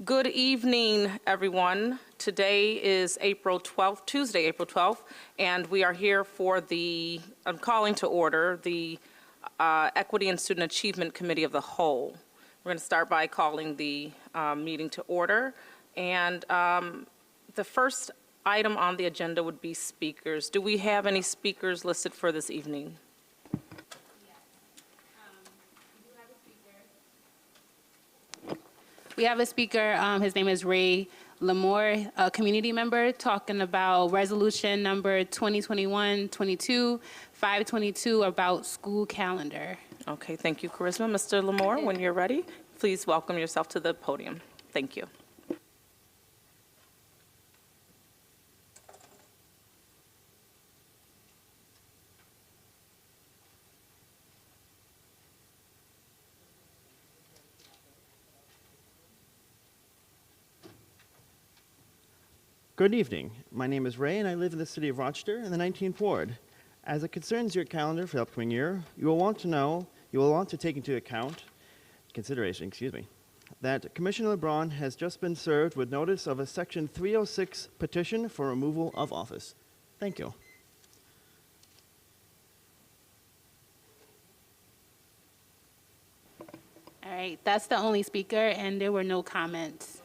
Good evening, everyone. Today is April 12th, Tuesday, April 12th, and we are here for I'm calling to order the Equity and Student Achievement Committee of the Whole. We're going to start by calling the meeting to order, and the first item on the agenda would be speakers. Do we have any speakers listed for this evening? We have a speaker, his name is Ray Lamore, a community member, talking about resolution number 2021-22-522 about school calendar. Okay, thank you, Charisma. Mr. Lamore, when you're ready, please welcome yourself to the podium. Thank you. Good evening. My name is Ray, and I live in the city of Rochester in the 19th Ward. As it concerns your calendar for the upcoming year, you will want to take into consideration, that Commissioner LeBron has just been served with notice of a Section 306 petition for removal of office. Thank you. All right, that's the only speaker, and there were no comments.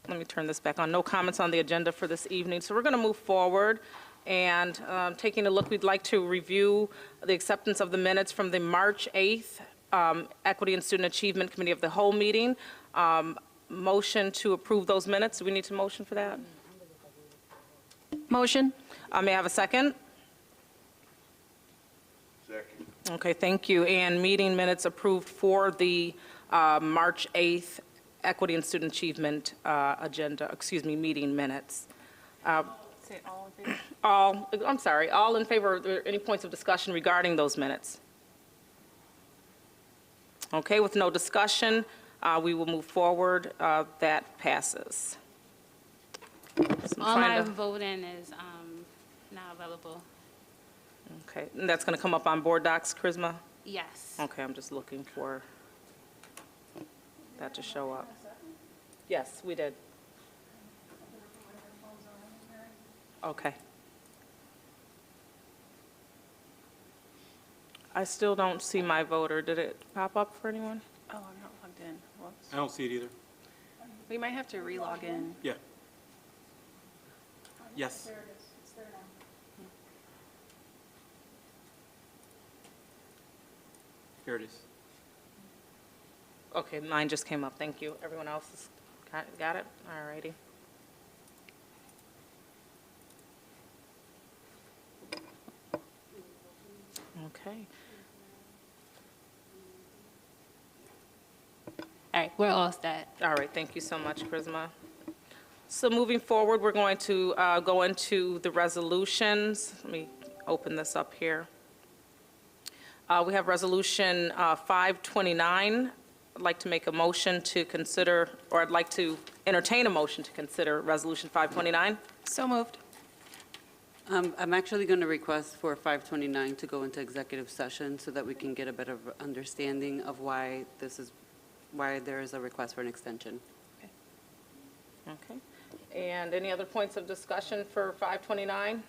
Let me turn this back on. No comments on the agenda for this evening. So we're going to move forward. And taking a look, we'd like to review the acceptance of the minutes from the March 8th Equity and Student Achievement Committee of the Whole meeting. Motion to approve those minutes. Do we need to motion for that? Motion. May I have a second? Second. Okay, thank you. And meeting minutes approved for the March 8th Equity and Student Achievement meeting minutes. Say all in favor. All in favor. Are there any points of discussion regarding those minutes? Okay, with no discussion, we will move forward. That passes. So All my voting is not available. Okay, and that's going to come up on board docs, Charisma? Yes. Okay, I'm just looking for that to show up. Yes, we did. Okay. I still don't see my voter. Did it pop up for anyone? Oh, I'm not logged in. Whoops. I don't see it either. We might have to re-log in. Yeah. Yes. There it is. It's there now. Here it is. Okay, mine just came up. Thank you. Everyone else has got it? All righty. Okay. All right, we're all set. All right, thank you so much, Charisma. So moving forward, we're going to go into the resolutions. Let me open this up here. We have Resolution 529. I'd like to make a motion to consider, or I'd like to entertain a motion to consider Resolution 529. So moved. I'm actually going to request for 529 to go into executive session so that we can get a better understanding of why there is a request for an extension. Okay. And any other points of discussion for 529?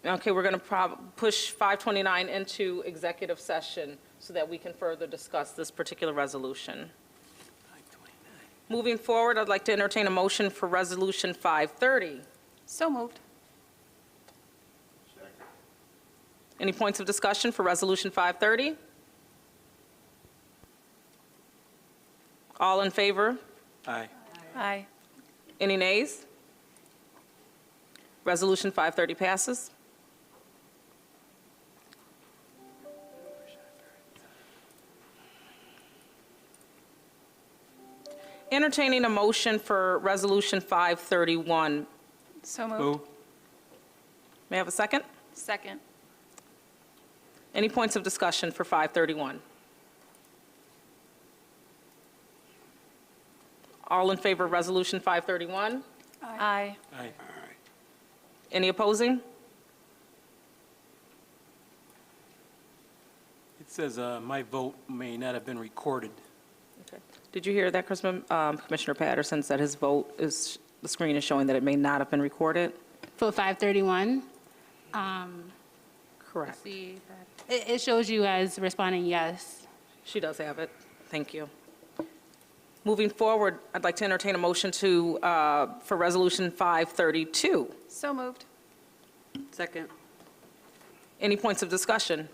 Okay, we're going to push 529 into executive session so that we can further discuss this particular resolution. Moving forward, I'd like to entertain a motion for Resolution 530. So moved. Second. Any points of discussion for Resolution 530? All in favor? Aye. Aye. Any nays? Resolution 530 passes. Entertaining a motion for Resolution 531. So moved. Move. May I have a second? Second. Any points of discussion for 531? All in favor of Resolution 531? Aye. Aye. Any opposing? It says my vote may not have been recorded. Okay. Did you hear that, Commissioner Patterson said his vote is, the screen is showing that it may not have been recorded? For 531, Correct. see, it shows you as responding yes. She does have it. Thank you. Moving forward, I'd like to entertain a motion to, for Resolution 532. So moved. Second. Any points of discussion?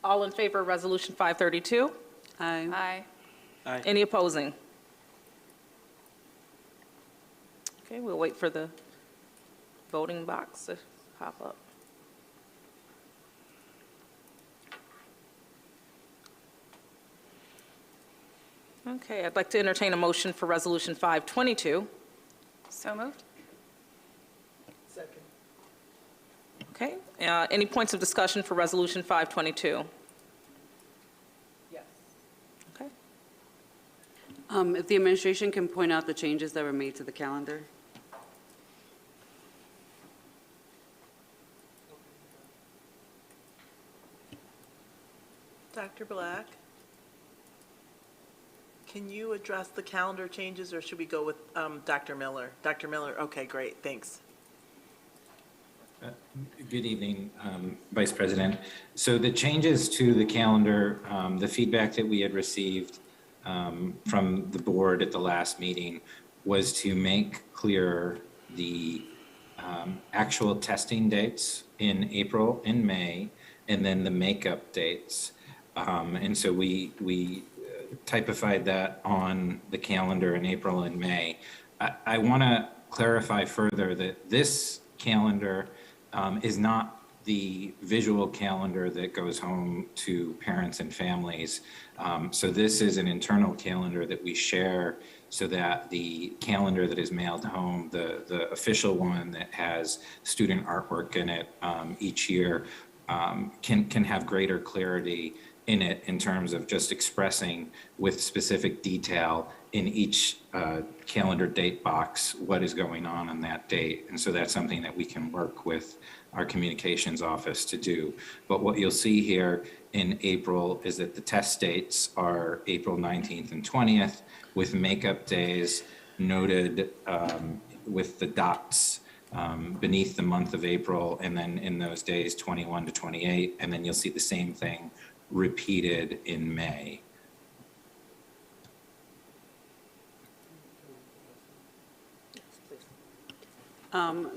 All in favor of Resolution 532? Aye. Aye. Aye. Any opposing? Okay, we'll wait for the voting box to pop up. Okay, I'd like to entertain a motion for Resolution 522. So moved. Okay, any points of discussion for Resolution 522? Yes. Okay. If the administration can point out the changes that were made to the calendar. Dr. Black? Can you address the calendar changes, or should we go with Dr. Miller? Dr. Miller, okay, great, thanks. Good evening, Vice President. So the changes to the calendar, the feedback that we had received from the board at the last meeting was to make clearer the actual testing dates in April and May, and then the makeup dates. And so we typified that on the calendar in April and May. I want to clarify further that this calendar is not the visual calendar that goes home to parents and families. So this is an internal calendar that we share so that the calendar that is mailed home, the official one that has student artwork in it each year, can have greater clarity in it in terms of just expressing with specific detail in each calendar date box what is going on that date. And so that's something that we can work with our communications office to do. But what you'll see here in April is that the test dates are April 19th and 20th with makeup days noted with the dots beneath the month of April, and then in those days 21 to 28, and then you'll see the same thing repeated in May.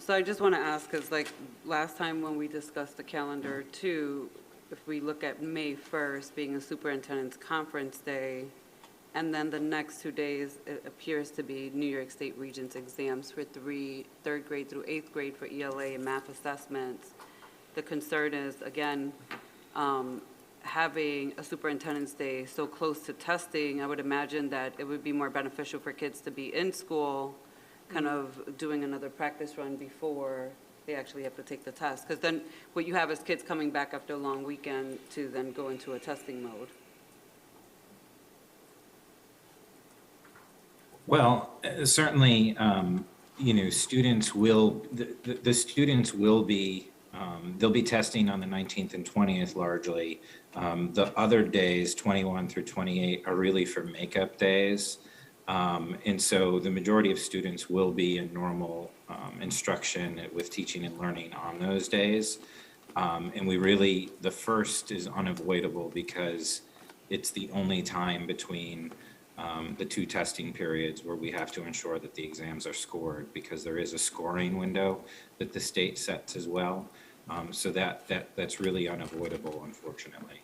So I just want to ask, because like last time when we discussed the calendar too, if we look at May 1st being a superintendent's conference day, and then the next 2 days, it appears to be New York State Regents exams for third grade through 8th grade for ELA and math assessments. The concern is, again, having a superintendent's day so close to testing, I would imagine that it would be more beneficial for kids to be in school, kind of doing another practice run before they actually have to take the test. Because then what you have is kids coming back after a long weekend to then go into a testing mode. Well, certainly, students will, the students will be, they'll be testing on the 19th and 20th largely. The other days, 21 through 28, are really for makeup days. And so the majority of students will be in normal instruction with teaching and learning on those days. And we really, the first is unavoidable because it's the only time between the two testing periods where we have to ensure that the exams are scored, because there is a scoring window that the state sets as well. So that's really unavoidable, unfortunately.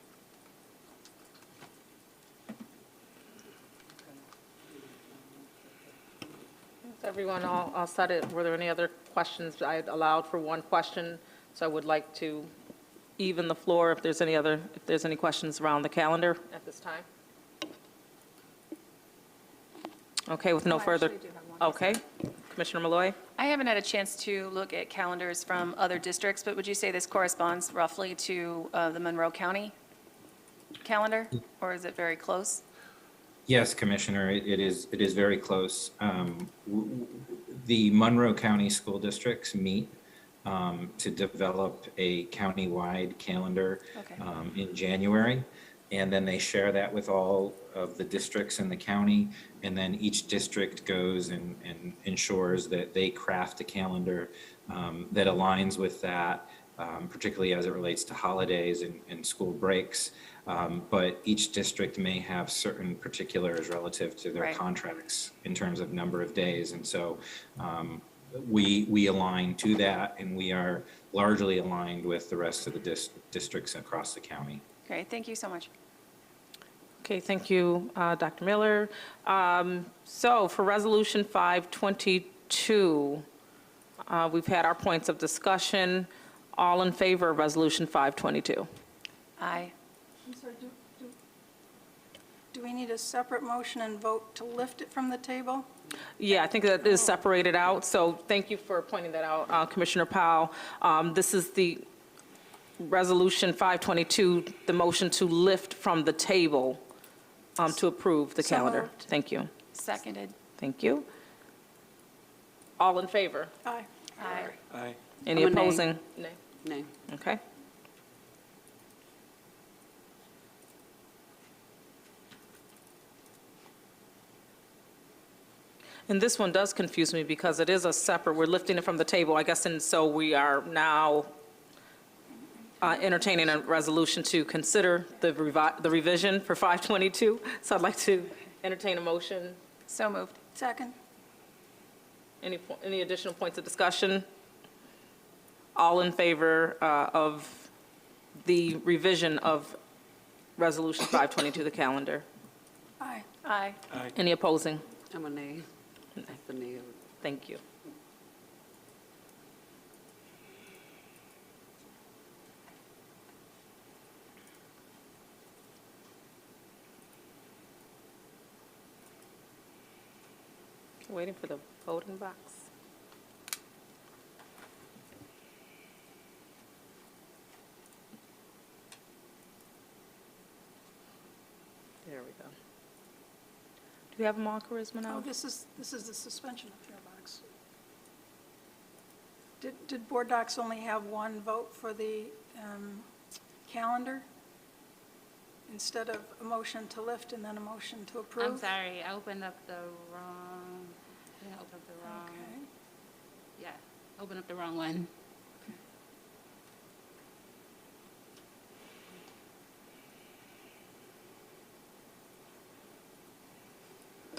Everyone all set? Were there any other questions? I had allowed for one question, so I would like to even the floor if there's any questions around the calendar at this time. Okay, with no further. Okay, Commissioner Malloy. I haven't had a chance to look at calendars from other districts, but would you say this corresponds roughly to the Monroe County calendar, or is it very close? Yes, Commissioner, it is very close. The Monroe County school districts meet to develop a county-wide calendar Okay. in January. and then they share that with all of the districts in the county, and then each district goes and ensures that they craft a calendar that aligns with that, particularly as it relates to holidays and school breaks. But each district may have certain particulars relative to their Right. contracts in terms of number of days. And so we align to that, and we are largely aligned with the rest of the districts across the county. Great, thank you so much. Okay, thank you, Dr. Miller. So for Resolution 522, we've had our points of discussion. All in favor of Resolution 522? Aye. I'm sorry, do we need a separate motion and vote to lift it from the table? Yeah, I think that is separated out, so thank you for pointing that out, Commissioner Powell. This is the Resolution 522, the motion to lift from the table to approve the So calendar. moved. Thank you. Seconded. Thank you. All in favor? Aye. Aye. Aye. Any I'm a nay. opposing? Nay. Nay. Okay. And this one does confuse me because it is a separate, we're lifting it from the table, I guess, and so we are now entertaining a resolution to consider the revision for 522. So I'd like to entertain a motion. So moved. Second? Any additional points of discussion? All in favor of the revision of Resolution 522, the calendar? Aye. Aye. Aye. Any opposing? I'm a nay. That's the nay. Thank you. Waiting for the voting box. There we go. Do we have them all, Charisma, Oh, now? this is the suspension of your box. Did board docs only have one vote for the calendar? Instead of a motion to lift and then a motion to approve? I'm sorry, I opened up the wrong, I think I opened up the wrong, Okay. yeah, opened up the wrong one.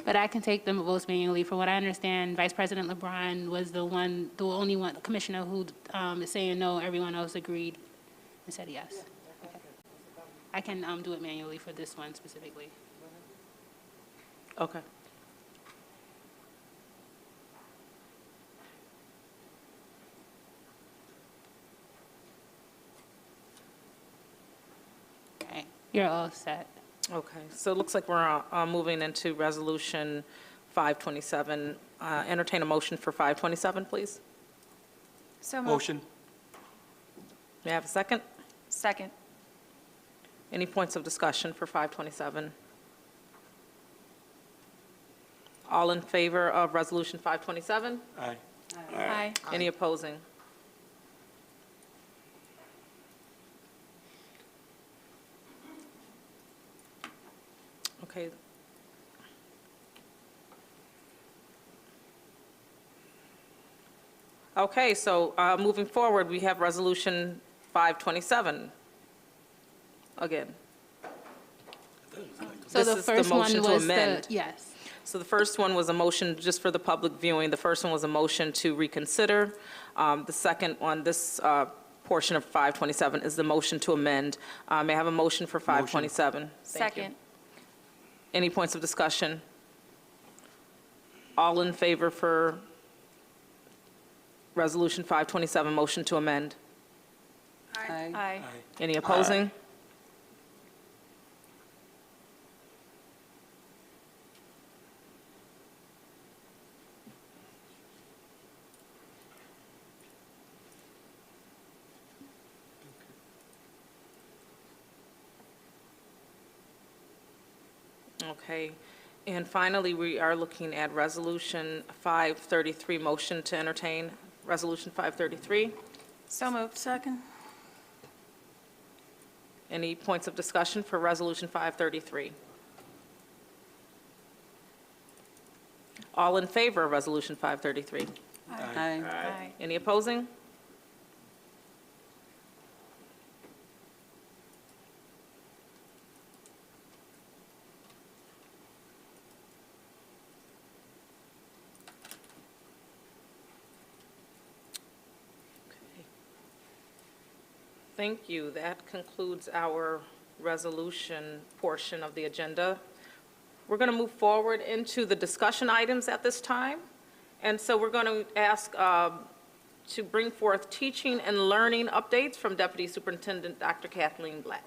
But I can take the votes manually. From what I understand, Vice President LeBron was the only one, commissioner who is saying no. Everyone else agreed and said yes. Okay. I can do it manually for this one specifically. Okay. Okay, you're all set. Okay, so it looks like we're moving into Resolution 527. Entertain a motion for 527, please. So moved. Motion. May I have a second? Second. Any points of discussion for 527? All in favor of Resolution 527? Aye. Aye. Any opposing? Okay. Okay, so moving forward, we have Resolution 527. Again. So This the is the first motion one to was the, amend. yes. So the first one was a motion, just for the public viewing, the first one was a motion to reconsider. The second one, this portion of 527 is the motion to amend. May I have a motion for 527? Thank you. Second. Any points of discussion? All in favor for Resolution 527, motion to amend? Aye. Aye. Any opposing? Okay. And finally, we are looking at Resolution 533, motion to entertain Resolution 533. So moved. Second? Any points of discussion for Resolution 533? All in favor of Resolution 533? Aye. Any opposing? Okay. Thank you. That concludes our resolution portion of the agenda. We're going to move forward into the discussion items at this time. And so we're going to ask to bring forth teaching and learning updates from Deputy Superintendent Dr. Kathleen Black.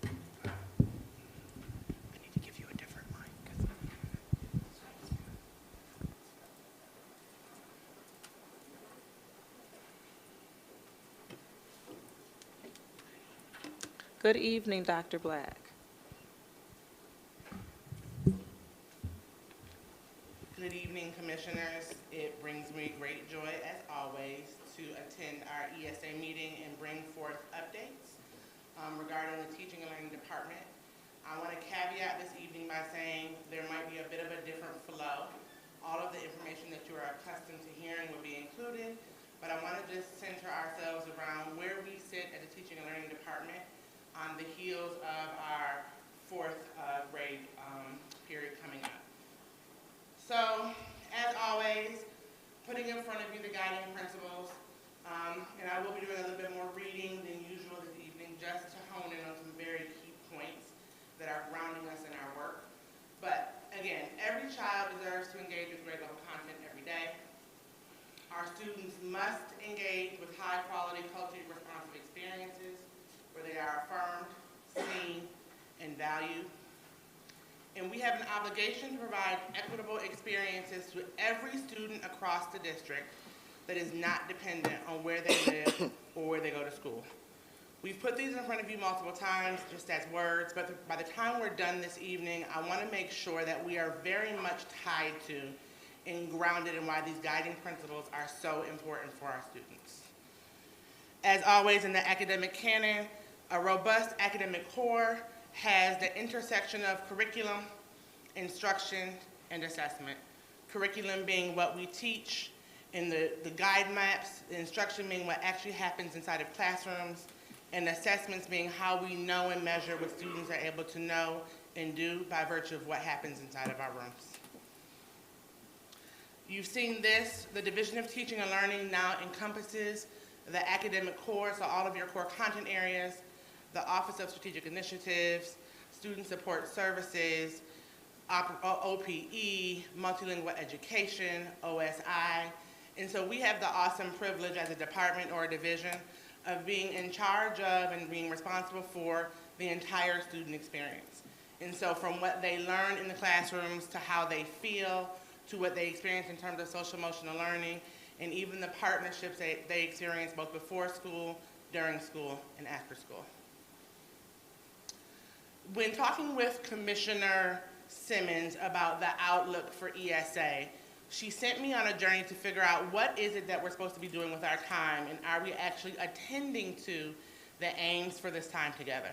I need to give you a different mic. Good evening, Dr. Black. Good evening, Commissioners. It brings me great joy, as always, to attend our ESA meeting and bring forth updates regarding the Teaching and Learning Department. I want to caveat this evening by saying there might be a bit of a different flow. All of the information that you are accustomed to hearing will be included, but I want to just center ourselves around where we sit at the Teaching and Learning Department on the heels of our fourth grade period coming up. So, as always, putting in front of you the guiding principles, and I will be doing a little bit more reading than usual this evening just to hone in on some very key points that are grounding us in our work. But again, every child deserves to engage with grade level content every day. Our students must engage with high quality, culturally responsive experiences where they are affirmed, seen, and valued. And we have an obligation to provide equitable experiences to every student across the district that is not dependent on where they live or where they go to school. We've put these in front of you multiple times just as words, but by the time we're done this evening, I want to make sure that we are very much tied to and grounded in why these guiding principles are so important for our students. As always in the academic canon, a robust academic core has the intersection of curriculum, instruction, and assessment. Curriculum being what we teach in the guide maps, the instruction being what actually happens inside of classrooms, and assessments being how we know and measure what students are able to know and do by virtue of what happens inside of our rooms. You've seen this, the Division of Teaching and Learning now encompasses the academic core, so all of your core content areas, the Office of Strategic Initiatives, Student Support Services, OPE, Multilingual Education, OSI. And so we have the awesome privilege as a department or a division of being in charge of and being responsible for the entire student experience. And so from what they learn in the classrooms to how they feel, to what they experience in terms of social emotional learning, and even the partnerships they experience both before school, during school, and after school. When talking with Commissioner Simmons about the outlook for ESA, she sent me on a journey to figure out what is it that we're supposed to be doing with our time, and are we actually attending to the aims for this time together.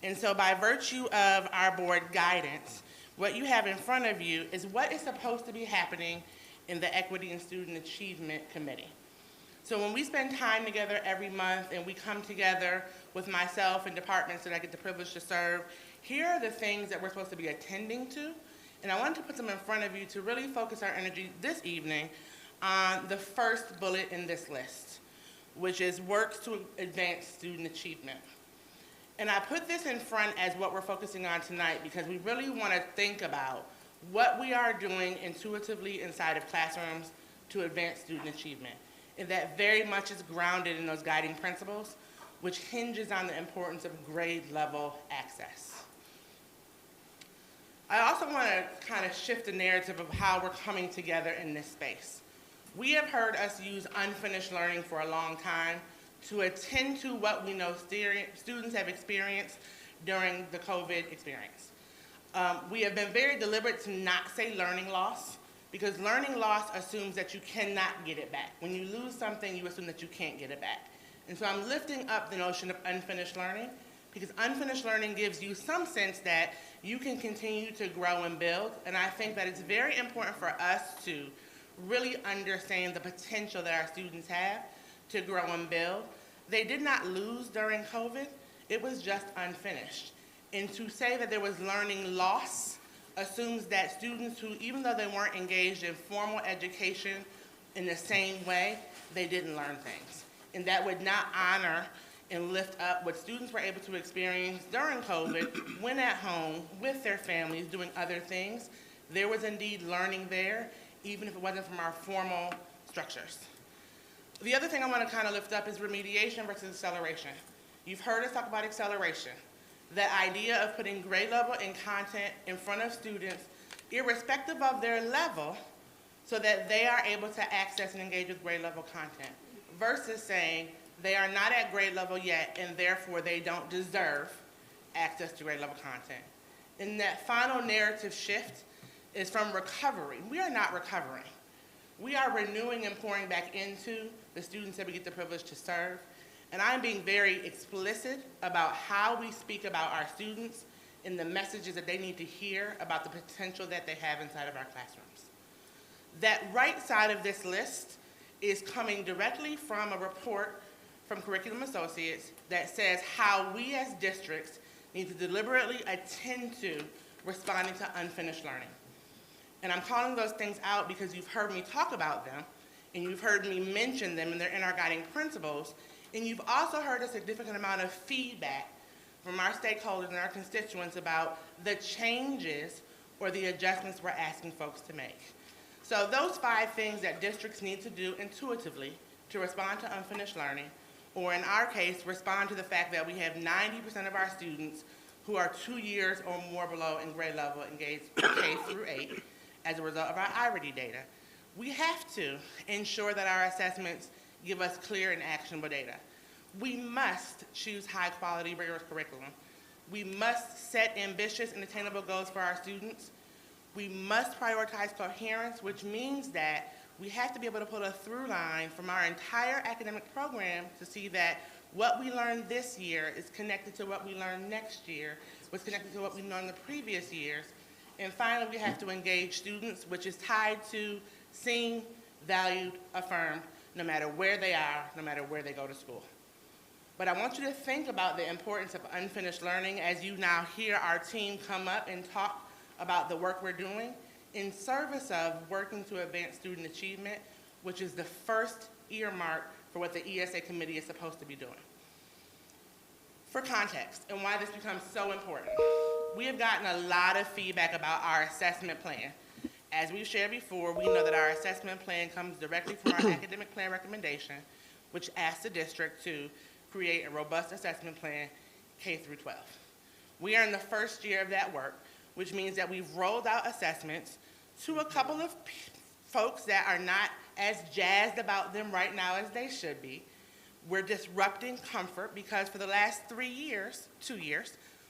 And so by virtue of our board guidance, what you have in front of you is what is supposed to be happening in the Equity and Student Achievement Committee. So when we spend time together every month and we come together with myself and departments that I get the privilege to serve, here are the things that we're supposed to be attending to. And I wanted to put them in front of you to really focus our energy this evening on the first bullet in this list, which is works to advance student achievement. And I put this in front as what we're focusing on tonight because we really want to think about what we are doing intuitively inside of classrooms to advance student achievement. And that very much is grounded in those guiding principles, which hinges on the importance of grade level access. I also want to kind of shift the narrative of how we're coming together in this space. We have heard us use unfinished learning for a long time to attend to what we know students have experienced during the COVID experience. We have been very deliberate to not say learning loss because learning loss assumes that you cannot get it back. When you lose something, you assume that you can't get it back. And so I'm lifting up the notion of unfinished learning, because unfinished learning gives you some sense that you can continue to grow and build. And I think that it's very important for us to really understand the potential that our students have to grow and build. They did not lose during COVID, it was just unfinished. And to say that there was learning loss assumes that students who, even though they weren't engaged in formal education in the same way, they didn't learn things. And that would not honor and lift up what students were able to experience during COVID when at home with their families doing other things. There was indeed learning there, even if it wasn't from our formal structures. The other thing I want to kind of lift up is remediation versus acceleration. You've heard us talk about acceleration. The idea of putting grade level and content in front of students, irrespective of their level, so that they are able to access and engage with grade level content, versus saying they are not at grade level yet and therefore they don't deserve access to grade level content. And that final narrative shift is from recovery. We are not recovering. We are renewing and pouring back into the students that we get the privilege to serve. And I'm being very explicit about how we speak about our students and the messages that they need to hear about the potential that they have inside of our classrooms. That right side of this list is coming directly from a report from Curriculum Associates that says how we as districts need to deliberately attend to responding to unfinished learning. And I'm calling those things out because you've heard me talk about them, and you've heard me mention them, and they're in our guiding principles, and you've also heard a significant amount of feedback from our stakeholders and our constituents about the changes or the adjustments we're asking folks to make. So those 5 things that districts need to do intuitively to respond to unfinished learning, or in our case, respond to the fact that we have 90% of our students who are 2 years or more below in grade level engaged K through 8 as a result of our IRD data. We have to ensure that our assessments give us clear and actionable data. We must choose high quality, rigorous curriculum. We must set ambitious and attainable goals for our students. We must prioritize coherence, which means that we have to be able to put a through line from our entire academic program to see that what we learned this year is connected to what we learned next year, what's connected to what we learned the previous years. And finally, we have to engage students, which is tied to seen, valued, affirmed, no matter where they are, no matter where they go to school. But I want you to think about the importance of unfinished learning as you now hear our team come up and talk about the work we're doing in service of working to advance student achievement, which is the first earmark for what the ESA committee is supposed to be doing. For context and why this becomes so important, we have gotten a lot of feedback about our assessment plan. As we've shared before, we know that our assessment plan comes directly from our academic plan recommendation, which asks the district to create a robust assessment plan K through 12. We are in the first year of that work, which means that we've rolled out assessments to a couple of folks that are not as jazzed about them right now as they should be. We're disrupting comfort because for the last 2 years,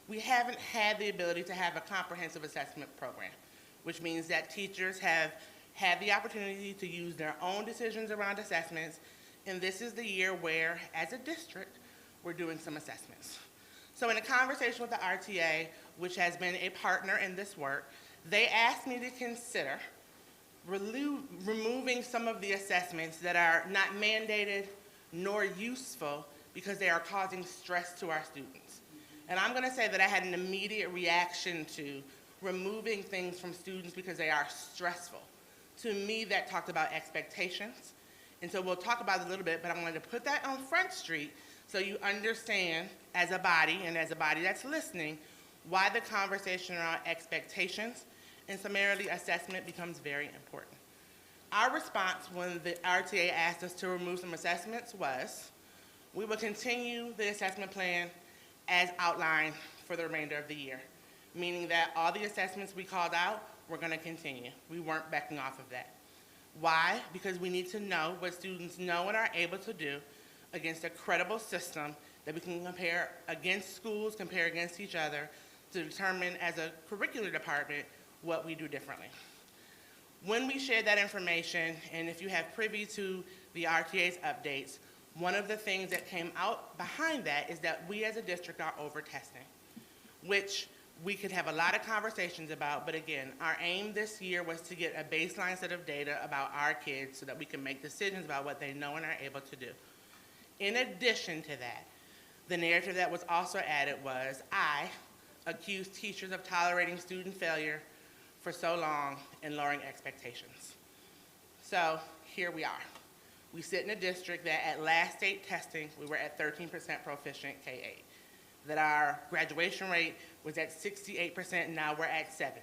we haven't had the ability to have a comprehensive assessment program, which means that teachers have had the opportunity to use their own decisions around assessments, and this is the year where, as a district, we're doing some assessments. So in a conversation with the RTA, which has been a partner in this work, they asked me to consider removing some of the assessments that are not mandated nor useful because they are causing stress to our students. And I'm gonna say that I had an immediate reaction to removing things from students because they are stressful. To me, that talked about expectations. And so we'll talk about it a little bit, but I wanted to put that on Front Street so you understand as a body and as a body that's listening why the conversation around expectations and summarily assessment becomes very important. Our response when the RTA asked us to remove some assessments was, we will continue the assessment plan as outlined for the remainder of the year, meaning that all the assessments we called out, we're gonna continue. We weren't backing off of that. Why? Because we need to know what students know and are able to do against a credible system that we can compare against schools, compare against each other to determine as a curricular department what we do differently. When we shared that information, and if you have privy to the RTA's updates, one of the things that came out behind that is that we as a district are over-testing, which we could have a lot of conversations about, but again, our aim this year was to get a baseline set of data about our kids so that we can make decisions about what they know and are able to do. In addition to that, the narrative that was also added was I accused teachers of tolerating student failure for so long and lowering expectations. So here we are. We sit in a district that at last state testing, we were at 13% proficient K-8. That our graduation rate was at 68%, now we're at 70.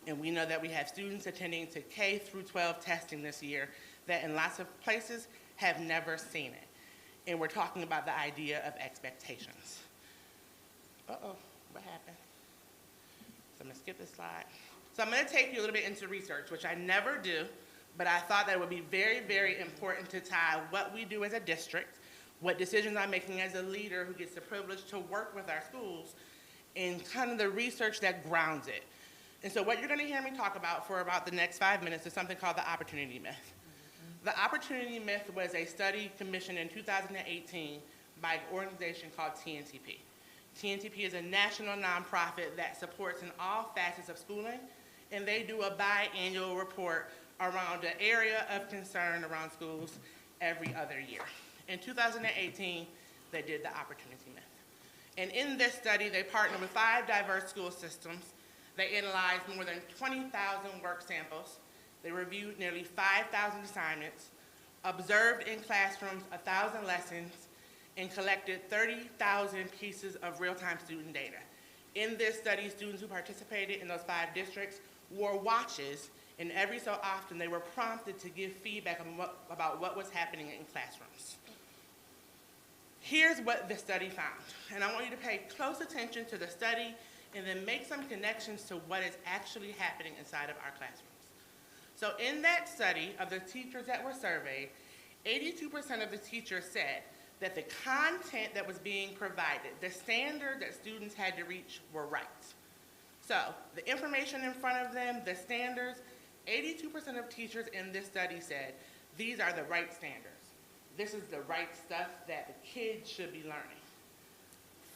And we know that we have students attending to K through 12 testing this year that in lots of places have never seen it. And we're talking about the idea of expectations. Uh-oh, what happened? So I'm gonna skip this slide. So I'm gonna take you a little bit into research, which I never do, but I thought that it would be very, very important to tie what we do as a district, what decisions I'm making as a leader who gets the privilege to work with our schools, and kind of the research that grounds it. And so what you're gonna hear me talk about for about the next 5 minutes is something called the opportunity myth. The opportunity myth was a study commissioned in 2018 by an organization called TNTP. TNTP is a national nonprofit that supports in all facets of schooling, and they do a biannual report around the area of concern around schools every other year. In 2018, they did the opportunity myth. And in this study, they partnered with 5 diverse school systems. They analyzed more than 20,000 work samples. They reviewed nearly 5,000 assignments, observed in classrooms 1,000 lessons, and collected 30,000 pieces of real-time student data. In this study, students who participated in those 5 districts wore watches, and every so often they were prompted to give feedback on about what was happening in classrooms. Here's what the study found, and I want you to pay close attention to the study and then make some connections to what is actually happening inside of our classrooms. So in that study of the teachers that were surveyed, 82% of the teachers said that the content that was being provided, the standard that students had to reach, were right. So the information in front of them, the standards, 82% of teachers in this study said, these are the right standards. This is the right stuff that the kids should be learning.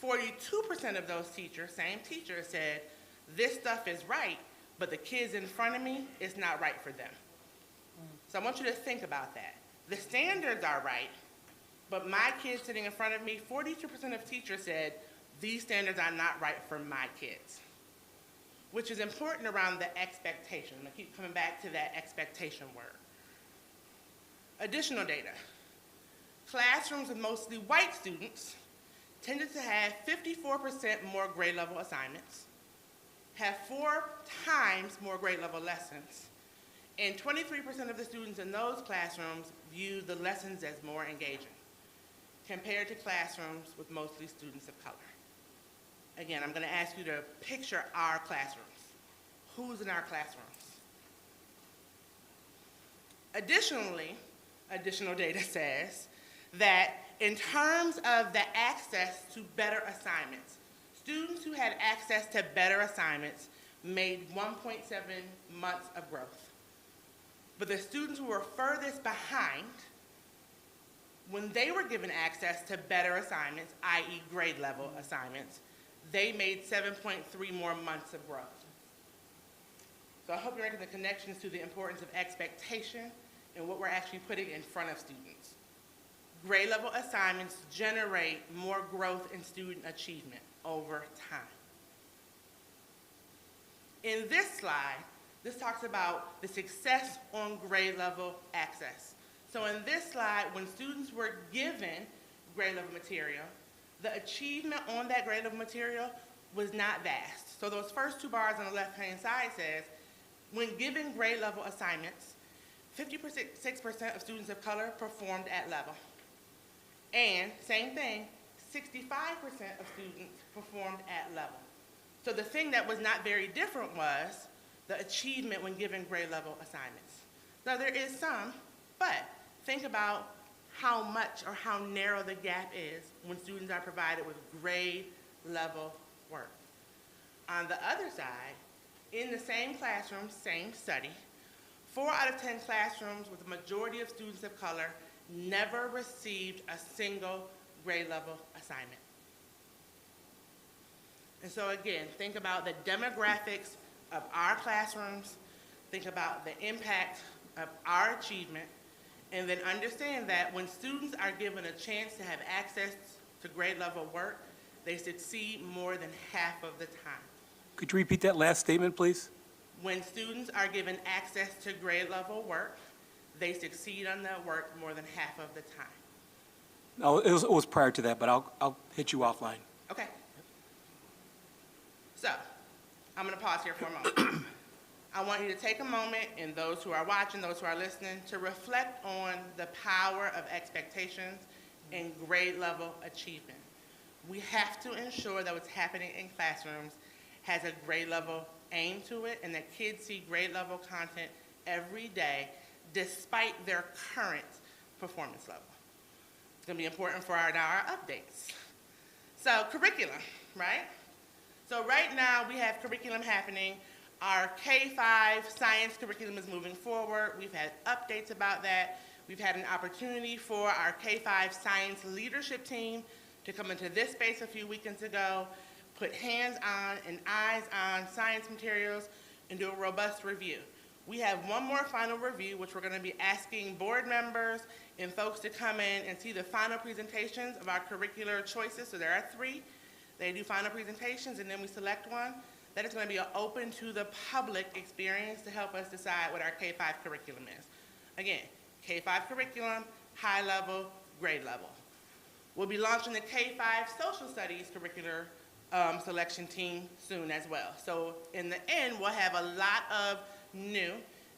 42% of those teachers, same teachers, said, this stuff is right, but the kids in front of me, it's not right for them. So I want you to think about that. The standards are right, but my kids sitting in front of me, 42% of teachers said, these standards are not right for my kids, which is important around the expectation. I'm gonna keep coming back to that expectation word. Additional data. Classrooms with mostly white students tended to have 54% more grade level assignments, have 4 times more grade level lessons, and 23% of the students in those classrooms viewed the lessons as more engaging, compared to classrooms with mostly students of color. Again, I'm gonna ask you to picture our classrooms. Who's in our classrooms? Additionally, additional data says that in terms of the access to better assignments, students who had access to better assignments made 1.7 months of growth. But the students who were furthest behind, when they were given access to better assignments, i.e. grade level assignments, they made 7.3 more months of growth. So I hope you're making the connections to the importance of expectation and what we're actually putting in front of students. Grade level assignments generate more growth in student achievement over time. In this slide, this talks about the success on grade level access. So in this slide, when students were given grade level material, the achievement on that grade level material was not vast. So those first 2 bars on the left-hand side says, when given grade level assignments, 56% of students of color performed at level. And same thing, 65% of students performed at level. So the thing that was not very different was the achievement when given grade level assignments. Now there is some, but think about how much or how narrow the gap is when students are provided with grade level work. On the other side, in the same classroom, same study, 4 out of 10 classrooms with a majority of students of color never received a single grade level assignment. And so again, think about the demographics of our classrooms, think about the impact of our achievement, and then understand that when students are given a chance to have access to grade level work, they succeed more than half of the time. Could you repeat that last statement, please? When students are given access to grade level work, they succeed on that work more than half of the time. No, it was prior to that, but I'll hit you offline. Okay. So, I'm going to pause here for a moment. I want you to take a moment, and those who are watching, those who are listening, to reflect on the power of expectations and grade level achievement. We have to ensure that what's happening in classrooms has a grade level aim to it, and that kids see grade level content every day despite their current performance level. It's going to be important for our updates. So curriculum, right? So right now we have curriculum happening. Our K-5 science curriculum is moving forward. We've had updates about that. We've had an opportunity for our K-5 science leadership team to come into this space a few weekends ago, put hands on and eyes on science materials, and do a robust review. We have one more final review, which we're going to be asking board members and folks to come in and see the final presentations of our curricular choices. So there are 3. They do final presentations, and then we select one. That is going to be an open to the public experience to help us decide what our K-5 curriculum is. Again, K-5 curriculum, high level, grade level. We'll be launching the K-5 social studies curricular selection team soon as well. So in the end, we'll have a lot of new,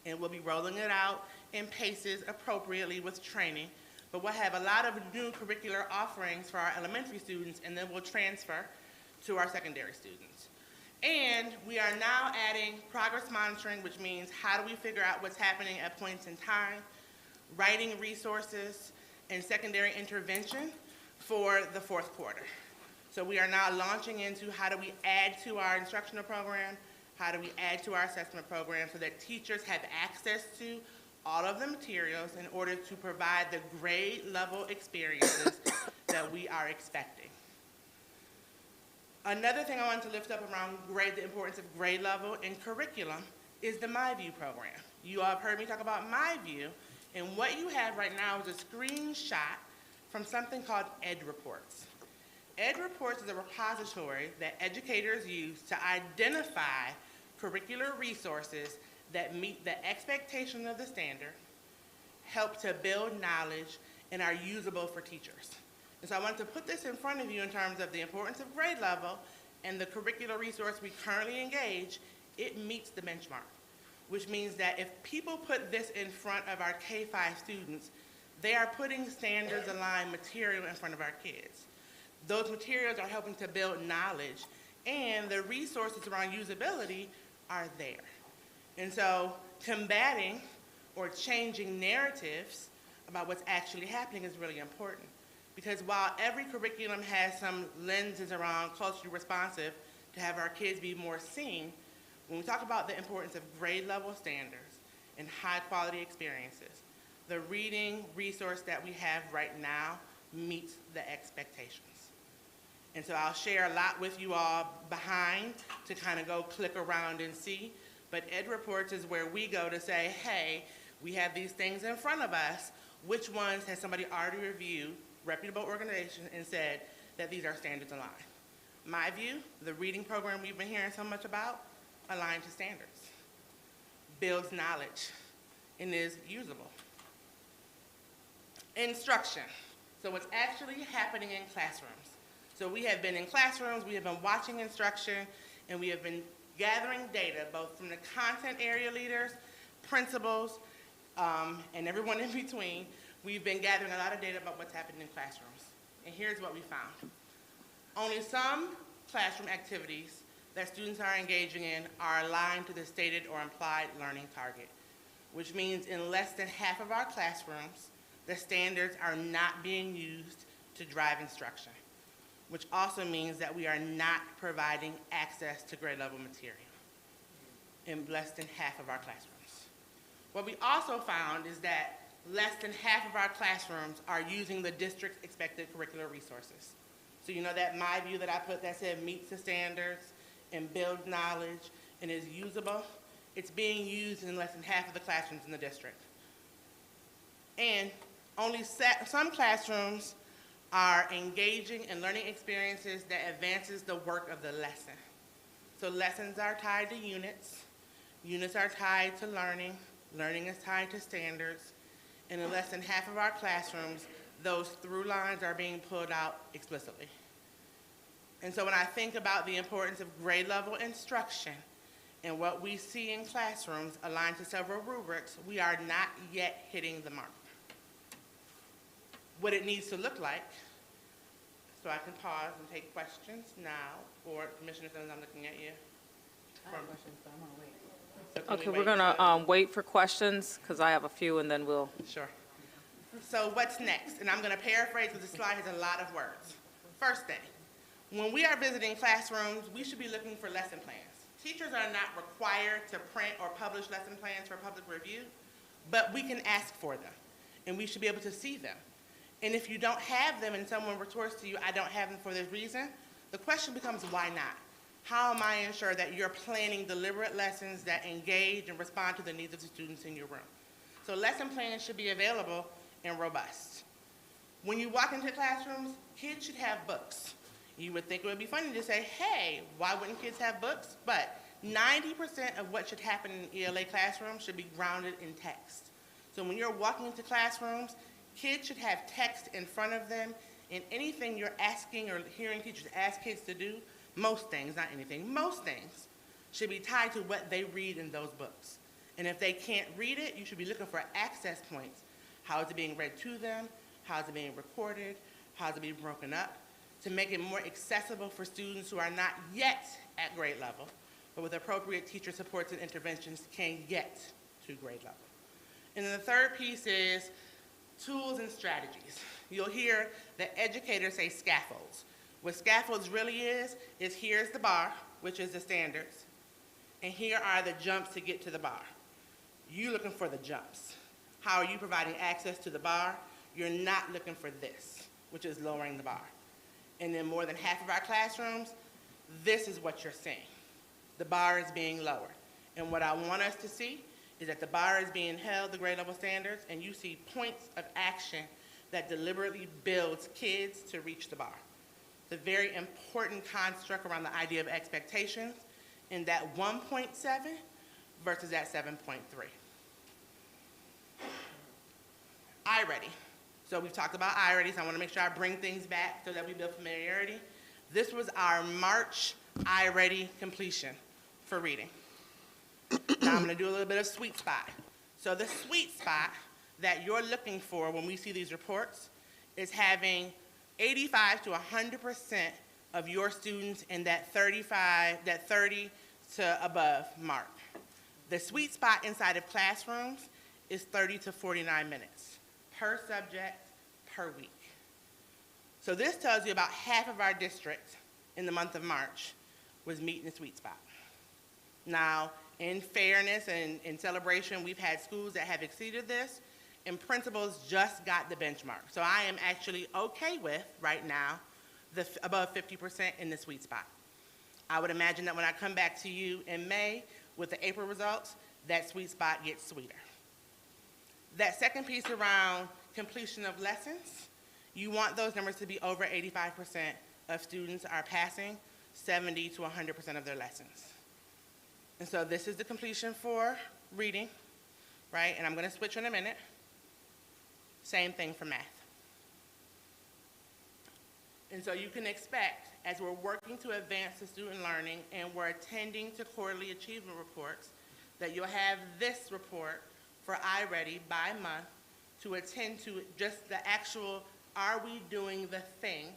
and we'll be rolling it out in paces appropriately with training. But we'll have a lot of new curricular offerings for our elementary students, and then we'll transfer to our secondary students. And we are now adding progress monitoring, which means how do we figure out what's happening at points in time, writing resources, and secondary intervention for the 4th quarter. So we are now launching into how do we add to our instructional program, how do we add to our assessment program so that teachers have access to all of the materials in order to provide the grade level experiences that we are expecting. Another thing I wanted to lift up around the importance of grade level in curriculum is the MyView program. You all have heard me talk about MyView, and what you have right now is a screenshot from something called EdReports. EdReports is a repository that educators use to identify curricular resources that meet the expectation of the standard, help to build knowledge, and are usable for teachers. And so I wanted to put this in front of you in terms of the importance of grade level and the curricular resource we currently engage. It meets the benchmark, which means that if people put this in front of our K-5 students, they are putting standards-aligned material in front of our kids. Those materials are helping to build knowledge, and the resources around usability are there. And so combating or changing narratives about what's actually happening is really important. Because while every curriculum has some lenses around culturally responsive to have our kids be more seen, when we talk about the importance of grade level standards and high quality experiences, the reading resource that we have right now meets the expectations. And so I'll share a lot with you all behind to kind of go click around and see, but EdReports is where we go to say, hey, we have these things in front of us, which ones has somebody already reviewed, reputable organization, and said that these are standards aligned. MyView, the reading program we've been hearing so much about, aligned to standards, builds knowledge, and is usable. Instruction. So what's actually happening in classrooms. So we have been in classrooms, we have been watching instruction, and we have been gathering data both from the content area leaders, principals, and everyone in between. We've been gathering a lot of data about what's happening in classrooms. And here's what we found. Only some classroom activities that students are engaging in are aligned to the stated or implied learning target, which means in less than half of our classrooms, the standards are not being used to drive instruction, which also means that we are not providing access to grade level material in less than half of our classrooms, What we also found is that less than half of our classrooms are using the district's expected curricular resources. So you know that my view that I put that said meets the standards and builds knowledge and is usable? It's being used in less than half of the classrooms in the district. And only some classrooms are engaging in learning experiences that advances the work of the lesson. So lessons are tied to units, units are tied to learning, learning is tied to standards, and in less than half of our classrooms, those through lines are being pulled out explicitly. And so when I think about the importance of grade level instruction and what we see in classrooms aligned to several rubrics, we are not yet hitting the mark. What it needs to look like, so I can pause and take questions now, or Commissioner Simmons, I'm looking at you. I have questions, but I'm gonna wait. So can Okay, we we're wait gonna wait for questions, because I have a few, and then we'll, Sure. So what's next? And I'm going to paraphrase because the slide has a lot of words. First thing, when we are visiting classrooms, we should be looking for lesson plans. Teachers are not required to print or publish lesson plans for public review, but we can ask for them, and we should be able to see them. And if you don't have them and someone retorts to you, I don't have them for this reason, the question becomes, why not? How am I ensure that you're planning deliberate lessons that engage and respond to the needs of the students in your room? So lesson plans should be available and robust. When you walk into classrooms, kids should have books. You would think it would be funny to say, hey, why wouldn't kids have books? But 90% of what should happen in ELA classrooms should be grounded in text. So when you're walking into classrooms, kids should have text in front of them, and anything you're asking or hearing teachers ask kids to do, most things, not anything, most things should be tied to what they read in those books. And if they can't read it, you should be looking for access points. How is it being read to them? How is it being recorded? How is it being broken up? To make it more accessible for students who are not yet at grade level, but with appropriate teacher supports and interventions can get to grade level. And then the third piece is tools and strategies. You'll hear the educators say scaffolds. What scaffolds really is here's the bar, which is the standards, and here are the jumps to get to the bar. You're looking for the jumps. How are you providing access to the bar? You're not looking for this, which is lowering the bar. And in more than half of our classrooms, this is what you're seeing. The bar is being lowered. And what I want us to see is that the bar is being held, the grade level standards, and you see points of action that deliberately builds kids to reach the bar. It's a very important construct around the idea of expectations in that 1.7 versus that 7.3. iReady. So we've talked about iReady, so I want to make sure I bring things back so that we build familiarity. This was our March iReady completion for reading. Now I'm going to do a little bit of sweet spot. So the sweet spot that you're looking for when we see these reports is having 85 to 100% of your students in that 30 to above mark. The sweet spot inside of classrooms is 30 to 49 minutes per subject per week. So this tells you about half of our district in the month of March was meeting the sweet spot. Now, in fairness and in celebration, we've had schools that have exceeded this, and principals just got the benchmark. So I am actually okay with, right now, the above 50% in the sweet spot. I would imagine that when I come back to you in May with the April results, that sweet spot gets sweeter. That second piece around completion of lessons, you want those numbers to be over 85% of students are passing 70 to 100% of their lessons. And so this is the completion for reading, right? And I'm going to switch in a minute. Same thing for math. And so you can expect, as we're working to advance the student learning and we're attending to quarterly achievement reports, that you'll have this report for iReady by month to attend to just the actual, are we doing the thing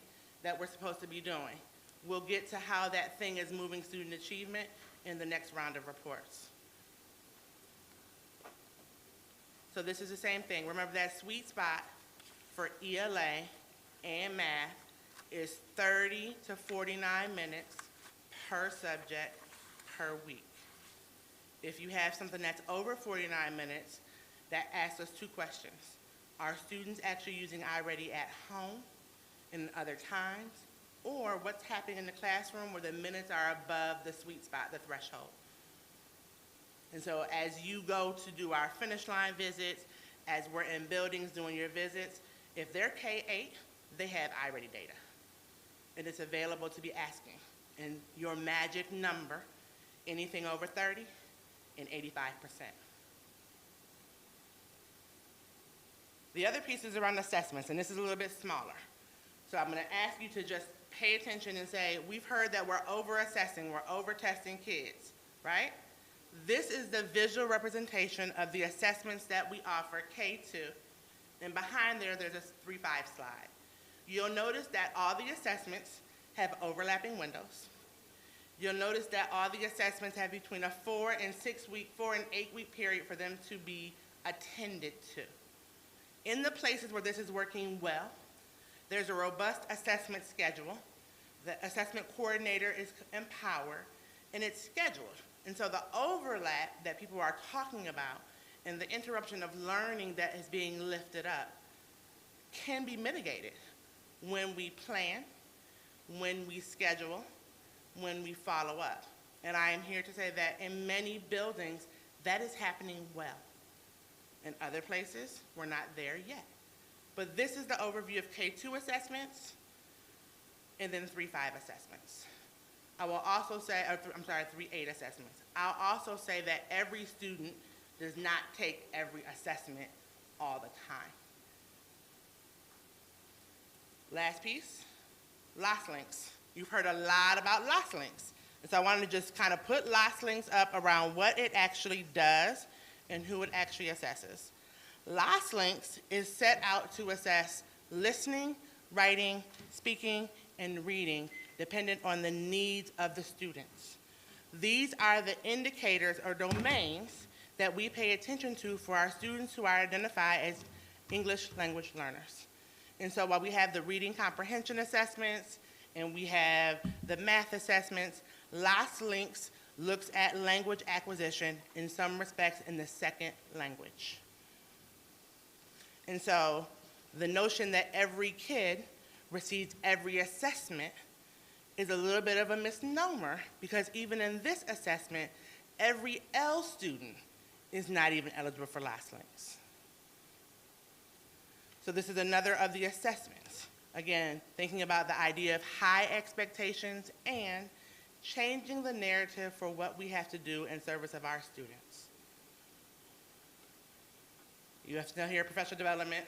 that we're supposed to be doing? We'll get to how that thing is moving student achievement in the next round of reports. So this is the same thing. Remember that sweet spot for ELA and math is 30 to 49 minutes per subject per week. If you have something that's over 49 minutes, that asks us two questions. Are students actually using iReady at home and other times? Or what's happening in the classroom where the minutes are above the sweet spot, the threshold? And so as you go to do our finish line visits, as we're in buildings doing your visits, if they're K-8, they have iReady data. And it's available to be asking. And your magic number, anything over 30 and 85%. The other piece is around assessments, and this is a little bit smaller. So I'm going to ask you to just pay attention and say, we've heard that we're over-assessing, we're over-testing kids, right? This is the visual representation of the assessments that we offer K2, and behind there, there's a 3-5 slide. You'll notice that all the assessments have overlapping windows. You'll notice that all the assessments have between a 4 and 8 week period for them to be attended to. In the places where this is working well, there's a robust assessment schedule. The assessment coordinator is empowered, and it's scheduled. And so the overlap that people are talking about and the interruption of learning that is being lifted up can be mitigated when we plan, when we schedule, when we follow up. And I am here to say that in many buildings, that is happening well. In other places, we're not there yet. But this is the overview of K2 assessments and then 3-5 assessments. I will also say, 3-8 assessments. I'll also say that every student does not take every assessment all the time. Last piece, loss links. You've heard a lot about loss links. And so I wanted to just kind of put loss links up around what it actually does and who it actually assesses. Loss links is set out to assess listening, writing, speaking, and reading dependent on the needs of the students. These are the indicators or domains that we pay attention to for our students who are identified as English language learners. And so while we have the reading comprehension assessments and we have the math assessments, loss links looks at language acquisition in some respects in the second language. And so the notion that every kid receives every assessment is a little bit of a misnomer, because even in this assessment, every L student is not even eligible for loss links. So this is another of the assessments. Again, thinking about the idea of high expectations and changing the narrative for what we have to do in service of our students. You have to know here professional development,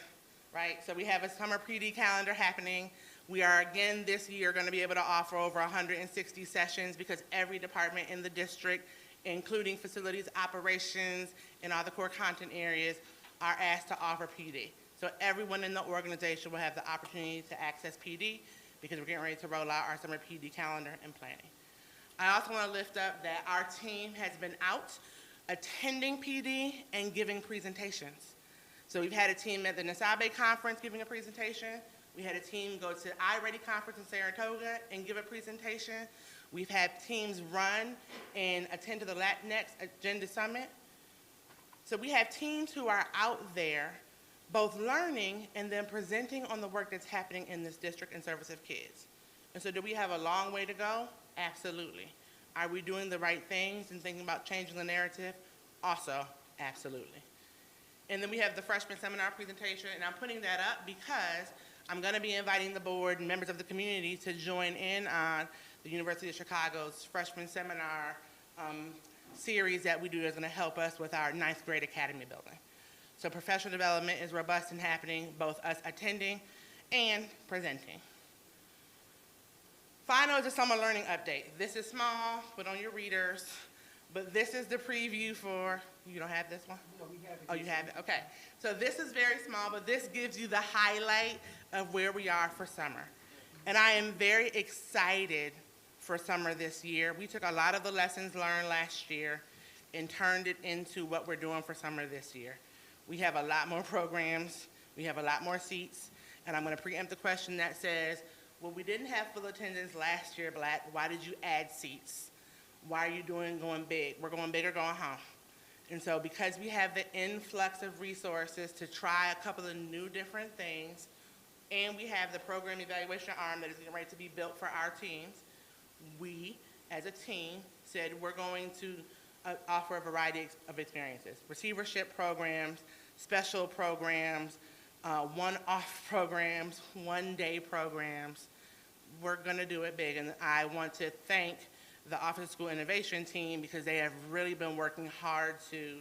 right? So we have a summer PD calendar happening. We are again this year going to be able to offer over 160 sessions because every department in the district, including facilities, operations, and all the core content areas, are asked to offer PD. So everyone in the organization will have the opportunity to access PD because we're getting ready to roll out our summer PD calendar and planning. I also want to lift up that our team has been out attending PD and giving presentations. So we've had a team at the Nasabe conference giving a presentation. We had a team go to iReady conference in Saratoga and give a presentation. We've had teams run and attend to the Latinx Agenda Summit. So we have teams who are out there both learning and then presenting on the work that's happening in this district in service of kids. And so do we have a long way to go? Absolutely. Are we doing the right things and thinking about changing the narrative? Also, absolutely. And then we have the freshman seminar presentation, and I'm putting that up because I'm going to be inviting the board and members of the community to join in on the University of Chicago's freshman seminar series that we do is going to help us with our 9th grade academy building. So professional development is robust and happening, both us attending and presenting. Final is a summer learning update. This is small, put on your readers, but this is the preview for, you don't have this one? No, we have it. Oh, you have it, okay. So this is very small, but this gives you the highlight of where we are for summer. And I am very excited for summer this year. We took a lot of the lessons learned last year and turned it into what we're doing for summer this year. We have a lot more programs, we have a lot more seats, and I'm going to preempt the question that says, well, we didn't have full attendance last year, Black. Why did you add seats? Why are you going big? We're going big or going home. And so because we have the influx of resources to try a couple of new different things, and we have the program evaluation arm that is getting ready to be built for our teams, we, as a team, said we're going to offer a variety of experiences. Receivership programs, special programs, one-off programs, one-day programs. We're going to do it big, and I want to thank the Office of School Innovation team because they have really been working hard to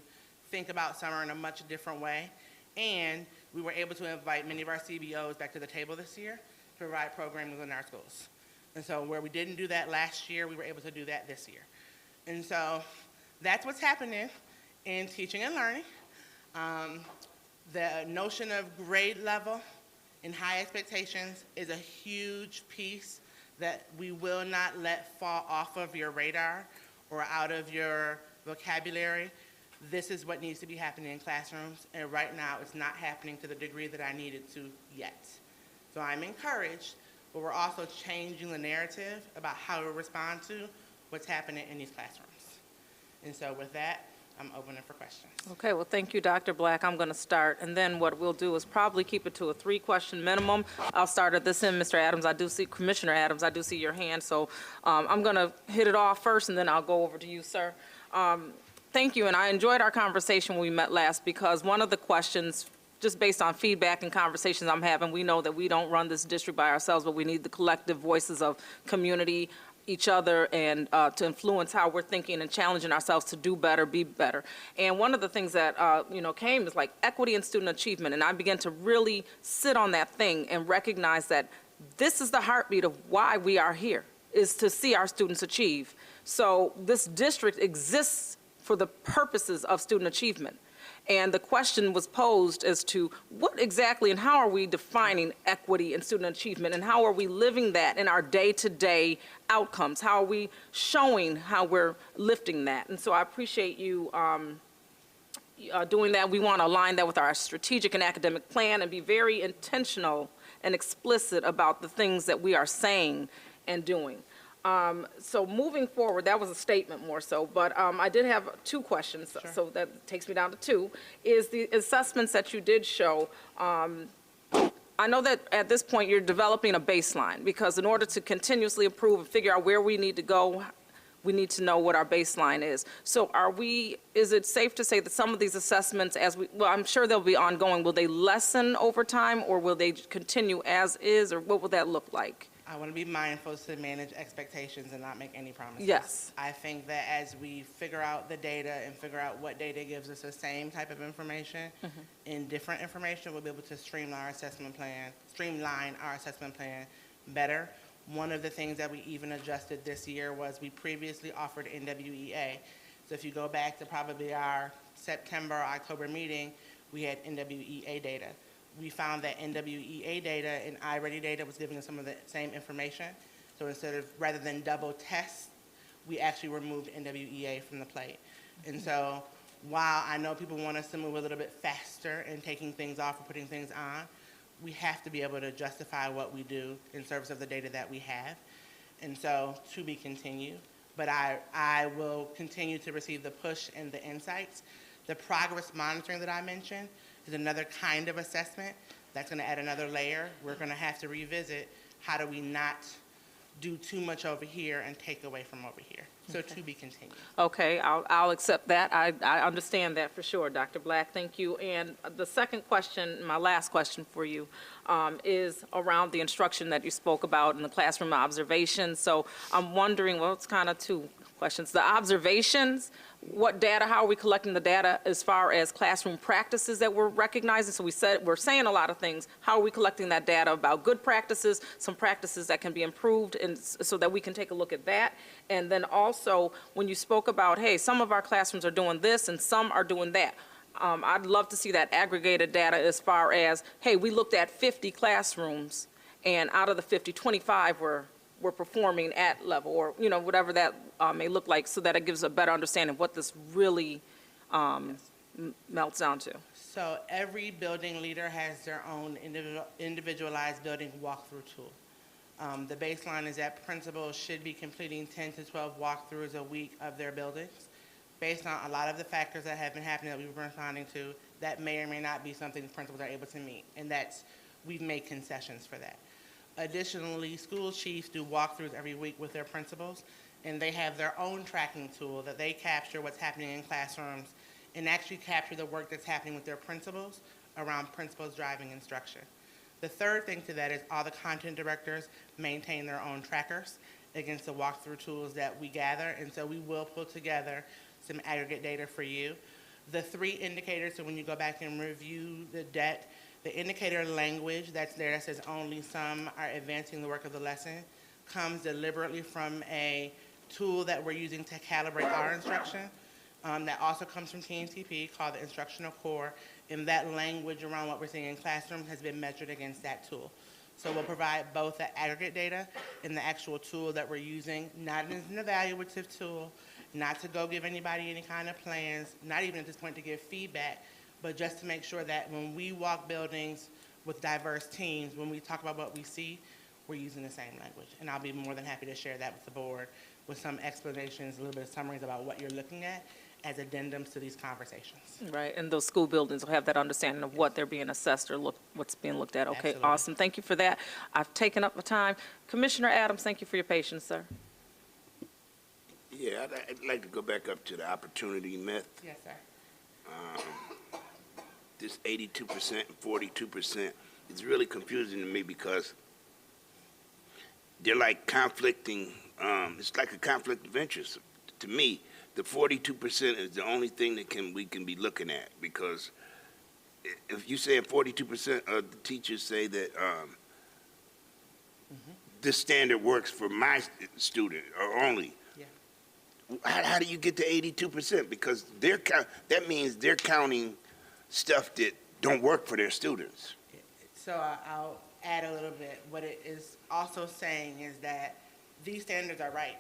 think about summer in a much different way. And we were able to invite many of our CBOs back to the table this year to provide programs in our schools. And so where we didn't do that last year, we were able to do that this year. And so that's what's happening in teaching and learning. The notion of grade level and high expectations is a huge piece that we will not let fall off of your radar or out of your vocabulary. This is what needs to be happening in classrooms, and right now it's not happening to the degree that I need it to yet. So I'm encouraged, but we're also changing the narrative about how to respond to what's happening in these classrooms. And so with that, I'm opening for questions. Okay, well, thank you, Dr. Black. I'm going to start, and then what we'll do is probably keep it to a 3-question minimum. I'll start at this end. Mr. Adams, I do see, Commissioner Adams, I do see your hand, so I'm going to hit it off first, and then I'll go over to you, sir. Thank you, and I enjoyed our conversation when we met last because one of the questions, just based on feedback and conversations I'm having, we know that we don't run this district by ourselves, but we need the collective voices of community, each other, and to influence how we're thinking and challenging ourselves to do better, be better. And one of the things that came is like equity and student achievement, and I began to really sit on that thing and recognize that this is the heartbeat of why we are here, is to see our students achieve. So this district exists for the purposes of student achievement. And the question was posed as to what exactly and how are we defining equity and student achievement, and how are we living that in our day-to-day outcomes? How are we showing how we're lifting that? And so I appreciate you doing that. We want to align that with our strategic and academic plan and be very intentional and explicit about the things that we are saying and doing. So moving forward, that was a statement more so, but I did have 2 questions, Sure. so that takes me down to 2. Is the assessments that you did show, I know that at this point you're developing a baseline, because in order to continuously improve and figure out where we need to go, we need to know what our baseline is. So is it safe to say that some of these assessments, well, I'm sure they'll be ongoing, will they lessen over time, or will they continue as is, or what will that look like? I want to be mindful to manage expectations and not make any promises. Yes. I think that as we figure out the data and figure out what data gives us the same type of information and different information, we'll be able to streamline our assessment plan better. One of the things that we even adjusted this year was we previously offered NWEA. So if you go back to probably our September or October meeting, we had NWEA data. We found that NWEA data and iReady data was giving us some of the same information. So rather than double test, we actually removed NWEA from the plate. And so while I know people want us to move a little bit faster in taking things off or putting things on, we have to be able to justify what we do in service of the data that we have. And so to be continued, but I will continue to receive the push and the insights. The progress monitoring that I mentioned is another kind of assessment that's going to add another layer. We're going to have to revisit how do we not do too much over here and take away from over here. So to be continued. Okay, I'll accept that. I understand that for sure, Dr. Black. Thank you. And the second question, my last question for you, is around the instruction that you spoke about in the classroom observations. So I'm wondering, well, it's kind of 2 questions. The observations, what data, how are we collecting the data as far as classroom practices that we're recognizing? So we're saying a lot of things. How are we collecting that data about good practices, some practices that can be improved, and so that we can take a look at that? And then also, when you spoke about, hey, some of our classrooms are doing this and some are doing that, I'd love to see that aggregated data as far as, hey, we looked at 50 classrooms, and out of the 50, 25 were performing at level, or whatever that may look like, so that it gives a better understanding of what this really melts down to. So every building leader has their own individualized building walkthrough tool. The baseline is that principals should be completing 10 to 12 walkthroughs a week of their buildings. based on a lot of the factors that have been happening that we've been responding to, that may or may not be something the principals are able to meet, and we've made concessions for that. Additionally, school chiefs do walkthroughs every week with their principals, and they have their own tracking tool that they capture what's happening in classrooms and actually capture the work that's happening with their principals around principals driving instruction. The third thing to that is all the content directors maintain their own trackers against the walkthrough tools that we gather, and so we will pull together some aggregate data for you. The 3 indicators, so when you go back and review the debt, the indicator language that's there that says only some are advancing the work of the lesson comes deliberately from a tool that we're using to calibrate our instruction. That also comes from TNTP called the Instructional Core, and that language around what we're seeing in classrooms has been measured against that tool. So we'll provide both the aggregate data and the actual tool that we're using, not as an evaluative tool, not to go give anybody any kind of plans, not even at this point to give feedback, but just to make sure that when we walk buildings with diverse teams, when we talk about what we see, we're using the same language. And I'll be more than happy to share that with the board with some explanations, a little bit of summaries about what you're looking at as addendums to these conversations. Right, and those school buildings will have that understanding of what they're being assessed or what's being looked at. Okay, Absolutely. awesome. Thank you for that. I've taken up the time. Commissioner Adams, thank you for your patience, sir. Yeah, I'd like to go back up to the opportunity myth. Yes, sir. This 82% and 42% is really confusing to me because they're like conflicting, it's like a conflict of interest. To me, the 42% is the only thing that we can be looking at, because if you say 42% of the teachers say that this standard works for my student or only, how do you get to 82%? Because that means they're counting stuff that don't work for their students. So I'll add a little bit. What it is also saying is that these standards are right.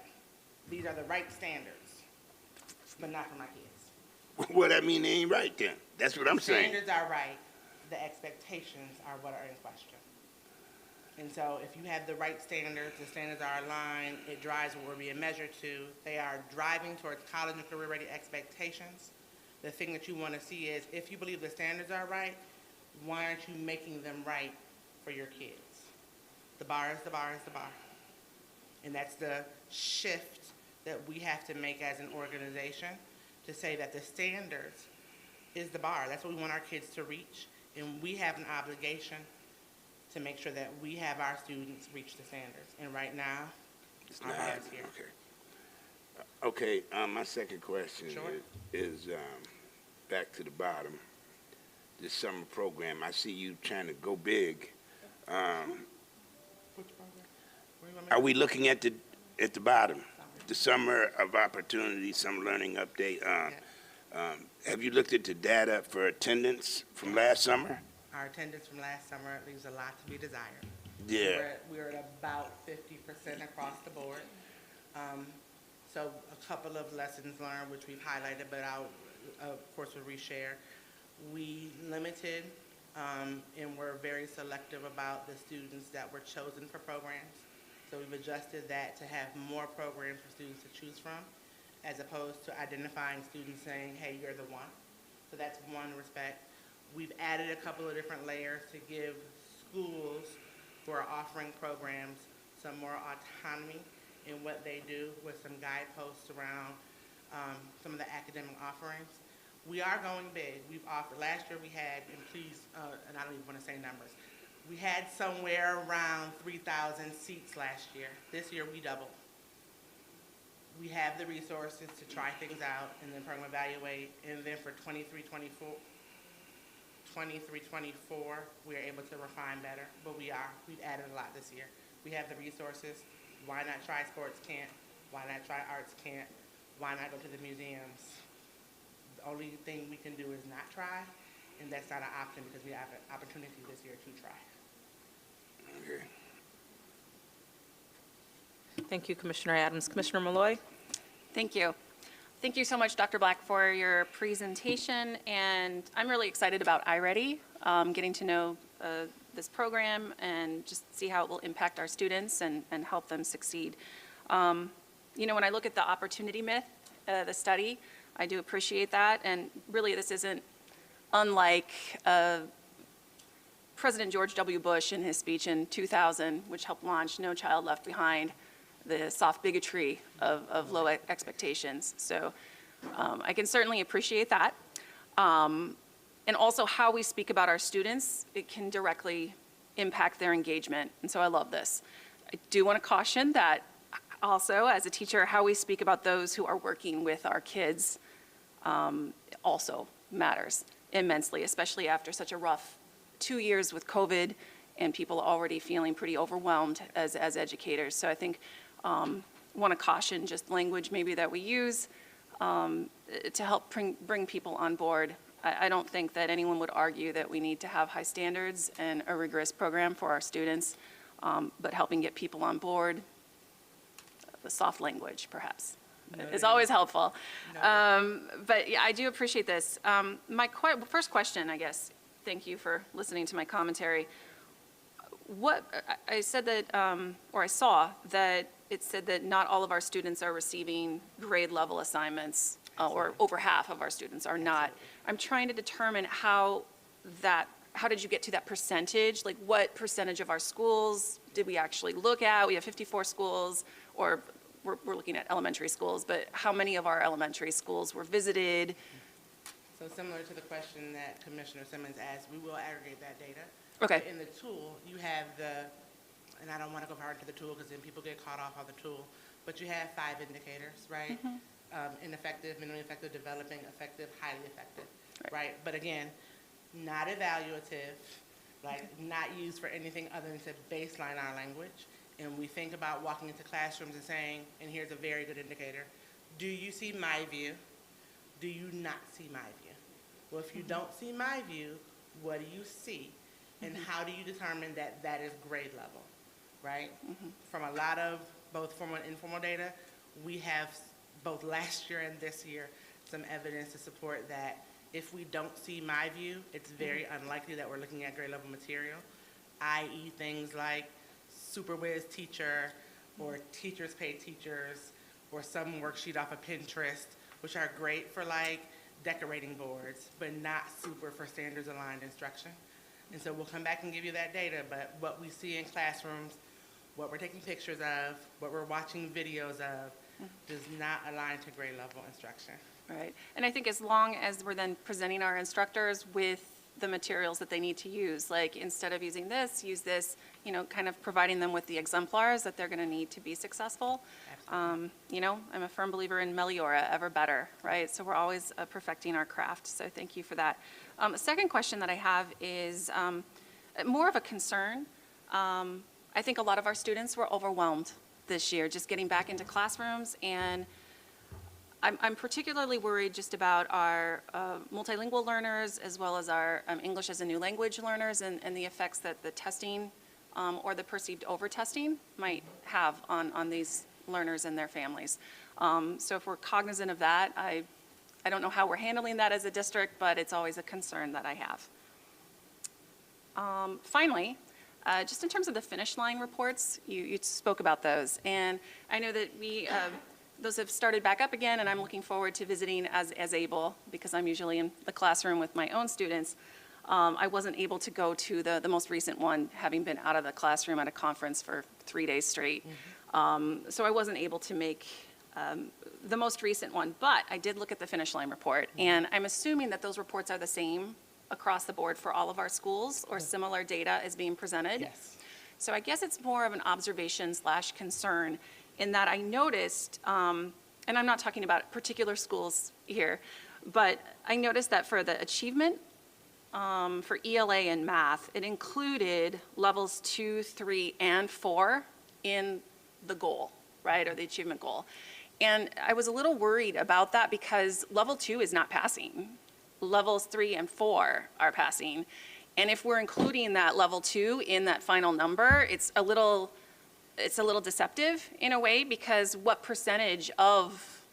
These are the right standards, but not for my kids. Well, that mean they ain't right then. That's what I'm saying. Standards are right. The expectations are what are in question. And so if you have the right standards, the standards are aligned, it drives what we're being measured to. They are driving towards college and career-ready expectations. The thing that you want to see is, if you believe the standards are right, why aren't you making them right for your kids? The bar is the bar is the bar. And that's the shift that we have to make as an organization, to say that the standards is the bar. That's what we want our kids to reach. And we have an obligation to make sure that we have our students reach the standards. And right now, It's our not bar is happening. here. Okay. My second question Sure. is back to the bottom. This summer program, I see you trying to go big. Which program? Where you want me to- Are we looking at the bottom? The Summer of Opportunity, Summer Learning Update. Have you looked at the data for attendance from last summer? Our attendance from last summer leaves a lot to be desired. Yeah. We're at about 50% across the board. So a couple of lessons learned, which we've highlighted, but I'll, of course, will reshare. We limited and we're very selective about the students that were chosen for programs. So we've adjusted that to have more programs for students to choose from, as opposed to identifying students saying, hey, you're the one. So that's one respect. We've added a couple of different layers to give schools who are offering programs some more autonomy in what they do, with some guideposts around some of the academic offerings. We are going big. We've offered, last year we had, and please, and I don't even want to say numbers, we had somewhere around 3,000 seats last year. This year we doubled. We have the resources to try things out and then program evaluate, and then for 23-24, we are able to refine better, but we've added a lot this year. We have the resources. Why not try sports camp? Why not try arts camp? Why not go to the museums? The only thing we can do is not try, and that's not an option because we have an opportunity this year to try. Okay. Thank you, Commissioner Adams. Commissioner Malloy? Thank you. Thank you so much, Dr. Black, for your presentation. And I'm really excited about iReady, getting to know this program and just see how it will impact our students and help them succeed. You know, when I look at the opportunity myth, the study, I do appreciate that, and really this isn't unlike President George W. Bush in his speech in 2000, which helped launch No Child Left Behind, the soft bigotry of low expectations. So I can certainly appreciate that. And also how we speak about our students, it can directly impact their engagement. And so I love this. I do want to caution that also, as a teacher, how we speak about those who are working with our kids also matters immensely, especially after such a rough 2 years with COVID and people already feeling pretty overwhelmed as educators. So I think want to caution just language maybe that we use to help bring people on board. I don't think that anyone would argue that we need to have high standards and a rigorous program for our students, but helping get people on board, the soft language perhaps, is always helpful. But yeah, I do appreciate this. My first question, I guess, thank you for listening to my commentary. I said that, or I saw that it said that not all of our students are receiving grade level assignments, or over half of our students are not. I'm trying to determine how did you get to that percentage? Like what percentage of our schools did we actually look at? We have 54 schools, or we're looking at elementary schools, but how many of our elementary schools were visited? So similar to the question that Commissioner Simmons asked, we will aggregate that data. Okay. But in the tool, you have and I don't want to go hard into the tool because then people get caught off on the tool, but you have 5 indicators, right? Ineffective, minimally effective, developing, effective, highly effective, right? But again, not evaluative, like not used for anything other than to baseline our language. And we think about walking into classrooms and saying, and here's a very good indicator, do you see my view? Do you not see my view? Well, if you don't see my view, what do you see? And how do you determine that that is grade level, right? From a lot of both formal and informal data, we have both last year and this year some evidence to support that if we don't see my view, it's very unlikely that we're looking at grade level material, i.e. things like super whiz teacher or teachers pay teachers or some worksheet off of Pinterest, which are great for like decorating boards, but not super for standards aligned instruction. And so we'll come back and give you that data, but what we see in classrooms, what we're taking pictures of, what we're watching videos of, does not align to grade level instruction. Right. And I think as long as we're then presenting our instructors with the materials that they need to use, like instead of using this, use this, you know, kind of providing them with the exemplars that they're going to need to be successful. You know, I'm a firm believer in meliora, ever better, right? So we're always perfecting our craft. So thank you for that. The second question that I have is more of a concern. I think a lot of our students were overwhelmed this year, just getting back into classrooms, and I'm particularly worried just about our multilingual learners as well as our English as a new language learners and the effects that the testing or the perceived over-testing might have on these learners and their families. So if we're cognizant of that, I don't know how we're handling that as a district, but it's always a concern that I have. Finally, just in terms of the finish line reports, you spoke about those, and I know that those have started back up again, and I'm looking forward to visiting as able, because I'm usually in the classroom with my own students. I wasn't able to go to the most recent one, having been out of the classroom at a conference for 3 days straight. So I wasn't able to make the most recent one, but I did look at the finish line report, and I'm assuming that those reports are the same across the board for all of our schools, or similar data is being presented. Yes. So I guess it's more of an observation/concern in that I noticed, and I'm not talking about particular schools here, but I noticed that for the achievement for ELA and math, it included levels 2, 3, and 4 in the goal, right, or the achievement goal. And I was a little worried about that because level 2 is not passing. Levels 3 and 4 are passing. And if we're including that level 2 in that final number, it's a little deceptive in a way, because what percentage of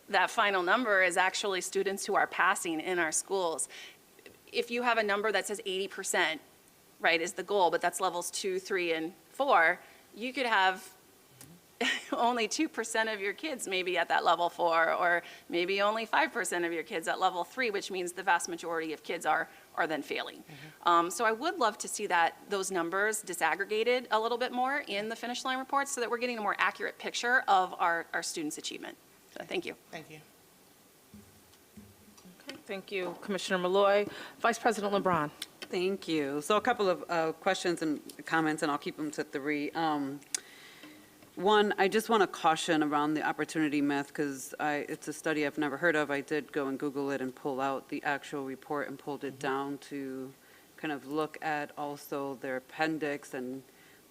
that final number is actually students who are passing in our schools? If you have a number that says 80%, right, is the goal, but that's levels 2, 3, and 4, you could have only 2% of your kids may be at that level 4, or maybe only 5% of your kids at level 3, which means the vast majority of kids are then failing. So I would love to see those numbers disaggregated a little bit more in the finish line reports so that we're getting a more accurate picture of our students' achievement. So thank you. Thank you. Okay, thank you, Commissioner Malloy. Vice President LeBron. Thank you. So a couple of questions and comments, and I'll keep them to 3. One, I just want to caution around the opportunity myth, because it's a study I've never heard of. I did go and Google it and pull out the actual report and pulled it down to kind of look at also their appendix and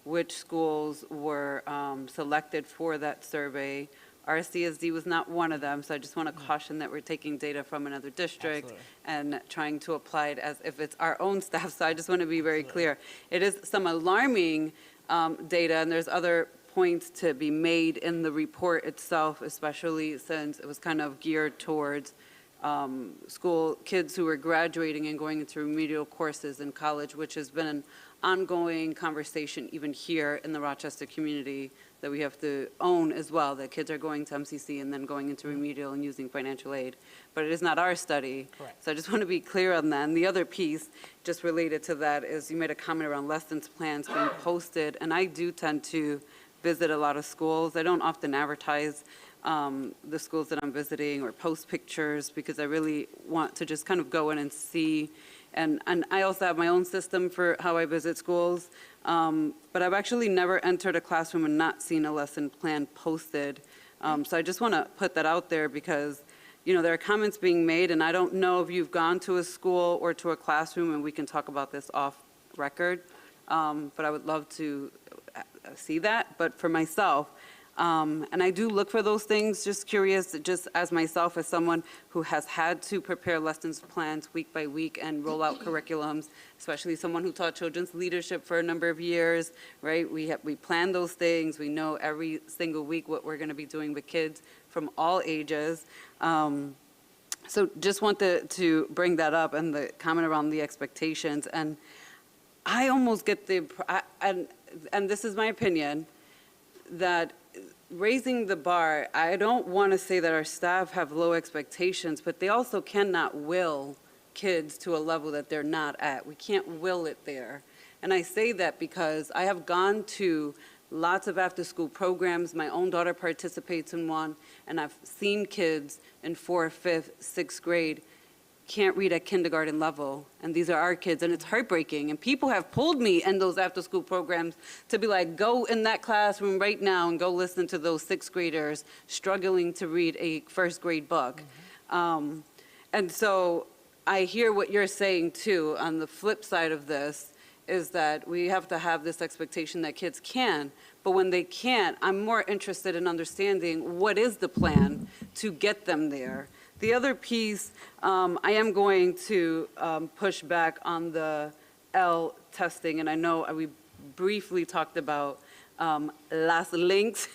which schools were selected for that survey. Our CSD was not one of them, so I just want to caution that we're taking data from another district and trying to apply it as if it's our own staff. So I just want to be very clear. It is some alarming data, and there's other points to be made in the report itself, especially since it was kind of geared towards school kids who were graduating and going into remedial courses in college, which has been an ongoing conversation even here in the Rochester community that we have to own as well, that kids are going to MCC and then going into remedial and using financial aid. But it is not our study. Correct. So I just want to be clear on that. And the other piece just related to that is you made a comment around lessons plans being posted, and I do tend to visit a lot of schools. I don't often advertise the schools that I'm visiting or post pictures because I really want to just kind of go in and see. And I also have my own system for how I visit schools. But I've actually never entered a classroom and not seen a lesson plan posted. So I just want to put that out there because, you know, there are comments being made, and I don't know if you've gone to a school or to a classroom, and we can talk about this off record. But I would love to see that. But for myself, and I do look for those things, just curious, just as myself, as someone who has had to prepare lessons plans week by week and roll out curriculums, especially someone who taught children's leadership for a number of years, right? We plan those things. We know every single week what we're going to be doing with kids from all ages. So just wanted to bring that up and the comment around the expectations. And I almost get and this is my opinion, that raising the bar, I don't want to say that our staff have low expectations, but they also cannot will kids to a level that they're not at. We can't will it there. And I say that because I have gone to lots of after-school programs. My own daughter participates in one, and I've seen kids in 4th, 5th, 6th grade can't read at kindergarten level, and these are our kids, and it's heartbreaking. And people have pulled me in those after-school programs to be like, go in that classroom right now and go listen to those 6th graders struggling to read a 1st grade book. And so I hear what you're saying too. On the flip side of this is that we have to have this expectation that kids can, but when they can't, I'm more interested in understanding what is the plan to get them there. The other piece, I am going to push back on the L testing, and I know we briefly talked about las links,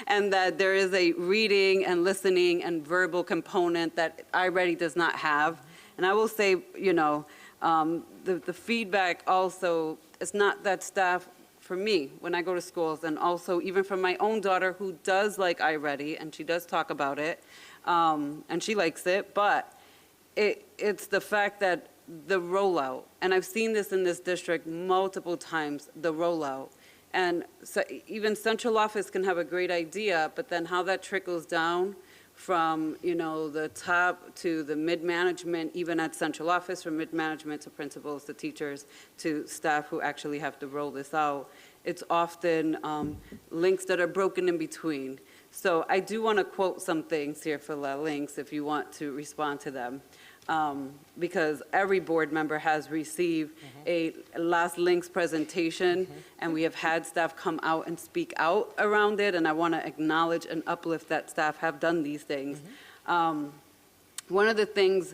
and that there is a reading and listening and verbal component that iReady does not have. And I will say, you know, the feedback also, it's not that staff, for me, when I go to schools, and also even from my own daughter who does like iReady, and she does talk about it, and she likes it, but it's the fact that the rollout, and I've seen this in this district multiple times, the rollout. And so even central office can have a great idea, but then how that trickles down from, you know, the top to the mid-management, even at central office, from mid-management to principals to teachers to staff who actually have to roll this out, it's often links that are broken in between. So I do want to quote some things here for the links if you want to respond to them. Because every board member has received a last links presentation, and we have had staff come out and speak out around it, and I want to acknowledge and uplift that staff have done these things. One of the things,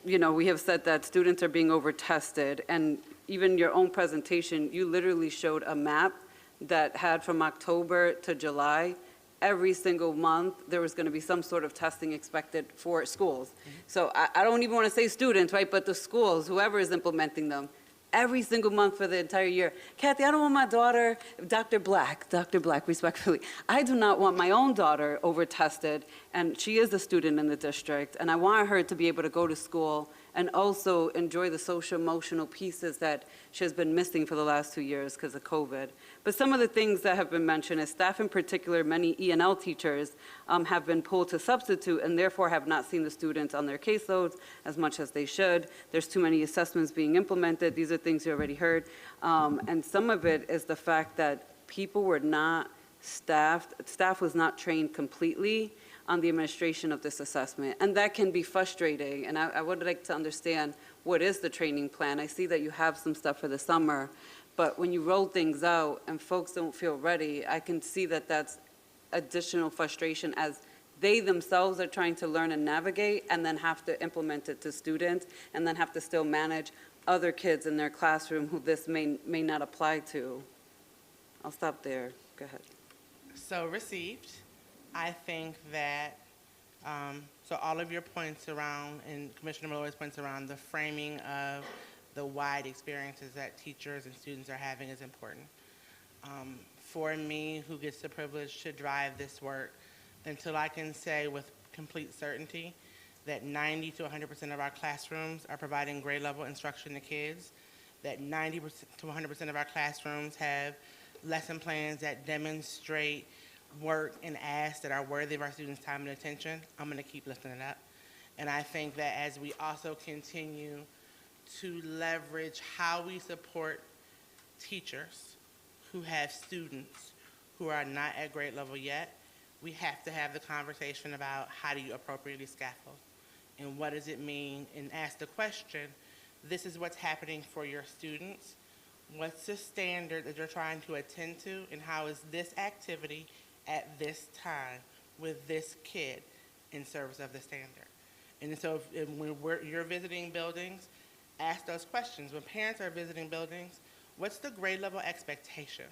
you know, we have said that students are being over-tested, and even your own presentation, you literally showed a map that had from October to July, every single month, there was going to be some sort of testing expected for schools. So I don't even want to say students, right, but the schools, whoever is implementing them, every single month for the entire year. Kathy, I don't want my daughter, Dr. Black, respectfully, I do not want my own daughter over-tested, and she is a student in the district, and I want her to be able to go to school and also enjoy the social emotional pieces that she has been missing for the last 2 years because of COVID. But some of the things that have been mentioned is staff in particular, many E&L teachers have been pulled to substitute and therefore have not seen the students on their caseloads as much as they should. There's too many assessments being implemented. These are things you already heard. And some of it is the fact that people were not staff was not trained completely on the administration of this assessment. And that can be frustrating. And I would like to understand what is the training plan. I see that you have some stuff for the summer, but when you roll things out and folks don't feel ready, I can see that that's additional frustration as they themselves are trying to learn and navigate and then have to implement it to students and then have to still manage other kids in their classroom who this may not apply to. I'll stop there. Go ahead. So received. I think that, so all of your points around, and Commissioner Malloy's points around the framing of the wide experiences that teachers and students are having is important. For me, who gets the privilege to drive this work, until I can say with complete certainty that 90 to 100% of our classrooms are providing grade level instruction to kids, that 90% to 100% of our classrooms have lesson plans that demonstrate work and asks that are worthy of our students' time and attention, I'm going to keep lifting it up. And I think that as we also continue to leverage how we support teachers who have students who are not at grade level yet, we have to have the conversation about how do you appropriately scaffold and what does it mean, and ask the question, this is what's happening for your students, what's the standard that you're trying to attend to, and how is this activity at this time with this kid in service of the standard. And so when you're visiting buildings, ask those questions. When parents are visiting buildings, what's the grade level expectation,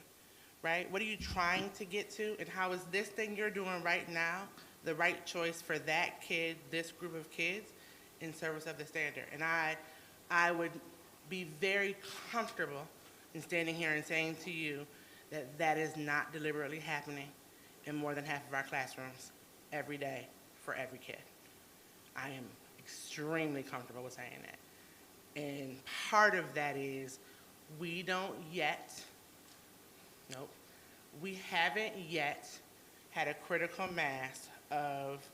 right? What are you trying to get to, and how is this thing you're doing right now the right choice for that kid, this group of kids, in service of the standard? And I would be very comfortable in standing here and saying to you that that is not deliberately happening in more than half of our classrooms every day for every kid. I am extremely comfortable with saying that. And part of that is we haven't yet had a critical mass of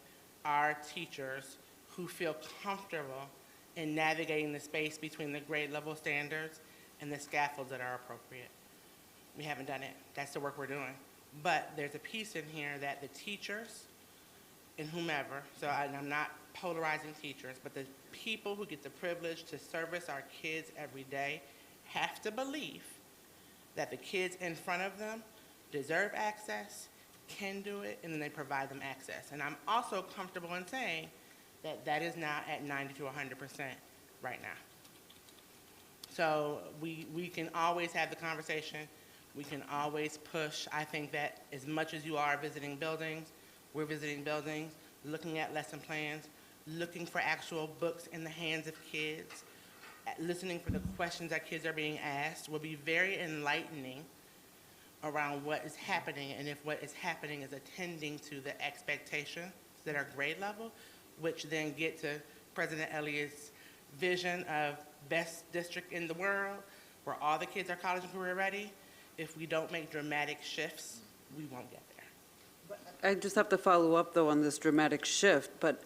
our teachers who feel comfortable in navigating the space between the grade level standards and the scaffolds that are appropriate. We haven't done it. That's the work we're doing. But there's a piece in here that the teachers and whomever, so I'm not polarizing teachers, but the people who get the privilege to service our kids every day have to believe that the kids in front of them deserve access, can do it, and then they provide them access. And I'm also comfortable in saying that that is not at 90 to 100% right now. So we can always have the conversation. We can always push. I think that as much as you are visiting buildings, we're visiting buildings, looking at lesson plans, looking for actual books in the hands of kids, listening for the questions that kids are being asked will be very enlightening around what is happening, and if what is happening is attending to the expectations that are grade level, which then get to President Elliott's vision of best district in the world, where all the kids are college and career ready. If we don't make dramatic shifts, we won't get there. I just have to follow up, though, on this dramatic shift, but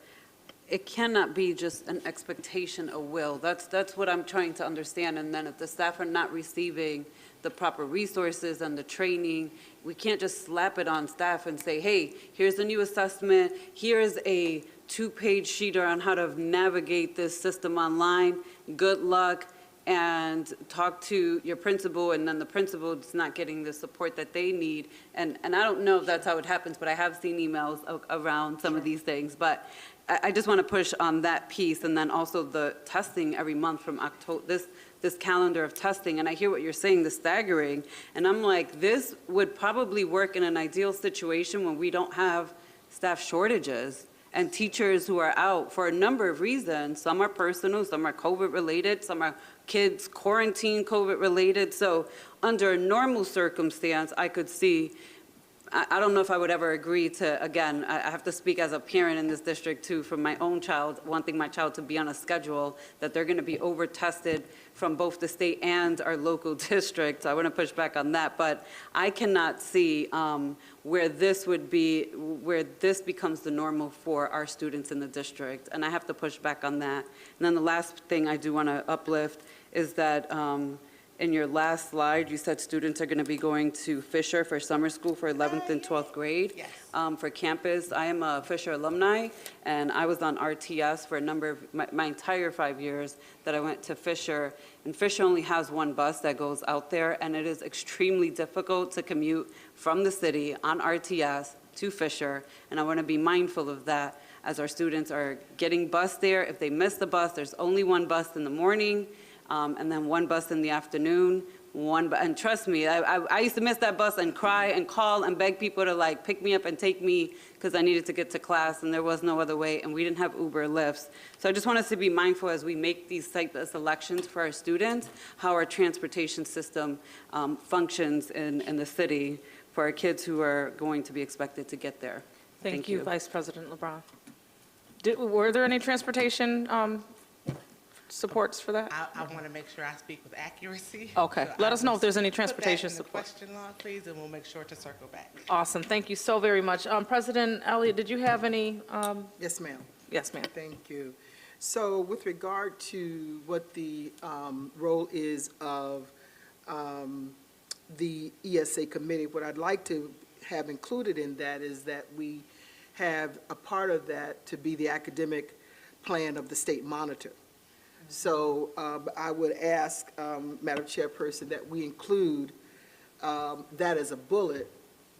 it cannot be just an expectation, a will. That's what I'm trying to understand. And then if the staff are not receiving the proper resources and the training, we can't just slap it on staff and say, hey, here's a new assessment, here's a 2-page sheet on how to navigate this system online, good luck, and talk to your principal, and then the principal is not getting the support that they need. And I don't know if that's how it happens, but I have seen emails around some of these things. But I just want to push on that piece, and then also the testing every month from October, this calendar of testing. And I hear what you're saying, the staggering, and I'm like, this would probably work in an ideal situation when we don't have staff shortages and teachers who are out for a number of reasons. Some are personal, some are COVID-related, some are kids quarantine COVID-related. So under a normal circumstance, I could see, I don't know if I would ever agree to, again, I have to speak as a parent in this district too, for my own child, wanting my child to be on a schedule, that they're going to be over-tested from both the state and our local district. So I want to push back on that. But I cannot see where this would be, where this becomes the normal for our students in the district. And I have to push back on that. And then the last thing I do want to uplift is that in your last slide, you said students are going to be going to Fisher for summer school for 11th and 12th grade. Yes. For campus. I am a Fisher alumni, and I was on RTS for a number of, my entire 5 years that I went to Fisher. And Fisher only has one bus that goes out there, and it is extremely difficult to commute from the city on RTS to Fisher. And I want to be mindful of that as our students are getting bused there. If they miss the bus, there's only one bus in the morning. And then one bus in the afternoon, and trust me, I used to miss that bus and cry and call and beg people to like pick me up and take me because I needed to get to class and there was no other way, and we didn't have Uber or Lyfts. So I just want us to be mindful as we make these type of selections for our students, how our transportation system functions in the city for our kids who are going to be expected to get there. Thank you, Vice President LeBron. Were there any transportation supports for that? I want to make sure I speak with accuracy. Okay. So Let I us know will if there's any put that transportation in the support. question log, please, and we'll make sure to circle back. Awesome. Thank you so very much. President Elliott, did you have any? Yes, ma'am. Yes, ma'am. Thank you. So with regard to what the role is of the ESA committee, what I'd like to have included in that is that we have a part of that to be the academic plan of the state monitor. So I would ask, Madam Chairperson, that we include that as a bullet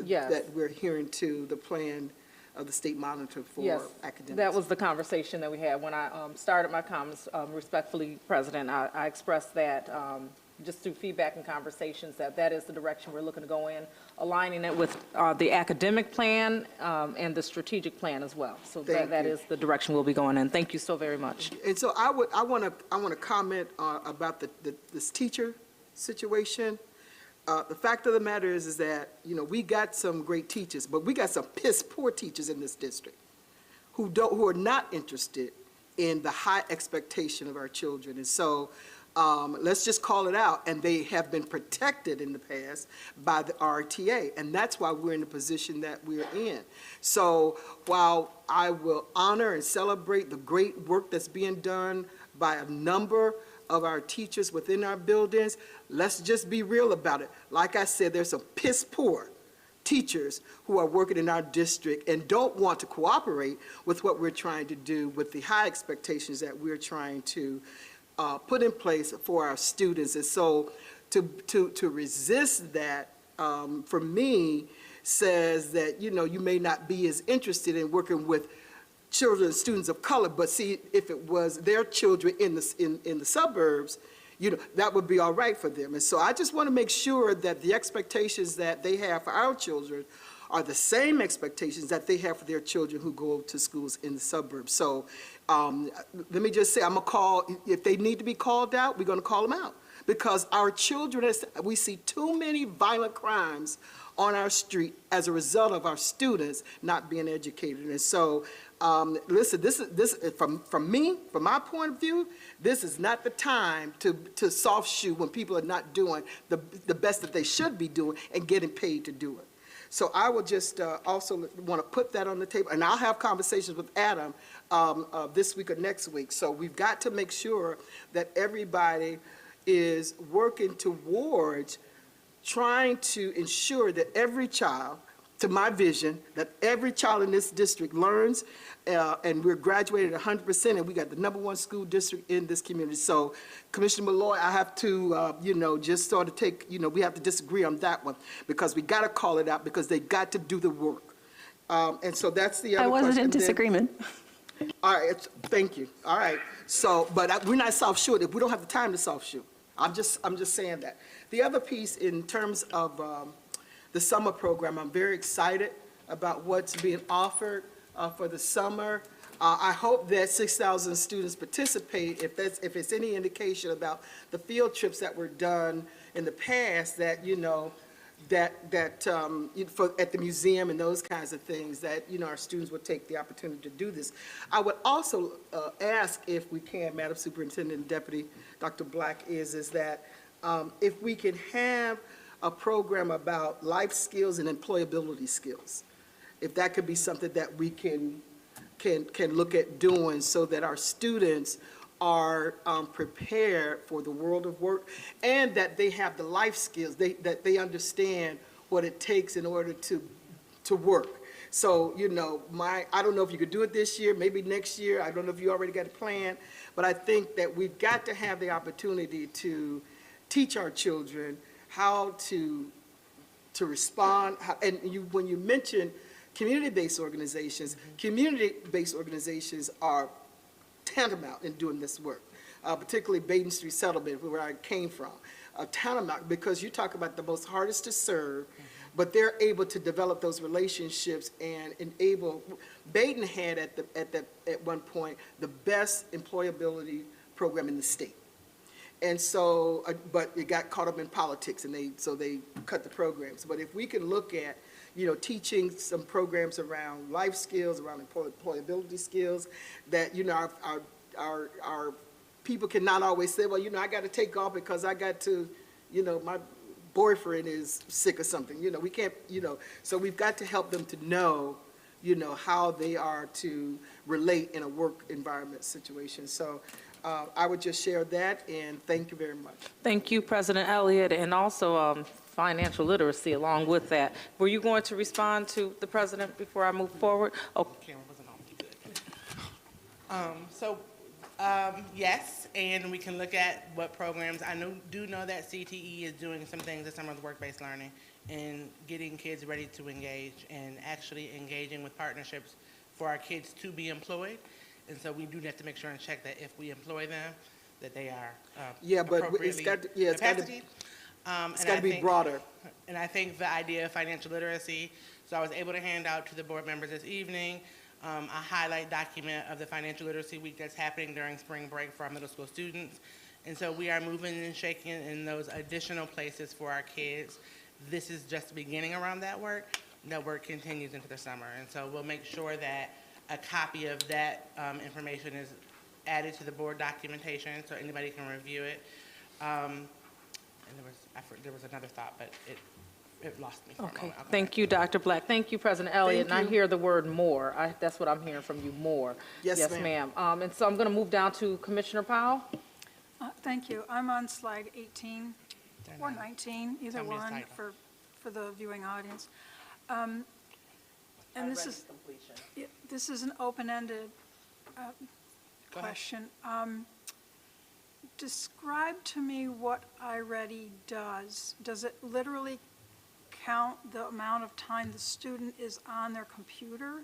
Yes. that we're hearing to the plan of the state monitor for Yes, academics. that was the conversation that we had when I started my comments. Respectfully, President, I expressed that just through feedback and conversations that is the direction we're looking to go in, aligning it with the academic plan and the strategic plan as well. So that is the direction we'll be going in. Thank you so very much. And so I want to comment about this teacher situation. The fact of the matter is that, you know, we got some great teachers, but we got some piss poor teachers in this district who are not interested in the high expectation of our children. And so let's just call it out. And they have been protected in the past by the RTA. And that's why we're in the position that we're in. So while I will honor and celebrate the great work that's being done by a number of our teachers within our buildings, let's just be real about it. Like I said, there's some piss poor teachers who are working in our district and don't want to cooperate with what we're trying to do with the high expectations that we're trying to put in place for our students. And so to resist that, for me, says that, you know, you may not be as interested in working with children and students of color, but see, if it was their children in the suburbs, you know, that would be all right for them. And so I just want to make sure that the expectations that they have for our children are the same expectations that they have for their children who go to schools in the suburbs. So let me just say, I'm going to call, if they need to be called out, we're going to call them out. Because our children, we see too many violent crimes on our street as a result of our students not being educated. And so, listen, this is from me, from my point of view, this is not the time to soft shoe when people are not doing the best that they should be doing and getting paid to do it. So I will just also want to put that on the table, and I'll have conversations with Adam this week or next week. So we've got to make sure that everybody is working towards trying to ensure that every child, to my vision, that every child in this district learns, and we're graduated 100%, and we got the #1 school district in this community. So, Commissioner Malloy, I have to, you know, just sort of take, you know, we have to disagree on that one, because we got to call it out, because they got to do the work. And so that's the other question. I wasn't in disagreement. All right, thank you. All right. So, but we're not soft-shoed. We don't have the time to soft-shoe. I'm just saying that. The other piece in terms of the summer program, I'm very excited about what's being offered for the summer. I hope that 6,000 students participate. If it's any indication about the field trips that were done in the past, that, you know, at the museum and those kinds of things, that, you know, our students would take the opportunity to do this. I would also ask, if we can, Madam Superintendent and Deputy Dr. Black, is that if we can have a program about life skills and employability skills, if that could be something that we can look at doing, so that our students are prepared for the world of work, and that they have the life skills, that they understand what it takes in order to work. So, you know, I don't know if you could do it this year, maybe next year. I don't know if you already got a plan, but I think that we've got to have the opportunity to teach our children how to respond. And when you mention community-based organizations, community-based organizations are tantamount in doing this work, particularly Baden Street Settlement, where I came from. Tantamount, because you talk about the most hardest to serve, but they're able to develop those relationships and enable. Baden had at one point the best employability program in the state. And so, but it got caught up in politics, and so they cut the programs. But if we can look at, you know, teaching some programs around life skills, around employability skills, that, you know, our people cannot always say, well, you know, I got to take off because I got to, you know, my boyfriend is sick or something. You know, we can't, you know, so we've got to help them to know, you know, how they are to relate in a work environment situation. So I would just share that, and thank you very much. Thank you, President Elliott, and also financial literacy along with that. Were you going to respond to the president before I move forward? Oh. Camera wasn't on. Good. Yes, and we can look at what programs. I do know that CTE is doing some things this summer with work-based learning and getting kids ready to engage and actually engaging with partnerships for our kids to be employed. And so we do have to make sure and check that if we employ them, that they are appropriately capacitated. It's got to be broader. And I think the idea of financial literacy, so I was able to hand out to the board members this evening a highlight document of the financial literacy week that's happening during spring break for our middle school students. And so we are moving and shaking in those additional places for our kids. This is just the beginning around that work. That work continues into the summer. And so we'll make sure that a copy of that information is added to the board documentation so anybody can review it. And there was another thought, but it lost me for a moment. Thank you, Dr. Black. Thank you, President Elliott. And I hear the word more. That's what I'm hearing from you, more. Yes, ma'am. And so I'm going to move down to Commissioner Powell. Thank you. I'm on slide 18 or 19, either one for the viewing audience. And this is an open-ended question. Describe to me what iReady does. Does it literally count the amount of time the student is on their computer?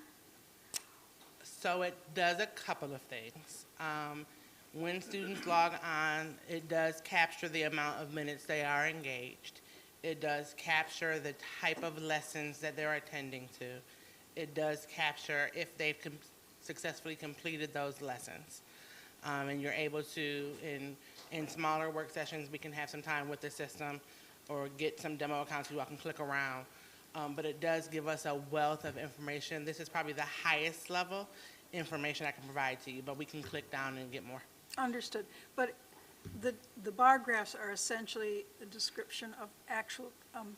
So it does a couple of things. When students log on, it does capture the amount of minutes they are engaged. It does capture the type of lessons that they're attending to. It does capture if they've successfully completed those lessons. And you're able to, in smaller work sessions, we can have some time with the system or get some demo accounts you all can click around. But it does give us a wealth of information. This is probably the highest level information I can provide to you, but we can click down and get more. Understood. But the bar graphs are essentially a description of actual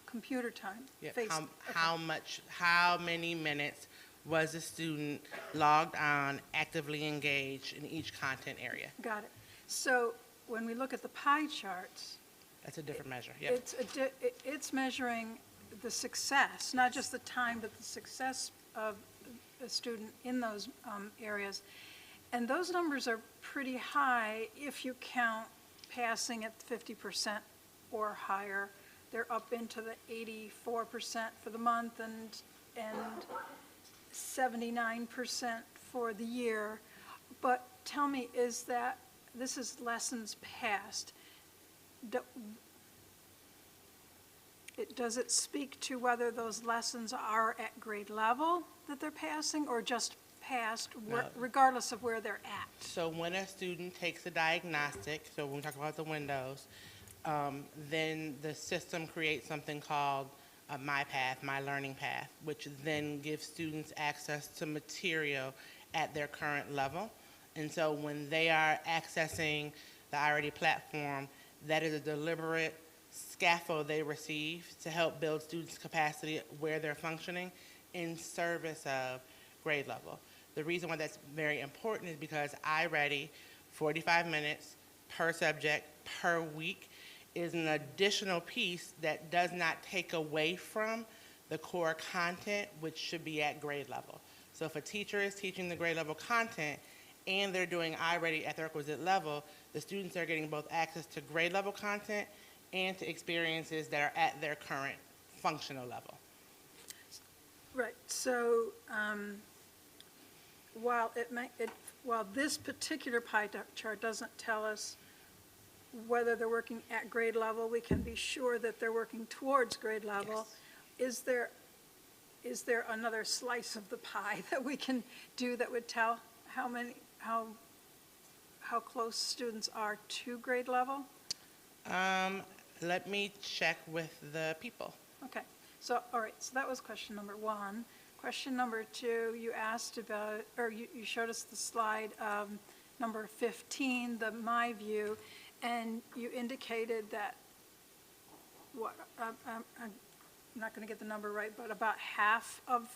computer time. Yeah. How many minutes was a student logged on, actively engaged in each content area? Got it. So when we look at the pie charts, that's a different measure. Yep. It's measuring the success, not just the time, but the success of a student in those areas. And those numbers are pretty high if you count passing at 50% or higher. They're up into the 84% for the month and 79% for the year. But tell me, this is lessons passed. does it speak to whether those lessons are at grade level that they're passing, or just passed regardless of where they're at? So when a student takes a diagnostic, so when we talk about the windows, then the system creates something called My Path, My Learning Path, which then gives students access to material at their current level. And so when they are accessing the iReady platform, that is a deliberate scaffold they receive to help build students' capacity where they're functioning in service of grade level. The reason why that's very important is because iReady, 45 minutes per subject per week, is an additional piece that does not take away from the core content, which should be at grade level. So if a teacher is teaching the grade level content and they're doing iReady at the requisite level, the students are getting both access to grade level content and to experiences that are at their current functional level. Right, so while this particular pie chart doesn't tell us whether they're working at grade level, we can be sure that they're working towards grade level. Yes. Is there another slice of the pie that we can do that would tell how close students are to grade level? Let me check with the people. Okay, so, all right, so that was question number one. Question number two, you asked about, or you showed us the slide number 15, the My View, and you indicated that, I'm not going to get the number right, but about half of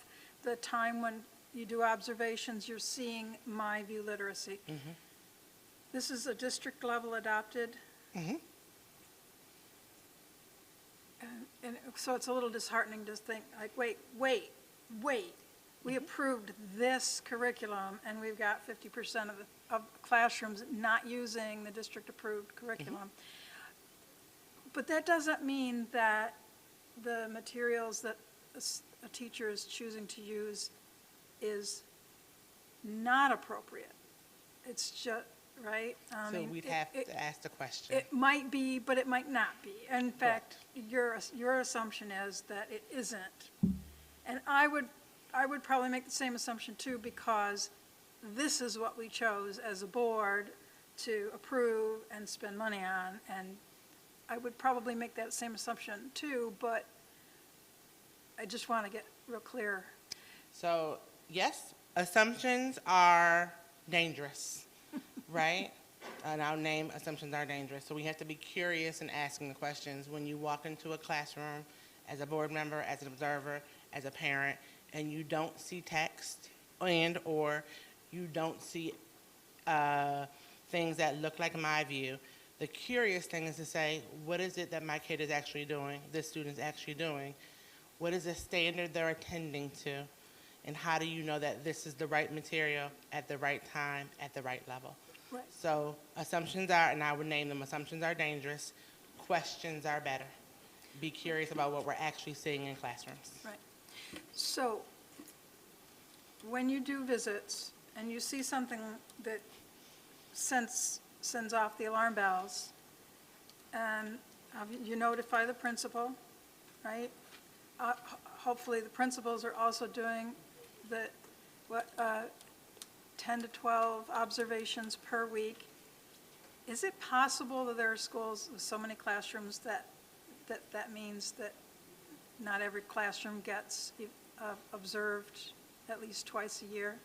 the time when you do observations, you're seeing My View literacy. Mm-hmm. This is a district level adopted. Mm-hmm. And so it's a little disheartening to think, like, wait, we approved this curriculum, and we've got 50% of classrooms not using the district-approved curriculum. But that doesn't mean that the materials that a teacher is choosing to use is not appropriate. It's just, right? So we'd have to ask the question. It might be, but it might not be. In fact, your assumption is that it isn't. And I would probably make the same assumption too, because this is what we chose as a board to approve and spend money on, and I would probably make that same assumption too, but I just want to get real clear. So, yes, assumptions are dangerous, right? And I'll name assumptions are dangerous. So we have to be curious in asking the questions. When you walk into a classroom as a board member, as an observer, as a parent, and you don't see text or you don't see things that look like My View, the curious thing is to say, what is it that my kid is actually doing, this student's actually doing? What is the standard they're attending to? And how do you know that this is the right material at the right time, at the right level? Right. So assumptions are, and I would name them, assumptions are dangerous, questions are better. Be curious about what we're actually seeing in classrooms. Right. So when you do visits and you see something that sends off the alarm bells, you notify the principal, right? Hopefully the principals are also doing 10 to 12 observations per week. Is it possible that there are schools with so many classrooms that means that not every classroom gets observed at least twice a year?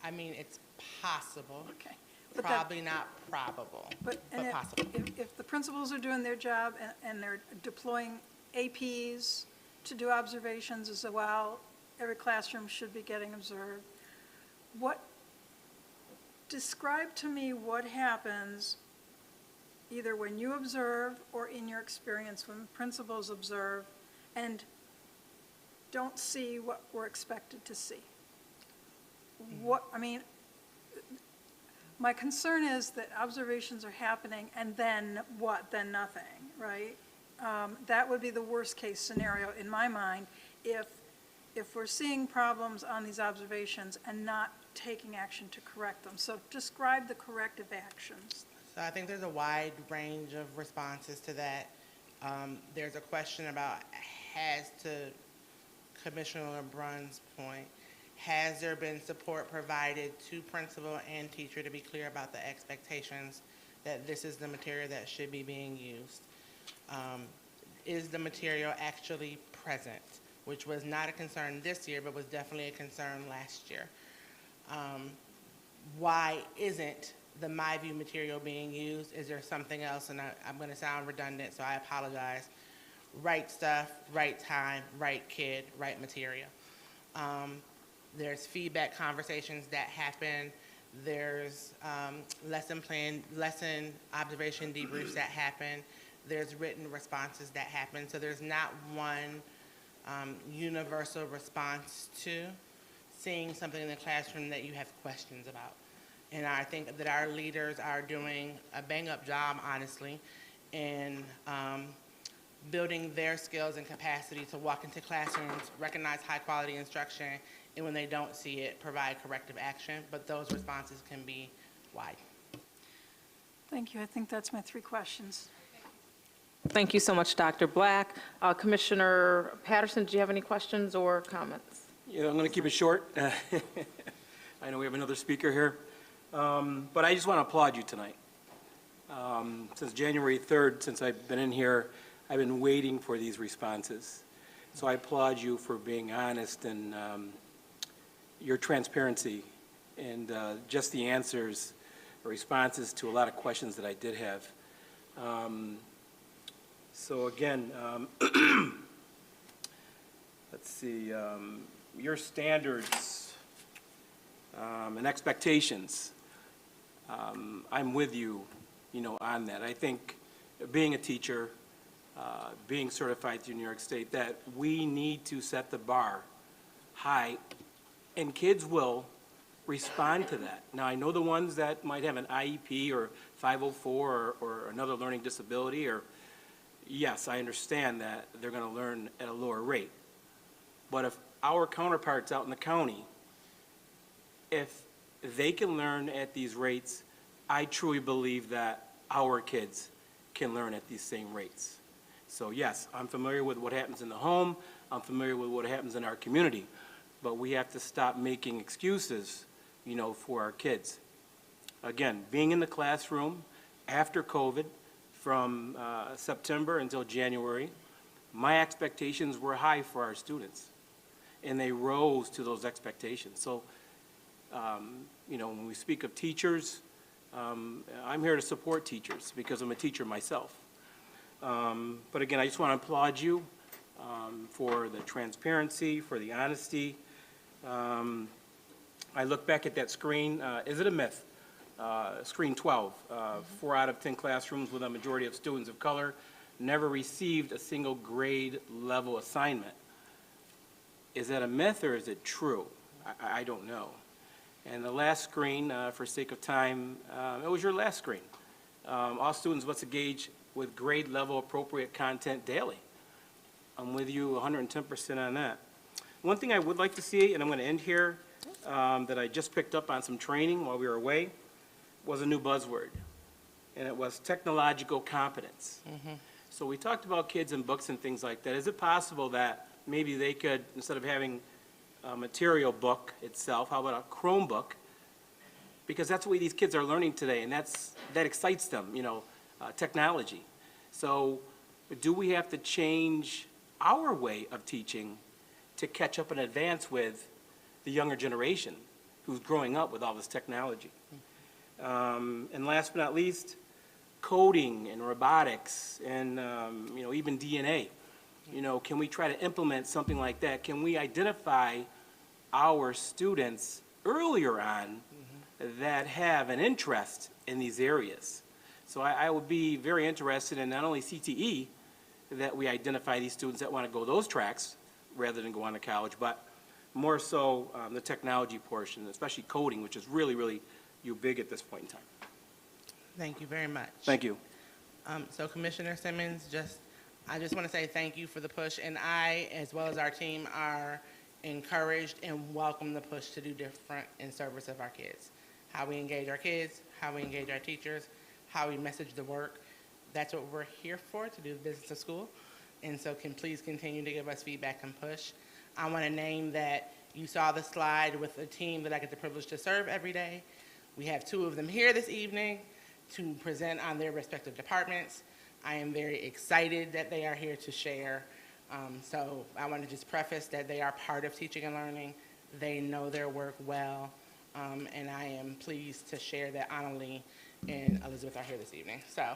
I mean, it's possible. Okay. Probably not probable, but possible. If the principals are doing their job and they're deploying APs to do observations as well, every classroom should be getting observed. Describe to me what happens either when you observe or in your experience when principals observe and don't see what we're expected to see. My concern is that observations are happening and then what? Then nothing, right? That would be the worst case scenario in my mind if we're seeing problems on these observations and not taking action to correct them. So describe the corrective actions. So I think there's a wide range of responses to that. There's a question about to Commissioner LeBrun's point, has there been support provided to principal and teacher to be clear about the expectations that this is the material that should be being used? Is the material actually present, which was not a concern this year, but was definitely a concern last year? Why isn't the MyView material being used? Is there something else? And I'm going to sound redundant, so I apologize. Right stuff, right time, right kid, right material. There's feedback conversations that happen. There's lesson plan, lesson observation debriefs that happen. There's written responses that happen. So there's not one universal response to seeing something in the classroom that you have questions about. And I think that our leaders are doing a bang-up job, honestly, in building their skills and capacity to walk into classrooms, recognize high-quality instruction, and when they don't see it, provide corrective action. But those responses can be wide. Thank you. I think that's my 3 questions. Thank you so much, Dr. Black. Commissioner Patterson, do you have any questions or comments? Yeah, I'm going to keep it short. I know we have another speaker here. But I just want to applaud you tonight. Since January 3rd, since I've been in here, I've been waiting for these responses. So I applaud you for being honest and your transparency and just the answers, responses to a lot of questions that I did have. So again, let's see, your standards and expectations, I'm with you, on that. I think being a teacher, being certified through New York State, that we need to set the bar high, and kids will respond to that. Now, I know the ones that might have an IEP or 504 or another learning disability, or yes, I understand that they're going to learn at a lower rate. But if our counterparts out in the county, if they can learn at these rates, I truly believe that our kids can learn at these same rates. So yes, I'm familiar with what happens in the home. I'm familiar with what happens in our community. But we have to stop making excuses, for our kids. Again, being in the classroom after COVID from September until January, my expectations were high for our students. And they rose to those expectations. So, when we speak of teachers, I'm here to support teachers because I'm a teacher myself. But again, I just want to applaud you for the transparency, for the honesty. I look back at that screen. Is it a myth? Screen 12, 4 out of 10 classrooms with a majority of students of color never received a single grade level assignment. Is that a myth or is it true? I don't know. And the last screen, for sake of time, it was your last screen. All students must engage with grade level appropriate content daily. I'm with you 110% on that. One thing I would like to see, and I'm going to end here, that I just picked up on some training while we were away, was a new buzzword, and it was technological competence. Mm-hmm. So we talked about kids and books and things like that. Is it possible that maybe they could, instead of having a material book itself, how about a Chromebook? Because that's the way these kids are learning today, and that excites them, technology. So do we have to change our way of teaching to catch up and advance with the younger generation who's growing up with all this technology? And last but not least, coding and robotics and even DNA. Can we try to implement something like that? Can we identify our students earlier on that have an interest in these areas? So I would be very interested in not only CTE, that we identify these students that want to go those tracks rather than go on to college, but more so the technology portion, especially coding, which is really, really big at this point in time. Thank you very much. Thank you. So Commissioner Simmons, I just want to say thank you for the push, and I, as well as our team, are encouraged and welcome the push to do different in service of our kids. How we engage our kids, how we engage our teachers, how we message the work. That's what we're here for, to do business of school. And so please continue to give us feedback and push. I want to name that you saw the slide with a team that I get the privilege to serve every day. We have 2 of them here this evening to present on their respective departments. I am very excited that they are here to share. So I want to just preface that they are part of teaching and learning. They know their work well. And I am pleased to share that Annalie and Elizabeth are here this evening. So,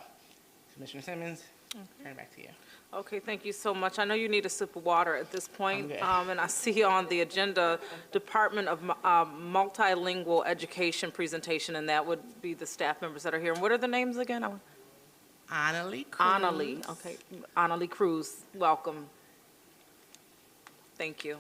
Commissioner Simmons, turn it back to you. Okay, thank you so much. I know you need a sip of water at this point. I'm good. And I see on the agenda, Department of Multilingual Education presentation, and that would be the staff members that are here. And what are the names again? Annalie Cruz. Annalie, okay. Annalie Cruz, welcome. Thank you.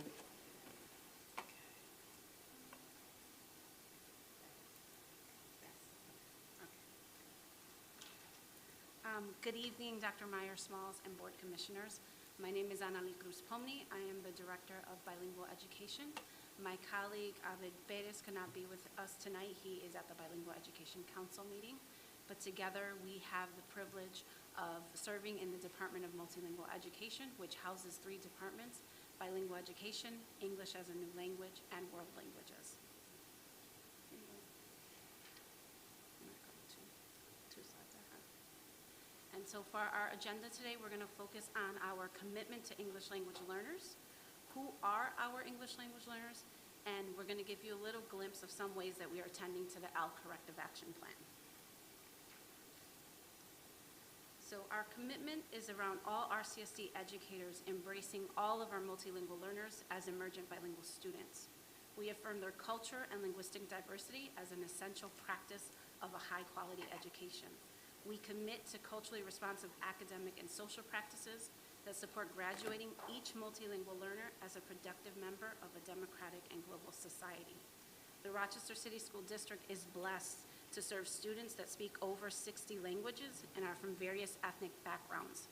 Good evening, Dr. Myers-Smalls and Board Commissioners. My name is Annalie Cruz-Pomni. I am the Director of Bilingual Education. My colleague, Abed Perez, cannot be with us tonight. He is at the Bilingual Education Council meeting. But together, we have the privilege of serving in the Department of Multilingual Education, which houses 3 departments: bilingual education, English as a new language, and world languages. And so for our agenda today, we're going to focus on our commitment to English language learners. Who are our English language learners? And we're going to give you a little glimpse of some ways that we are attending to the AL Corrective Action Plan. So our commitment is around all RCSD educators embracing all of our multilingual learners as emergent bilingual students. We affirm their culture and linguistic diversity as an essential practice of a high-quality education. We commit to culturally responsive academic and social practices that support graduating each multilingual learner as a productive member of a democratic and global society. The Rochester City School District is blessed to serve students that speak over 60 languages and are from various ethnic backgrounds.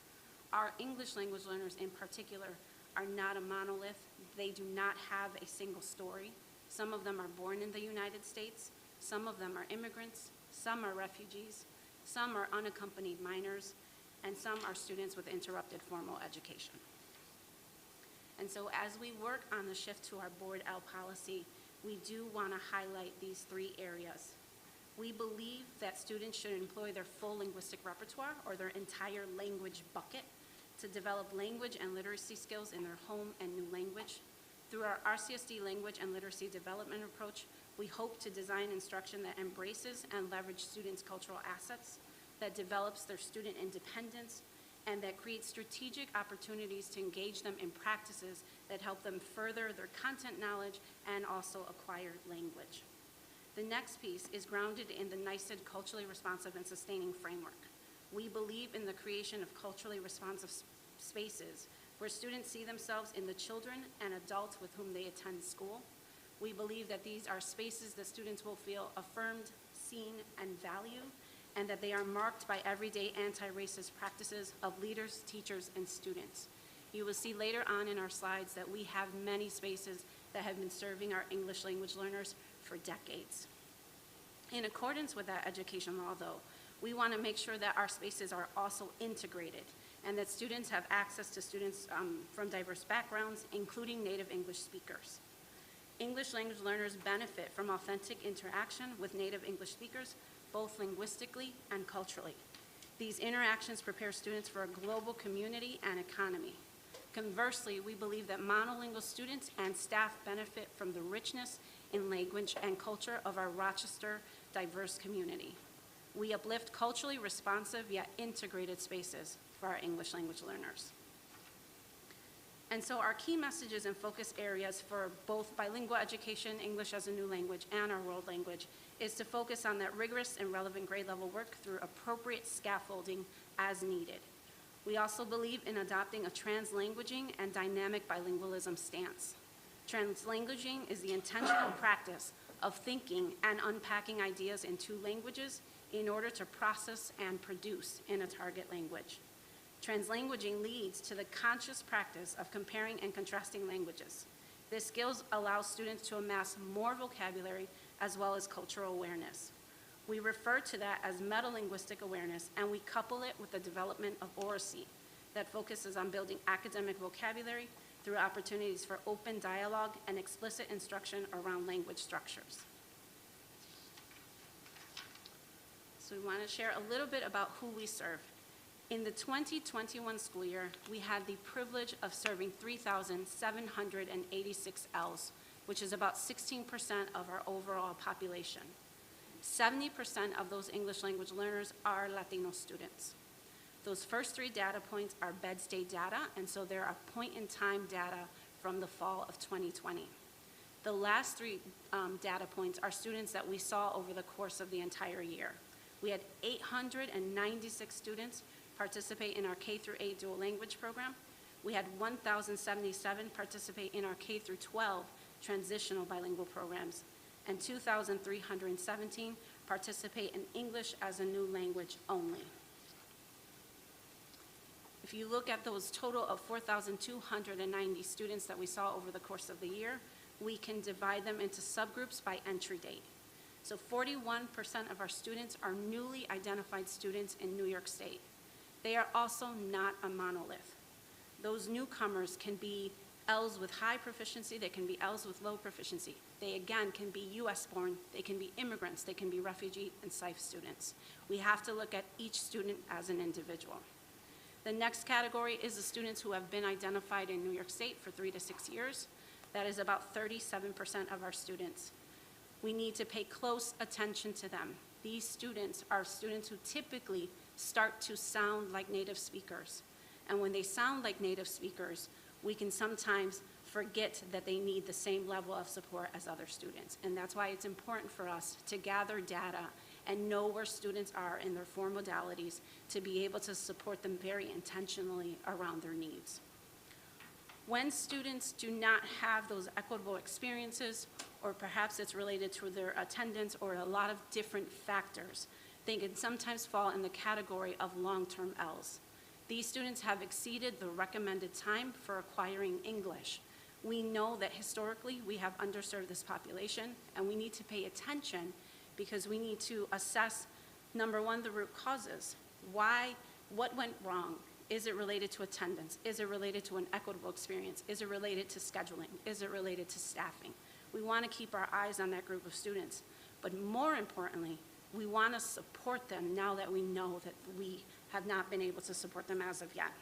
Our English language learners in particular are not a monolith. They do not have a single story. Some of them are born in the United States. Some of them are immigrants. Some are refugees. Some are unaccompanied minors, and some are students with interrupted formal education. And so as we work on the shift to our Board L policy, we do want to highlight these 3 areas. We believe that students should employ their full linguistic repertoire or their entire language bucket to develop language and literacy skills in their home and new language. Through our RCSD language and literacy development approach, we hope to design instruction that embraces and leverages students' cultural assets, that develops their student independence, and that creates strategic opportunities to engage them in practices that help them further their content knowledge and also acquire language. The next piece is grounded in the NYSED culturally responsive and sustaining framework. We believe in the creation of culturally responsive spaces where students see themselves in the children and adults with whom they attend school. We believe that these are spaces that students will feel affirmed, seen, and valued, and that they are marked by everyday anti-racist practices of leaders, teachers, and students. You will see later on in our slides that we have many spaces that have been serving our English language learners for decades. In accordance with that education law, though, we want to make sure that our spaces are also integrated and that students have access to students from diverse backgrounds, including native English speakers. English language learners benefit from authentic interaction with native English speakers, both linguistically and culturally. These interactions prepare students for a global community and economy. Conversely, we believe that monolingual students and staff benefit from the richness in language and culture of our Rochester diverse community. We uplift culturally responsive yet integrated spaces for our English language learners. And so our key messages and focus areas for both bilingual education, English as a new language, and our world language is to focus on that rigorous and relevant grade level work through appropriate scaffolding as needed. We also believe in adopting a translanguaging and dynamic bilingualism stance. Translanguaging is the intentional practice of thinking and unpacking ideas in 2 languages in order to process and produce in a target language. Translanguaging leads to the conscious practice of comparing and contrasting languages. This skill allows students to amass more vocabulary as well as cultural awareness. We refer to that as metalinguistic awareness, and we couple it with the development of oracy that focuses on building academic vocabulary through opportunities for open dialogue and explicit instruction around language structures. So we want to share a little bit about who we serve. In the 2021 school year, we had the privilege of serving 3,786 Ls, which is about 16% of our overall population. 70% of those English language learners are Latino students. Those first three data points are bed stay data, and so they're a point-in-time data from the fall of 2020. The last three data points are students that we saw over the course of the entire year. We had 896 students participate in our K-8 dual language program. We had 1,077 participate in our K-12 transitional bilingual programs, and 2,317 participate in English as a new language only. If you look at those total of 4,290 students that we saw over the course of the year, we can divide them into subgroups by entry date. So 41% of our students are newly identified students in New York State. They are also not a monolith. Those newcomers can be Ls with high proficiency, they can be Ls with low proficiency. They again can be US born, they can be immigrants, they can be refugee and SIFE students. We have to look at each student as an individual. The next category is the students who have been identified in New York State for 3 to 6 years. That is about 37% of our students. We need to pay close attention to them. These students are students who typically start to sound like native speakers. And when they sound like native speakers, we can sometimes forget that they need the same level of support as other students. And that's why it's important for us to gather data and know where students are in their 4 modalities to be able to support them very intentionally around their needs. When students do not have those equitable experiences, or perhaps it's related to their attendance or a lot of different factors, they can sometimes fall in the category of long-term Ls. These students have exceeded the recommended time for acquiring English. We know that historically we have underserved this population, and we need to pay attention because we need to assess, number one, the root causes. Why, what went wrong? Is it related to attendance? Is it related to an equitable experience? Is it related to scheduling? Is it related to staffing? We want to keep our eyes on that group of students. But more importantly, we want to support them now that we know that we have not been able to support them as of yet.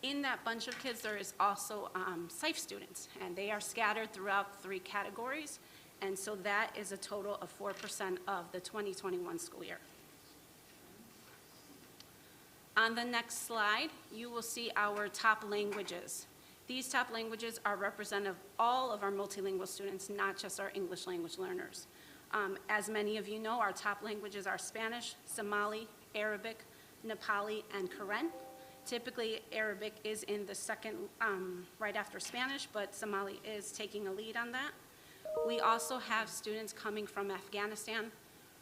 In that bunch of kids, there is also SIFE students, and they are scattered throughout 3 categories, and so that is a total of 4% of the 2021 school year. On the next slide, you will see our top languages. These top languages are representative of all of our multilingual students, not just our English language learners. As many of you know, our top languages are Spanish, Somali, Arabic, Nepali, and Karen. Typically, Arabic is in the second, right after Spanish, but Somali is taking a lead on that. We also have students coming from Afghanistan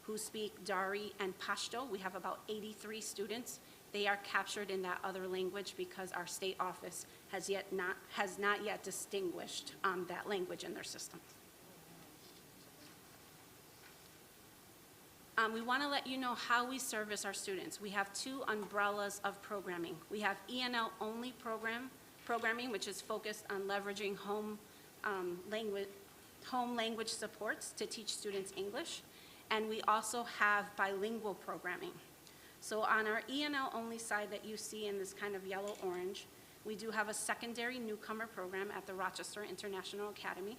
who speak Dari and Pashto. We have about 83 students. They are captured in that other language because our state office has not yet distinguished that language in their system. We want to let you know how we service our students. We have 2 umbrellas of programming. We have ENL only programming, which is focused on leveraging home language supports to teach students English. And we also have bilingual programming. So on our ENL only side that you see in this kind of yellow-orange, we do have a secondary newcomer program at the Rochester International Academy.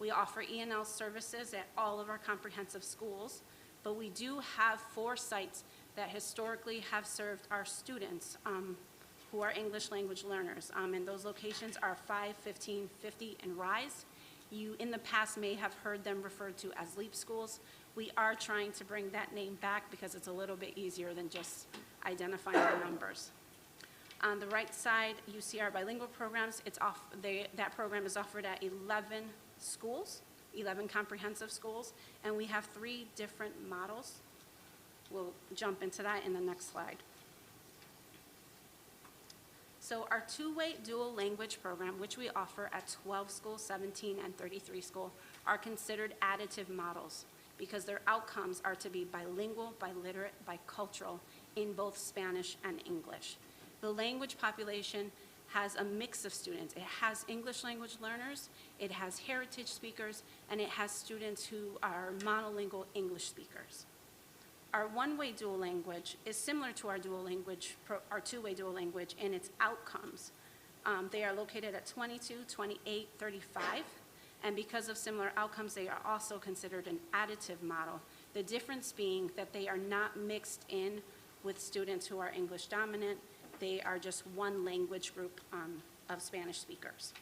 We offer ENL services at all of our comprehensive schools, but we do have 4 sites that historically have served our students who are English language learners. And those locations are 5, 15, 50, and Rise. You, in the past, may have heard them referred to as LEAP schools. We are trying to bring that name back because it's a little bit easier than just identifying the numbers. On the right side, you see our bilingual programs. That program is offered at 11 schools, 11 comprehensive schools, and we have 3 different models. We'll jump into that in the next slide. So our 2-way dual language program, which we offer at 12 schools, 17 and 33 schools, are considered additive models. because their outcomes are to be bilingual, biliterate, bicultural in both Spanish and English. The language population has a mix of students. It has English language learners, it has heritage speakers, and it has students who are monolingual English speakers. Our one-way dual language is similar to our our two-way dual language in its outcomes. They are located at 22, 28, 35, and because of similar outcomes, they are also considered an additive model. The difference being that they are not mixed in with students who are English dominant. They are just one language group of Spanish speakers.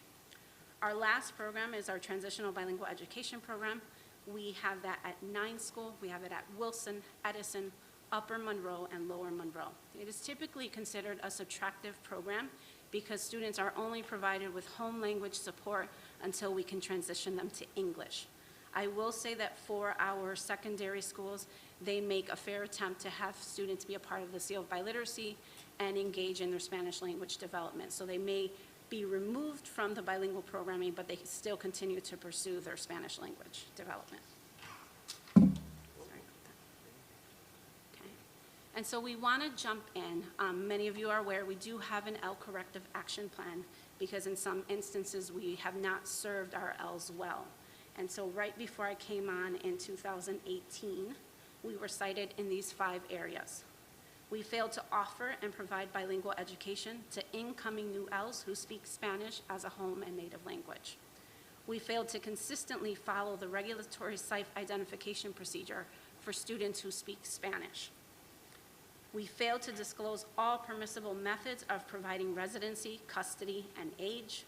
Our last program is our Transitional Bilingual Education Program. We have that at 9 schools. We have it at Wilson, Edison, Upper Monroe, and Lower Monroe. It is typically considered a subtractive program because students are only provided with home language support until we can transition them to English. I will say that for our secondary schools, they make a fair attempt to have students be a part of the seal of biliteracy and engage in their Spanish language development. So they may be removed from the bilingual programming, but they still continue to pursue their Spanish language development. Sorry about that. Okay. And so we want to jump in. Many of you are aware we do have an L corrective action plan because in some instances we have not served our Ls well. And so right before I came on in 2018, we were cited in these 5 areas. We failed to offer and provide bilingual education to incoming new Ls who speak Spanish as a home and native language. We failed to consistently follow the regulatory site identification procedure for students who speak Spanish. We failed to disclose all permissible methods of providing residency, custody, and age.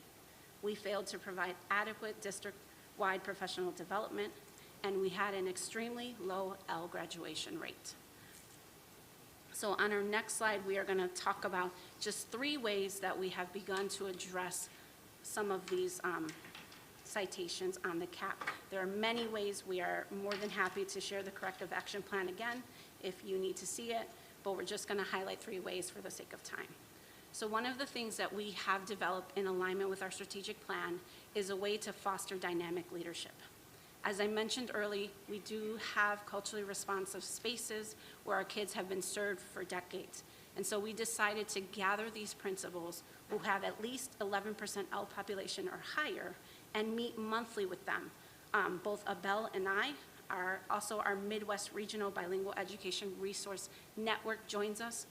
We failed to provide adequate district-wide professional development, and we had an extremely low L graduation rate. So on our next slide, we are going to talk about just 3 ways that we have begun to address some of these citations on the CAP. There are many ways. We are more than happy to share the corrective action plan again if you need to see it, but we're just going to highlight 3 ways for the sake of time. So one of the things that we have developed in alignment with our strategic plan is a way to foster dynamic leadership. As I mentioned earlier, we do have culturally responsive spaces where our kids have been served for decades. And so we decided to gather these principals who have at least 11% L population or higher and meet monthly with them. Both Abel and I are also our Midwest Regional Bilingual Education Resource Network joins us.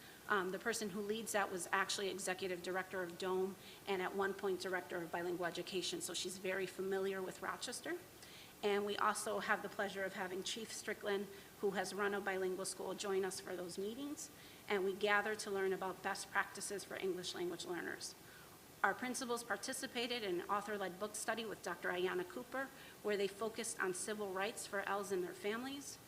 The person who leads that was actually executive director of DOME and at one point director of bilingual education. So she's very familiar with Rochester. And we also have the pleasure of having Chief Strickland, who has run a bilingual school, join us for those meetings. And we gather to learn about best practices for English language learners. Our principals participated in an author-led book study with Dr. Ayanna Cooper, where they focused on civil rights for Ls and their families.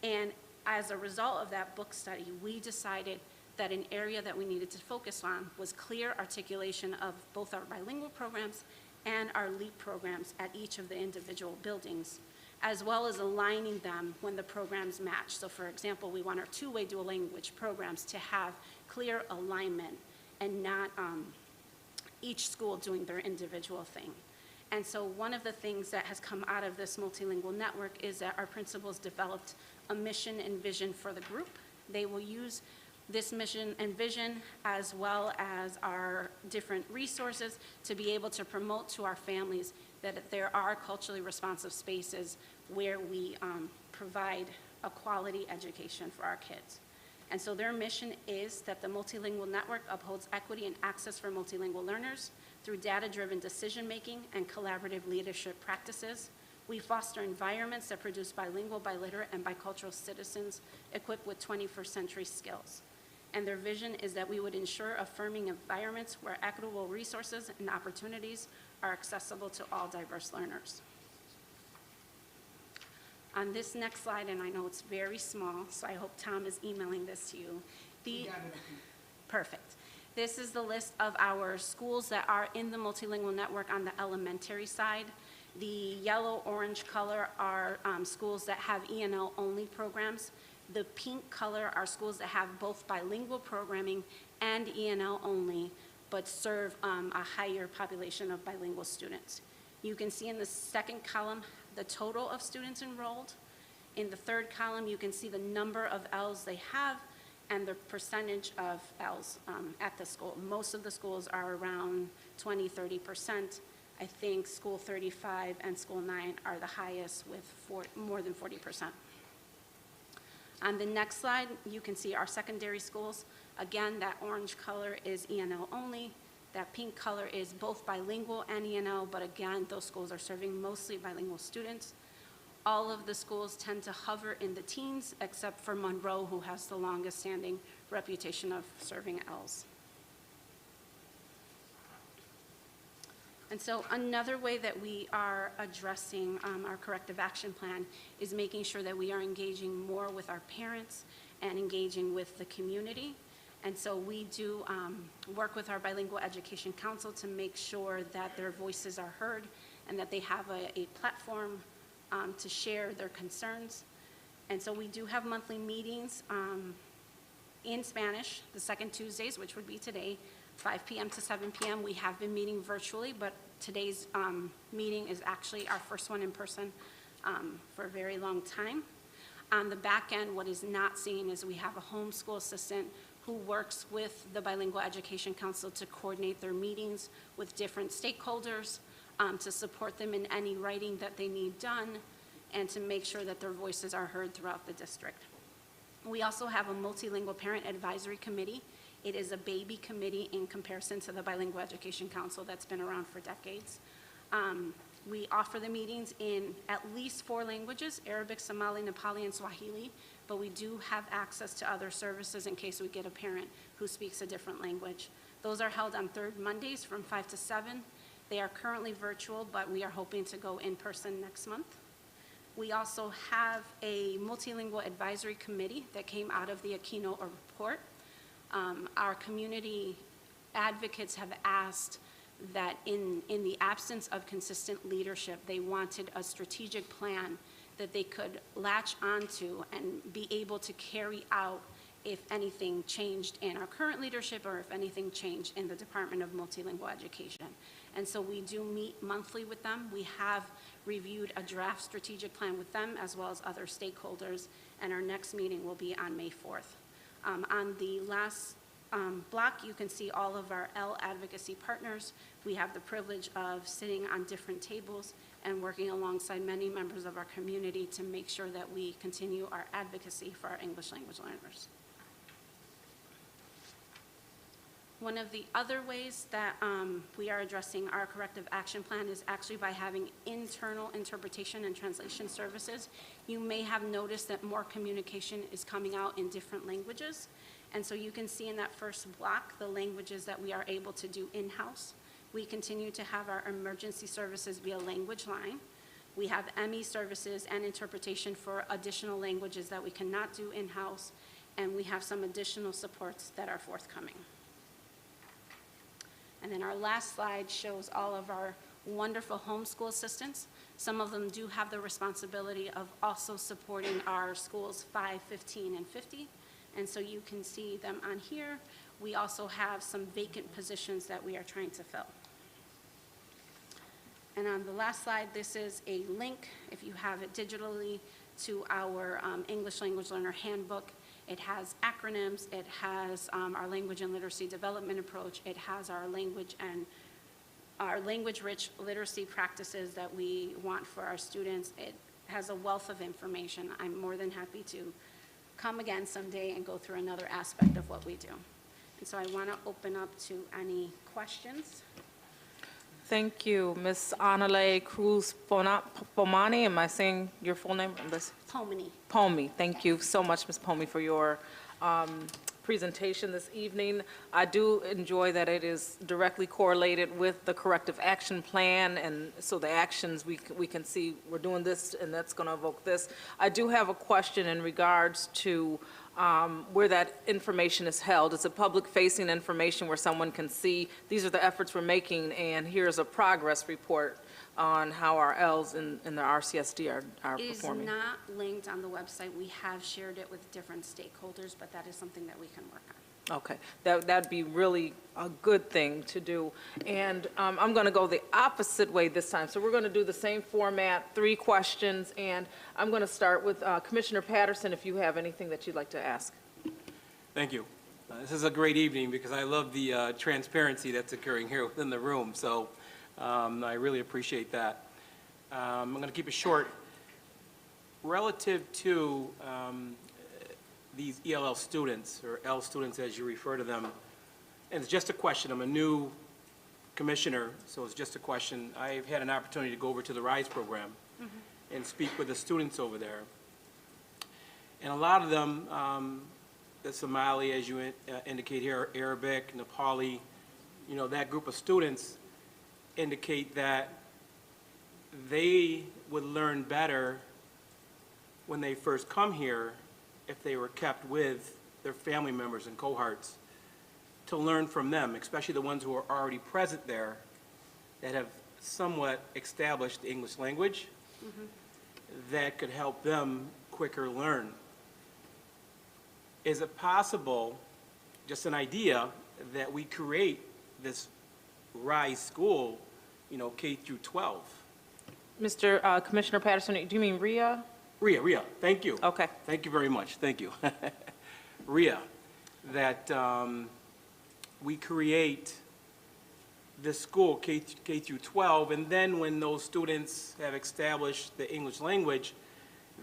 And as a result of that book study, we decided that an area that we needed to focus on was clear articulation of both our bilingual programs and our LEAP programs at each of the individual buildings, as well as aligning them when the programs match. So for example, we want our 2-way dual language programs to have clear alignment and not each school doing their individual thing. And so one of the things that has come out of this multilingual network is that our principals developed a mission and vision for the group. They will use this mission and vision, as well as our different resources, to be able to promote to our families that there are culturally responsive spaces where we provide a quality education for our kids. And so their mission is that the Multilingual Network upholds equity and access for multilingual learners through data-driven decision-making and collaborative leadership practices. We foster environments that produce bilingual, biliterate, and bicultural citizens equipped with 21st century skills. And their vision is that we would ensure affirming environments where equitable resources and opportunities are accessible to all diverse learners. On this next slide, and I know it's very small, so I hope Tom is emailing this to you. Perfect. This is the list of our schools that are in the multilingual network on the elementary side. The yellow-orange color are schools that have ENL only programs. The pink color are schools that have both bilingual programming and ENL only, but serve a higher population of bilingual students. You can see in the second column the total of students enrolled, In the third column, you can see the number of Ls they have and the percentage of Ls at the school. Most of the schools are around 20, 30%. I think School 35 and School 9 are the highest with more than 40%. On the next slide, you can see our secondary schools. Again, that orange color is ENL only. That pink color is both bilingual and ENL, but again, those schools are serving mostly bilingual students. All of the schools tend to hover in the teens, except for Monroe, who has the longest standing reputation of serving Ls. And so another way that we are addressing our corrective action plan is making sure that we are engaging more with our parents and engaging with the community. And so we do work with our Bilingual Education Council to make sure that their voices are heard and that they have a platform to share their concerns. And so we do have monthly meetings in Spanish, the second Tuesdays, which would be today, 5 p.m. to 7 p.m. We have been meeting virtually, but today's meeting is actually our first one in person for a very long time. On the back end, what is not seen is we have a homeschool assistant who works with the Bilingual Education Council to coordinate their meetings with different stakeholders, to support them in any writing that they need done, and to make sure that their voices are heard throughout the district. We also have a multilingual parent advisory committee. It is a baby committee in comparison to the Bilingual Education Council that's been around for decades. We offer the meetings in at least 4 languages, Arabic, Somali, Nepali, and Swahili, but we do have access to other services in case we get a parent who speaks a different language. Those are held on third Mondays from 5 to 7. They are currently virtual, but we are hoping to go in person next month. We also have a multilingual advisory committee that came out of the Aquino report. Our community advocates have asked that in the absence of consistent leadership, they wanted a strategic plan that they could latch onto and be able to carry out if anything changed in our current leadership or if anything changed in the Department of Multilingual Education. And so we do meet monthly with them. We have reviewed a draft strategic plan with them as well as other stakeholders, and our next meeting will be on May 4th. On the last block, you can see all of our L advocacy partners. We have the privilege of sitting on different tables and working alongside many members of our community to make sure that we continue our advocacy for our English language learners. One of the other ways that we are addressing our corrective action plan is actually by having internal interpretation and translation services. You may have noticed that more communication is coming out in different languages. And so you can see in that first block the languages that we are able to do in-house. We continue to have our emergency services via language line. We have ME services and interpretation for additional languages that we cannot do in-house. And we have some additional supports that are forthcoming. And then our last slide shows all of our wonderful homeschool assistants. Some of them do have the responsibility of also supporting our schools 5, 15, and 50. And so you can see them on here. We also have some vacant positions that we are trying to fill. And on the last slide, this is a link, if you have it digitally, to our English language learner handbook. It has acronyms, it has our language and literacy development approach, it has our language and our language-rich literacy practices that we want for our students. It has a wealth of information. I'm more than happy to come again someday and go through another aspect of what we do. And so I want to open up to any questions. Thank you, Ms. Anale Cruz Pomani. Am I saying your full name? Pomani. Pomani. Thank you so much, Ms. Pomani, for your presentation this evening. I do enjoy that it is directly correlated with the corrective action plan, and so the actions we can see we're doing this and that's going to evoke this. I do have a question in regards to where that information is held. It's a public-facing information where someone can see these are the efforts we're making, and here's a progress report on how our Ls in the RCSD are performing. It is not linked on the website. We have shared it with different stakeholders, but that is something that we can work on. Okay, that'd be really a good thing to do. And I'm going to go the opposite way this time. So we're going to do the same format, 3 questions, and I'm going to start with Commissioner Patterson, if you have anything that you'd like to ask. Thank you. This is a great evening because I love the transparency that's occurring here within the room, so I really appreciate that. I'm going to keep it short. Relative to these ELL students, or L students as you refer to them, and it's just a question. I'm a new commissioner, so it's just a question. I've had an opportunity to go over to the RISE program and speak with the students over there. And a lot of them, the Somali, as you indicate here, Arabic, Nepali, you know, that group of students indicate that they would learn better when they first come here if they were kept with their family members and cohorts to learn from them, especially the ones who are already present there that have somewhat established the English language that could help them quicker learn. Is it possible, just an idea, that we create this RISE school, you know, K through 12? Mr. Commissioner Patterson, do you mean RIA? RIA, thank you. Okay. Thank you very much, thank you. RIA, that we create this school, K through 12, and then when those students have established the English language,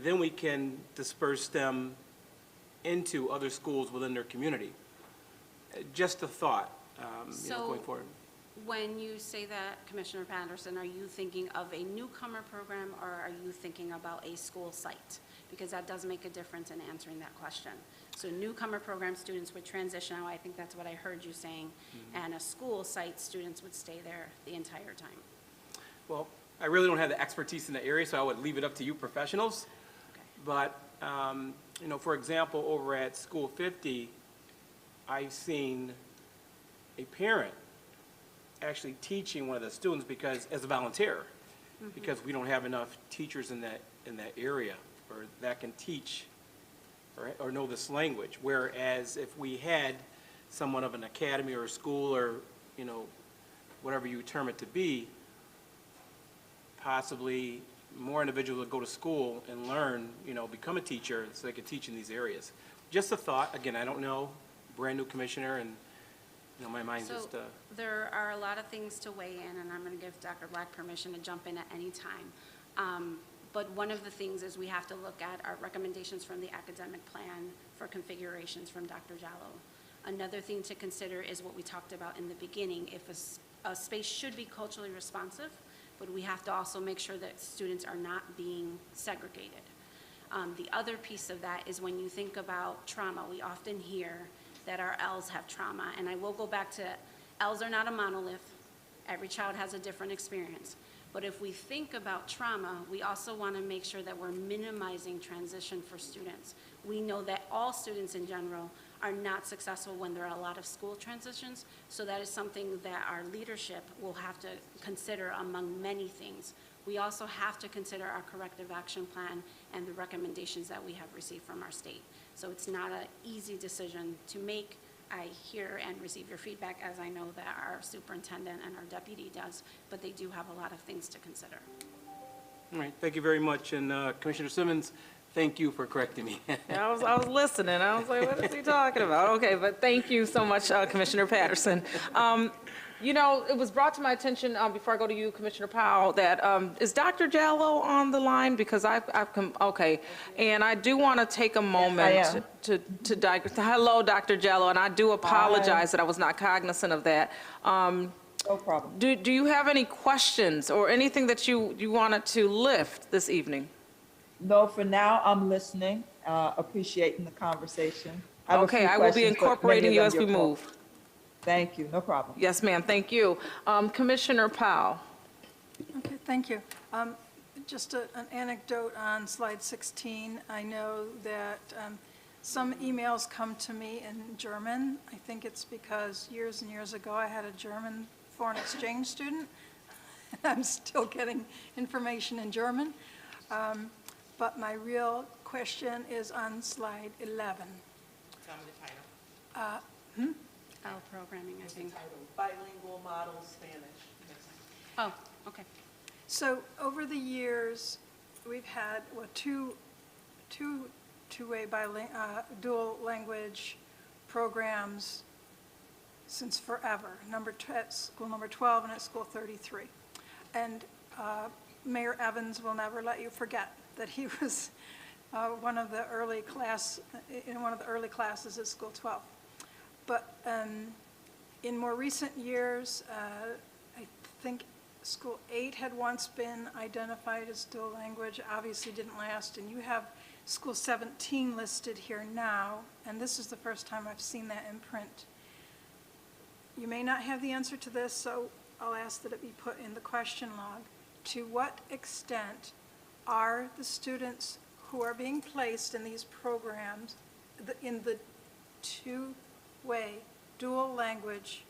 then we can disperse them into other schools within their community. Just a thought, you know, going forward. When you say that, Commissioner Patterson, are you thinking of a newcomer program, or are you thinking about a school site? Because that does make a difference in answering that question. So newcomer program students would transition out, I think that's what I heard you saying, and a school site students would stay there the entire time. Well, I really don't have the expertise in the area, so I would leave it up to you professionals. Okay. But, you know, for example, over at School 50, I've seen a parent actually teaching one of the students because, as a volunteer, because we don't have enough teachers in that area or that can teach or know this language. Whereas if we had someone of an academy or a school or, you know, whatever you term it to be, possibly more individuals would go to school and learn, you know, become a teacher so they can teach in these areas. Just a thought. Again, I don't know, brand new commissioner, and you know, my mind So just. there are a lot of things to weigh in, and I'm going to give Dr. Black permission to jump in at any time. But one of the things is we have to look at our recommendations from the academic plan for configurations from Dr. Jallo. Another thing to consider is what we talked about in the beginning. If a space should be culturally responsive, but we have to also make sure that students are not being segregated. The other piece of that is when you think about trauma, we often hear that our L's have trauma, and I will go back to L's are not a monolith. Every child has a different experience. But if we think about trauma, we also want to make sure that we're minimizing transition for students. We know that all students in general are not successful when there are a lot of school transitions, so that is something that our leadership will have to consider among many things. We also have to consider our corrective action plan and the recommendations that we have received from our state. So it's not an easy decision to make. I hear and receive your feedback, as I know that our superintendent and our deputy does, but they do have a lot of things to consider. All right, thank you very much. And Commissioner Simmons, thank you for correcting me. Yeah, I was listening. I was like, what is he talking about? Okay, but thank you so much, Commissioner Patterson. You know, it was brought to my attention before I go to you, Commissioner Powell, that is Dr. Jallo on the line? Because I've come, okay. And I do want to take a moment to digress. Hello, Dr. Jallo, and I do apologize that I was not cognizant of that. No problem. Do you have any questions or anything that you wanted to lift this evening? No, for now, I'm listening, appreciating the conversation. Okay, I will be incorporating you as we move. Thank you, no problem. Yes, ma'am, thank you. Commissioner Powell. Okay, thank you. Just an anecdote on slide 16. I know that some emails come to me in German. I think it's because years and years ago I had a German foreign exchange student. I'm still getting information in German. But my real question is on slide 11. Tell me the title. programming, I think. Bilingual model Spanish. Oh, okay. So over the years, we've had, two-way dual language programs since forever, at school number 12 and at school 33. And Mayor Evans will never let you forget that he was in one of the early classes at school 12. But in more recent years, I think school 8 had once been identified as dual language, obviously didn't last, and you have school 17 listed here now, and this is the first time I've seen that in print. You may not have the answer to this, so I'll ask that it be put in the question log. To what extent are the students who are being placed in these programs, in the two-way dual language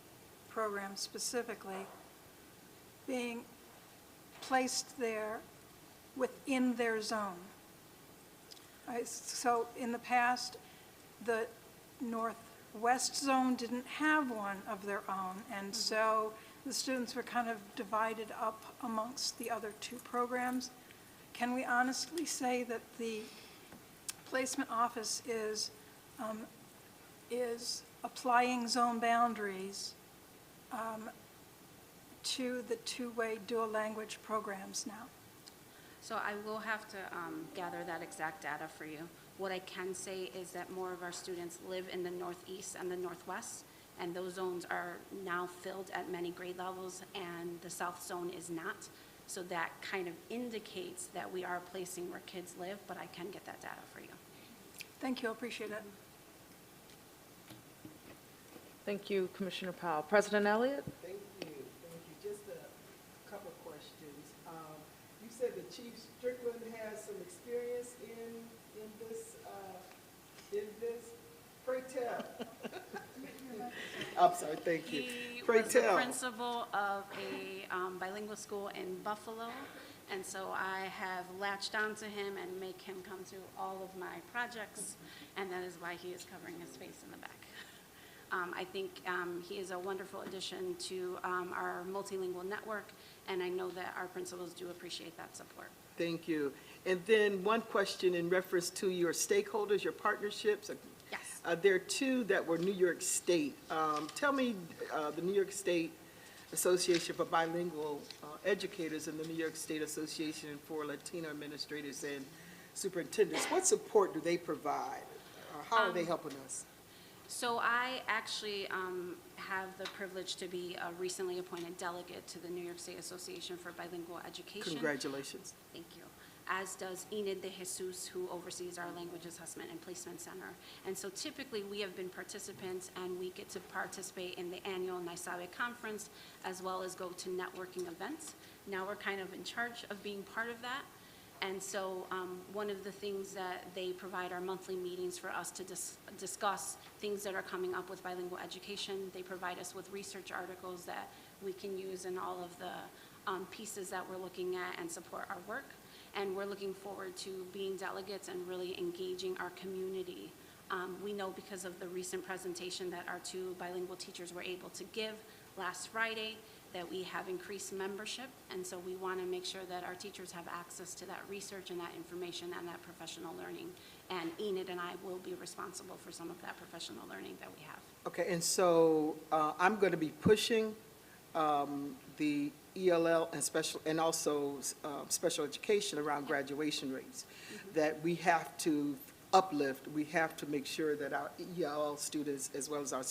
program specifically, being placed there within their zone? So in the past, the Northwest zone didn't have one of their own, and so the students were kind of divided up amongst the other two programs. Can we honestly say that the placement office is applying zone boundaries to the two-way dual language programs now? So I will have to gather that exact data for you. What I can say is that more of our students live in the Northeast and the Northwest, and those zones are now filled at many grade levels, and the South zone is not. So that kind of indicates that we are placing where kids live, but I can get that data for you. Thank you, I appreciate it. Thank you, Commissioner Powell. President Elliott? Thank you. Just a couple of questions. You said that Chief Strickland has some experience in this. Pray tell. I'm sorry, thank you. Pray was tell. the principal of a bilingual school in Buffalo, and so I have latched on to him and make him come to all of my projects, and that is why he is covering his face in the back. I think he is a wonderful addition to our multilingual network, and I know that our principals do appreciate that support. Thank you. And then one question in reference to your stakeholders, your partnerships. Yes. There are two that were New York State. Tell me the New York State Association for Bilingual Educators and the New York State Association for Latino Administrators and Superintendents. What support do they provide? How are they helping us? So I actually have the privilege to be a recently appointed delegate to the New York State Association for Bilingual Education. Congratulations. Thank you. As does Enid de Jesus, who oversees our Language Assessment and Placement Center. And so typically we have been participants, and we get to participate in the annual NYSABE conference as well as go to networking events. Now we're kind of in charge of being part of that. And so one of the things that they provide are monthly meetings for us to discuss things that are coming up with bilingual education. They provide us with research articles that we can use in all of the pieces that we're looking at and support our work. And we're looking forward to being delegates and really engaging our community. We know because of the recent presentation that our two bilingual teachers were able to give last Friday that we have increased membership, and so we want to make sure that our teachers have access to that research and that information and that professional learning. And Enid and I will be responsible for some of that professional learning that we have. Okay, and so I'm going to be pushing the ELL and also special education around graduation rates, that we have to uplift. We have to make sure that our ELL students, as well as our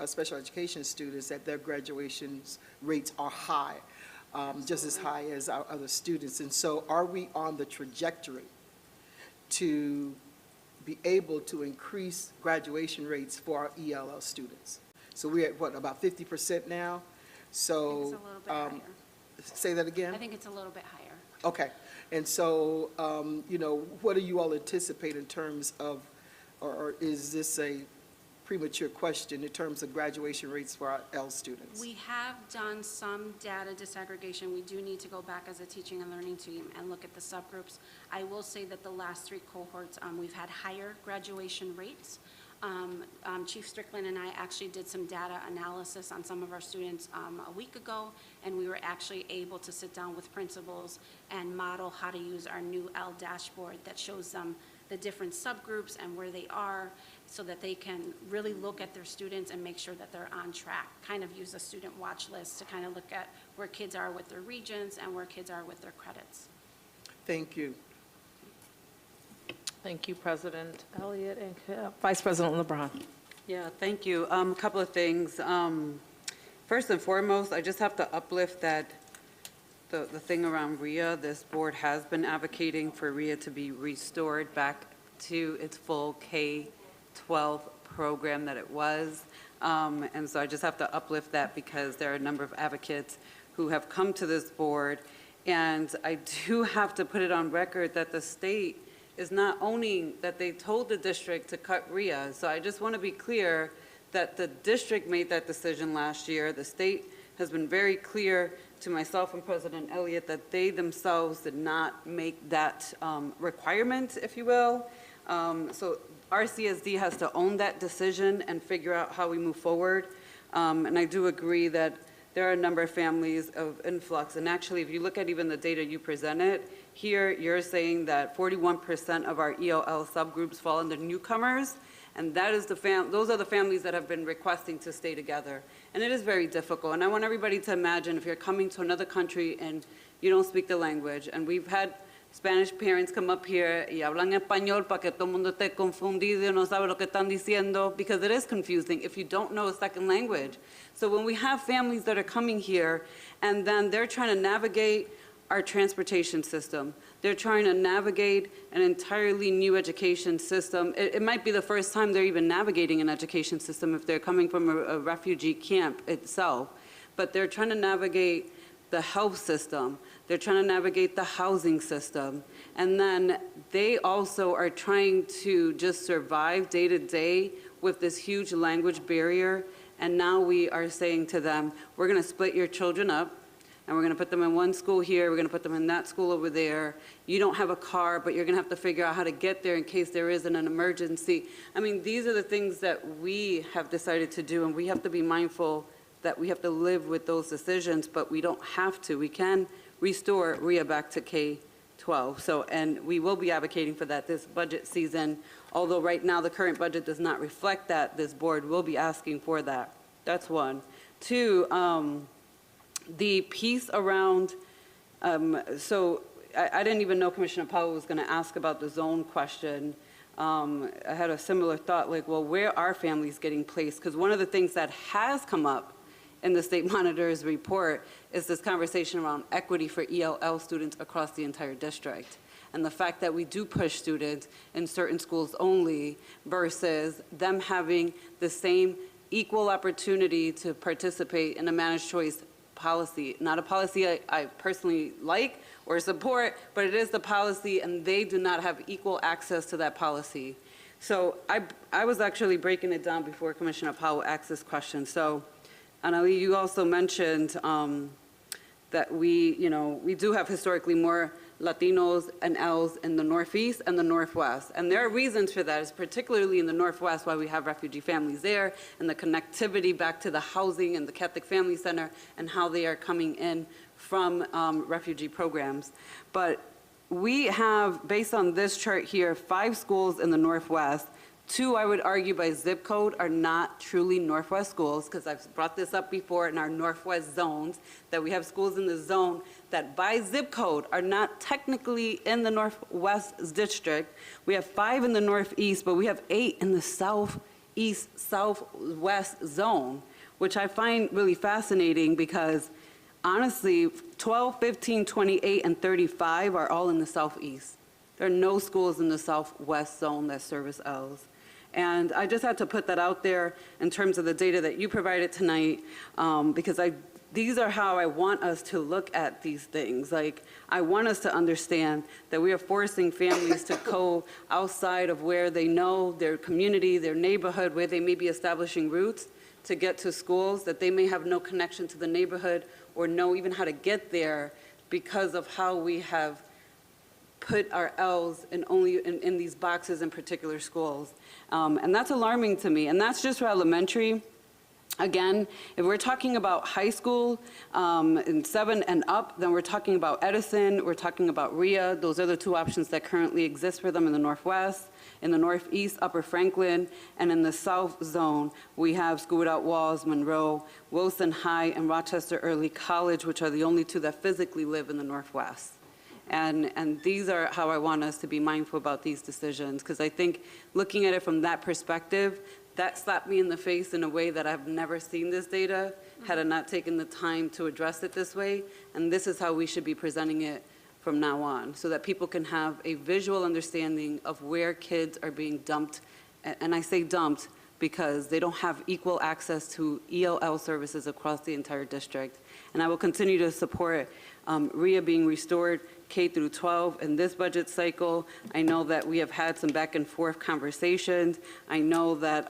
special education students, that their graduation rates are high, just as high as our other students. And so are we on the trajectory to be able to increase graduation rates for our ELL students? So we're at, what, about 50% now? So, It's a little bit higher. Say that again? I think it's a little bit higher. Okay, and so, what do you all anticipate in terms of, or is this a premature question in terms of graduation rates for our L students? We have done some data disaggregation. We do need to go back as a teaching and learning team and look at the subgroups. I will say that the last three cohorts, we've had higher graduation rates. Chief Strickland and I actually did some data analysis on some of our students a week ago, and we were actually able to sit down with principals and model how to use our new L dashboard that shows them the different subgroups and where they are, so that they can really look at their students and make sure that they're on track, kind of use a student watch list to kind of look at where kids are with their regions and where kids are with their credits. Thank you. Thank you, President Elliott and Vice President LeBron. Yeah, thank you. A couple of things. First and foremost, I just have to uplift that the thing around RIA. This board has been advocating for RIA to be restored back to its full K-12 program that it was. And so I just have to uplift that because there are a number of advocates who have come to this board. And I do have to put it on record that the state is not owning that they told the district to cut RIA. So I just want to be clear that the district made that decision last year. The state has been very clear to myself and President Elliott that they themselves did not make that requirement, if you will. So RCSD has to own that decision and figure out how we move forward. And I do agree that there are a number of families of influx. And actually, if you look at even the data you presented, here you're saying that 41% of our ELL subgroups fall under newcomers. And that is those are the families that have been requesting to stay together. And it is very difficult. And I want everybody to imagine if you're coming to another country and you don't speak the language. And we've had Spanish parents come up here y hablan español para que todo el mundo esté confundido y no sabe lo que están diciendo, because it is confusing if you don't know a second language. So when we have families that are coming here and then they're trying to navigate our transportation system, they're trying to navigate an entirely new education system. It might be the first time they're even navigating an education system if they're coming from a refugee camp itself, but they're trying to navigate the health system. They're trying to navigate the housing system. And then they also are trying to just survive day to day with this huge language barrier. And now we are saying to them, we're going to split your children up, and we're going to put them in one school here, we're going to put them in that school over there. You don't have a car, but you're going to have to figure out how to get there in case there isn't an emergency. I mean, these are the things that we have decided to do, and we have to be mindful that we have to live with those decisions, but we don't have to. We can restore RIA back to K-12. So, and we will be advocating for that this budget season. Although right now the current budget does not reflect that, this board will be asking for that. That's one. Two, the piece around, so I didn't even know Commissioner Powell was going to ask about the zone question. I had a similar thought, like, well, where are families getting placed? Because one of the things that has come up in the state monitor's report is this conversation around equity for ELL students across the entire district. And the fact that we do push students in certain schools only versus them having the same equal opportunity to participate in a managed choice policy. Not a policy I personally like or support, but it is the policy, and they do not have equal access to that policy. So I was actually breaking it down before Commissioner Powell asked this question. So, Annalie, you also mentioned that we do have historically more Latinos and Ls in the Northeast and the Northwest. And there are reasons for that. It's particularly in the Northwest why we have refugee families there, and the connectivity back to the housing and the Catholic Family Center and how they are coming in from refugee programs. But we have, based on this chart here, 5 schools in the Northwest. 2, I would argue, by zip code are not truly Northwest schools, because I've brought this up before in our Northwest zones, that we have schools in the zone that by zip code are not technically in the Northwest district. We have 5 in the Northeast, but we have 8 in the Southeast, Southwest zone, which I find really fascinating because honestly, 12, 15, 28, and 35 are all in the Southeast. There are no schools in the Southwest zone that service Ls. And I just had to put that out there in terms of the data that you provided tonight, because these are how I want us to look at these things. Like, I want us to understand that we are forcing families to go outside of where they know their community, their neighborhood, where they may be establishing roots to get to schools that they may have no connection to the neighborhood or know even how to get there because of how we have put our Ls in these boxes in particular schools. And that's alarming to me, and that's just for elementary. Again, if we're talking about high school in 7 and up, then we're talking about Edison, we're talking about RIA. Those are the 2 options that currently exist for them in the Northwest. In the Northeast, Upper Franklin, and in the South Zone, we have School Without Walls, Monroe, Wilson High, and Rochester Early College, which are the only 2 that physically live in the Northwest. And these are how I want us to be mindful about these decisions, because I think looking at it from that perspective, that slapped me in the face in a way that I've never seen this data, had I not taken the time to address it this way. And this is how we should be presenting it from now on, so that people can have a visual understanding of where kids are being dumped. And I say dumped because they don't have equal access to ELL services across the entire district. And I will continue to support RIA being restored K through 12 in this budget cycle. I know that we have had some back and forth conversations. I know that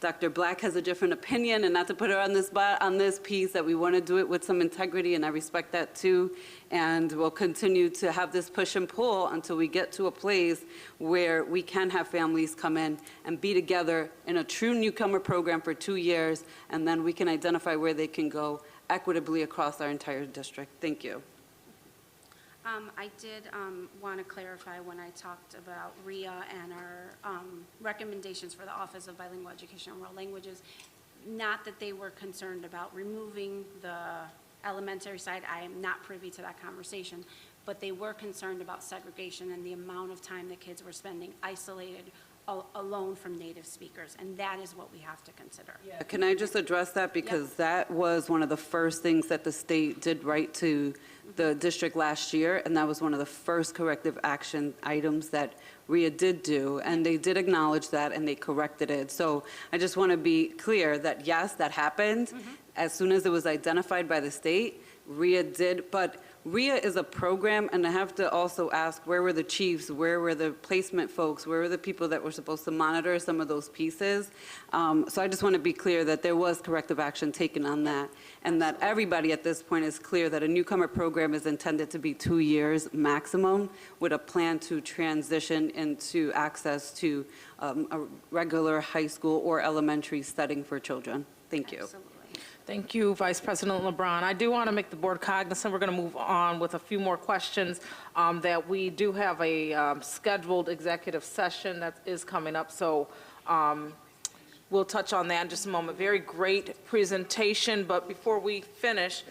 Dr. Black has a different opinion, and not to put her on the spot on this piece, that we want to do it with some integrity, and I respect that too. And we'll continue to have this push and pull until we get to a place where we can have families come in and be together in a true newcomer program for 2 years, and then we can identify where they can go equitably across our entire district. Thank you. I did want to clarify when I talked about RIA and our recommendations for the Office of Bilingual Education and World Languages, not that they were concerned about removing the elementary side. I am not privy to that conversation, but they were concerned about segregation and the amount of time that kids were spending isolated alone from native speakers, and that is what we have to consider. Yeah. Can I just address that? Because that was one of the first things that the state did write to the district last year, and that was one of the first corrective action items that RIA did do, and they did acknowledge that, and they corrected it. So I just want to be clear that, yes, that happened. As soon as it was identified by the state, RIA did, but RIA is a program, and I have to also ask, where were the chiefs, where were the placement folks, where were the people that were supposed to monitor some of those pieces? So I just want to be clear that there was corrective action taken on that, and that everybody at this point is clear that a newcomer program is intended to be 2 years maximum, with a plan to transition into access to a regular high school or elementary setting for children. Thank you. Absolutely. Thank you, Vice President LeBron. I do want to make the board cognizant. We're going to move on with a few more questions, that we do have a scheduled executive session that is coming up. So we'll touch on that in just a moment. Very great presentation. But before we finish,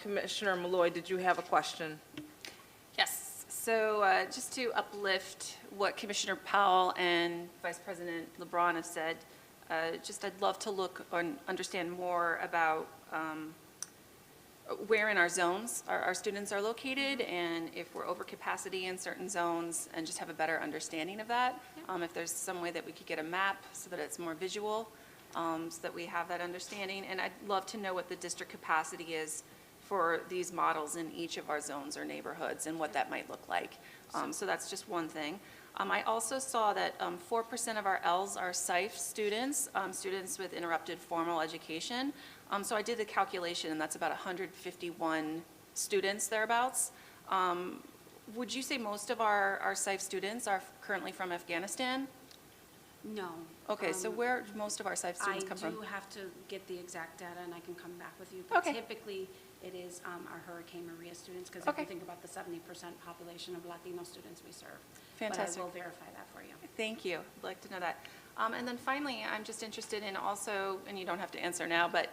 Commissioner Malloy, did you have a question? Yes. So just to uplift what Commissioner Powell and Vice President LeBron have said, I'd love to look and understand more about where in our zones our students are located, and if we're over capacity in certain zones, and just have a better understanding of that. If there's some way that we could get a map so that it's more visual, so that we have that understanding. And I'd love to know what the district capacity is for these models in each of our zones or neighborhoods, and what that might look like. So that's just one thing. I also saw that 4% of our Ls are SIFE students, students with interrupted formal education. So I did the calculation, and that's about 151 students thereabouts. Would you say most of our SIFE students are currently from Afghanistan? No. Okay, so where do most of our SIFE students come from? I do have to get the exact data, and I can come back with you. But Okay. typically, it is our Hurricane Maria students, because if Okay. you think about the 70% population of Latino students we serve. Fantastic. But I will verify that for you. Thank you. I'd like to know that. And then finally, I'm just interested in also, and you don't have to answer now, but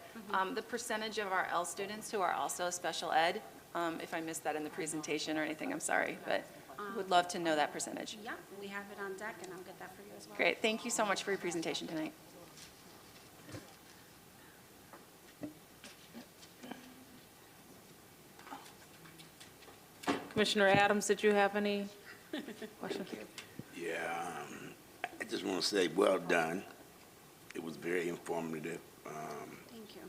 the percentage of our L students who are also special ed. If I missed that in the presentation or anything, I'm sorry, but would love to know that percentage. Yeah, we have it on deck, and I'll get that for you as well. Great. Thank you so much for your presentation tonight. Commissioner Adams, did you have any questions? Yeah, I just want to say, well done. It was very informative. Thank you.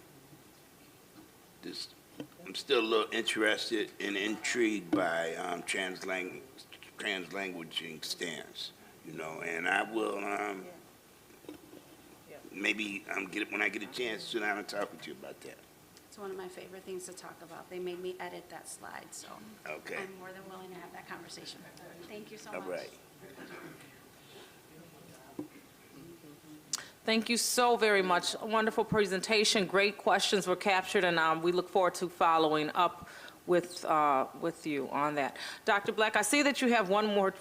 I'm still a little interested and intrigued by translanguaging stance, and I will maybe when I get a chance, sit down and talk with you about that. It's one of my favorite things to talk about. They made me edit that slide, so Okay. I'm more than willing to have that conversation. Thank you so much. All right. Thank you so very much. A wonderful presentation. Great questions were captured, and we look forward to following up with you on that. Dr. Black, I see that you have one more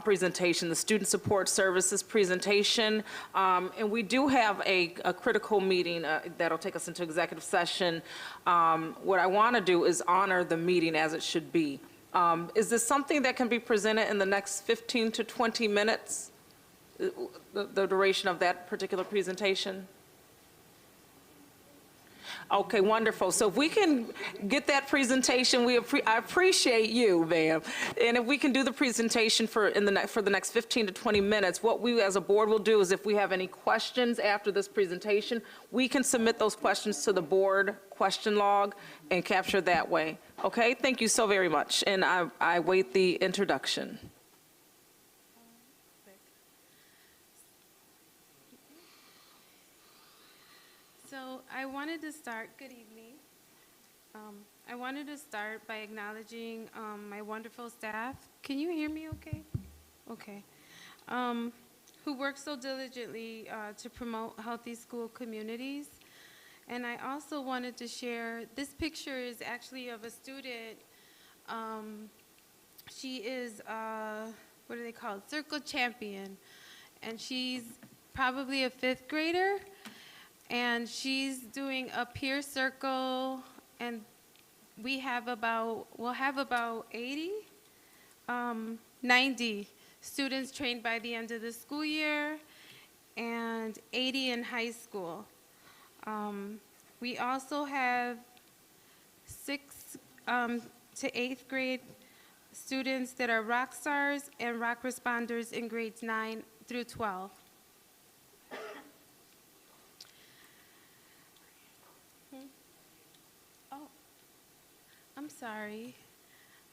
presentation, the Student Support Services presentation, and we do have a critical meeting that'll take us into executive session. What I want to do is honor the meeting as it should be. Is this something that can be presented in the next 15 to 20 minutes, the duration of that particular presentation? Okay, wonderful. So if we can get that presentation, I appreciate you, ma'am. And if we can do the presentation for the next 15 to 20 minutes, what we as a board will do is if we have any questions after this presentation, we can submit those questions to the board question log and capture that way. Okay, thank you so very much. And I await the introduction. So I wanted to start, good evening. I wanted to start by acknowledging my wonderful staff. Can you hear me okay? Okay. Who work so diligently to promote healthy school communities. And I also wanted to share, this picture is actually of a student. She is, what are they called? Circle champion. And she's probably a 5th grader. And she's doing a peer circle, and we'll have about 80, 90 students trained by the end of the school year, and 80 in high school. We also have 6th to 8th grade students that are rock stars and rock responders in grades 9 through 12. I'm sorry.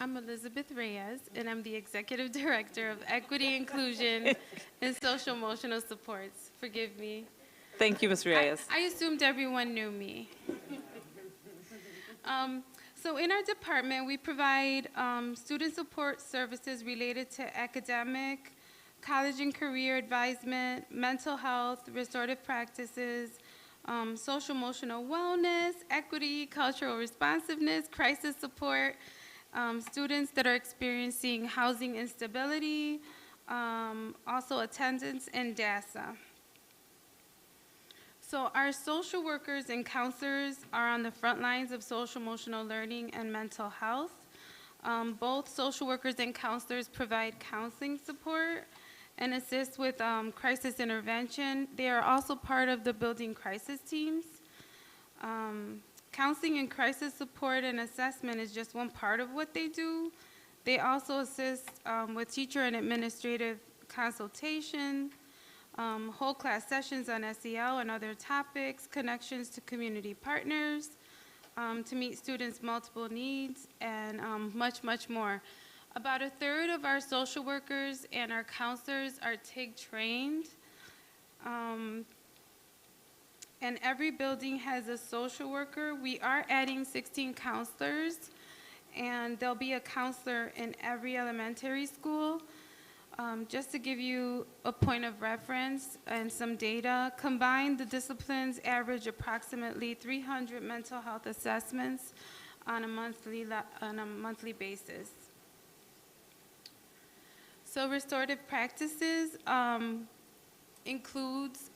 I'm Elizabeth Reyes, and I'm the Executive Director of Equity, Inclusion, and Social Emotional Supports. Forgive me. Thank you, Ms. Reyes. I assumed everyone knew me. So in our department, we provide student support services related to academic, college and career advisement, mental health, restorative practices, social emotional wellness, equity, cultural responsiveness, crisis support, students that are experiencing housing instability, also attendance and DASA. So our social workers and counselors are on the front lines of social emotional learning and mental health. Both social workers and counselors provide counseling support and assist with crisis intervention. They are also part of the building crisis teams. Counseling and crisis support and assessment is just one part of what they do. They also assist with teacher and administrative consultation, whole class sessions on SEL and other topics, connections to community partners, to meet students' multiple needs, and much, much more. About 1/3 of our social workers and our counselors are TIG trained. And every building has a social worker. We are adding 16 counselors, and there'll be a counselor in every elementary school. Just to give you a point of reference and some data, combined, the disciplines average approximately 300 mental health assessments on a monthly basis. So restorative practices includes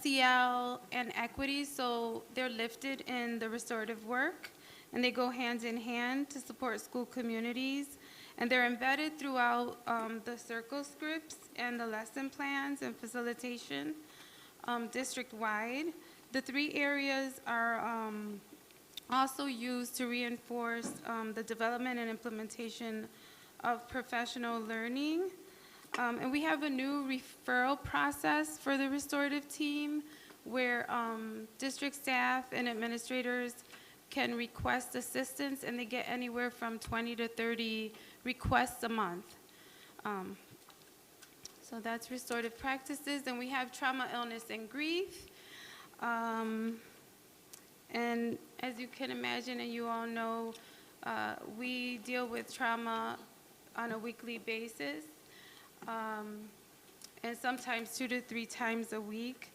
SEL and equity, so they're lifted in the restorative work, and they go hand in hand to support school communities. And they're embedded throughout the circle scripts and the lesson plans and facilitation district-wide. The 3 areas are also used to reinforce the development and implementation of professional learning. And we have a new referral process for the restorative team where district staff and administrators can request assistance, and they get anywhere from 20 to 30 requests a month. So that's restorative practices. And we have trauma, illness, and grief. And as you can imagine, and you all know, we deal with trauma on a weekly basis, and sometimes 2 to 3 times a week.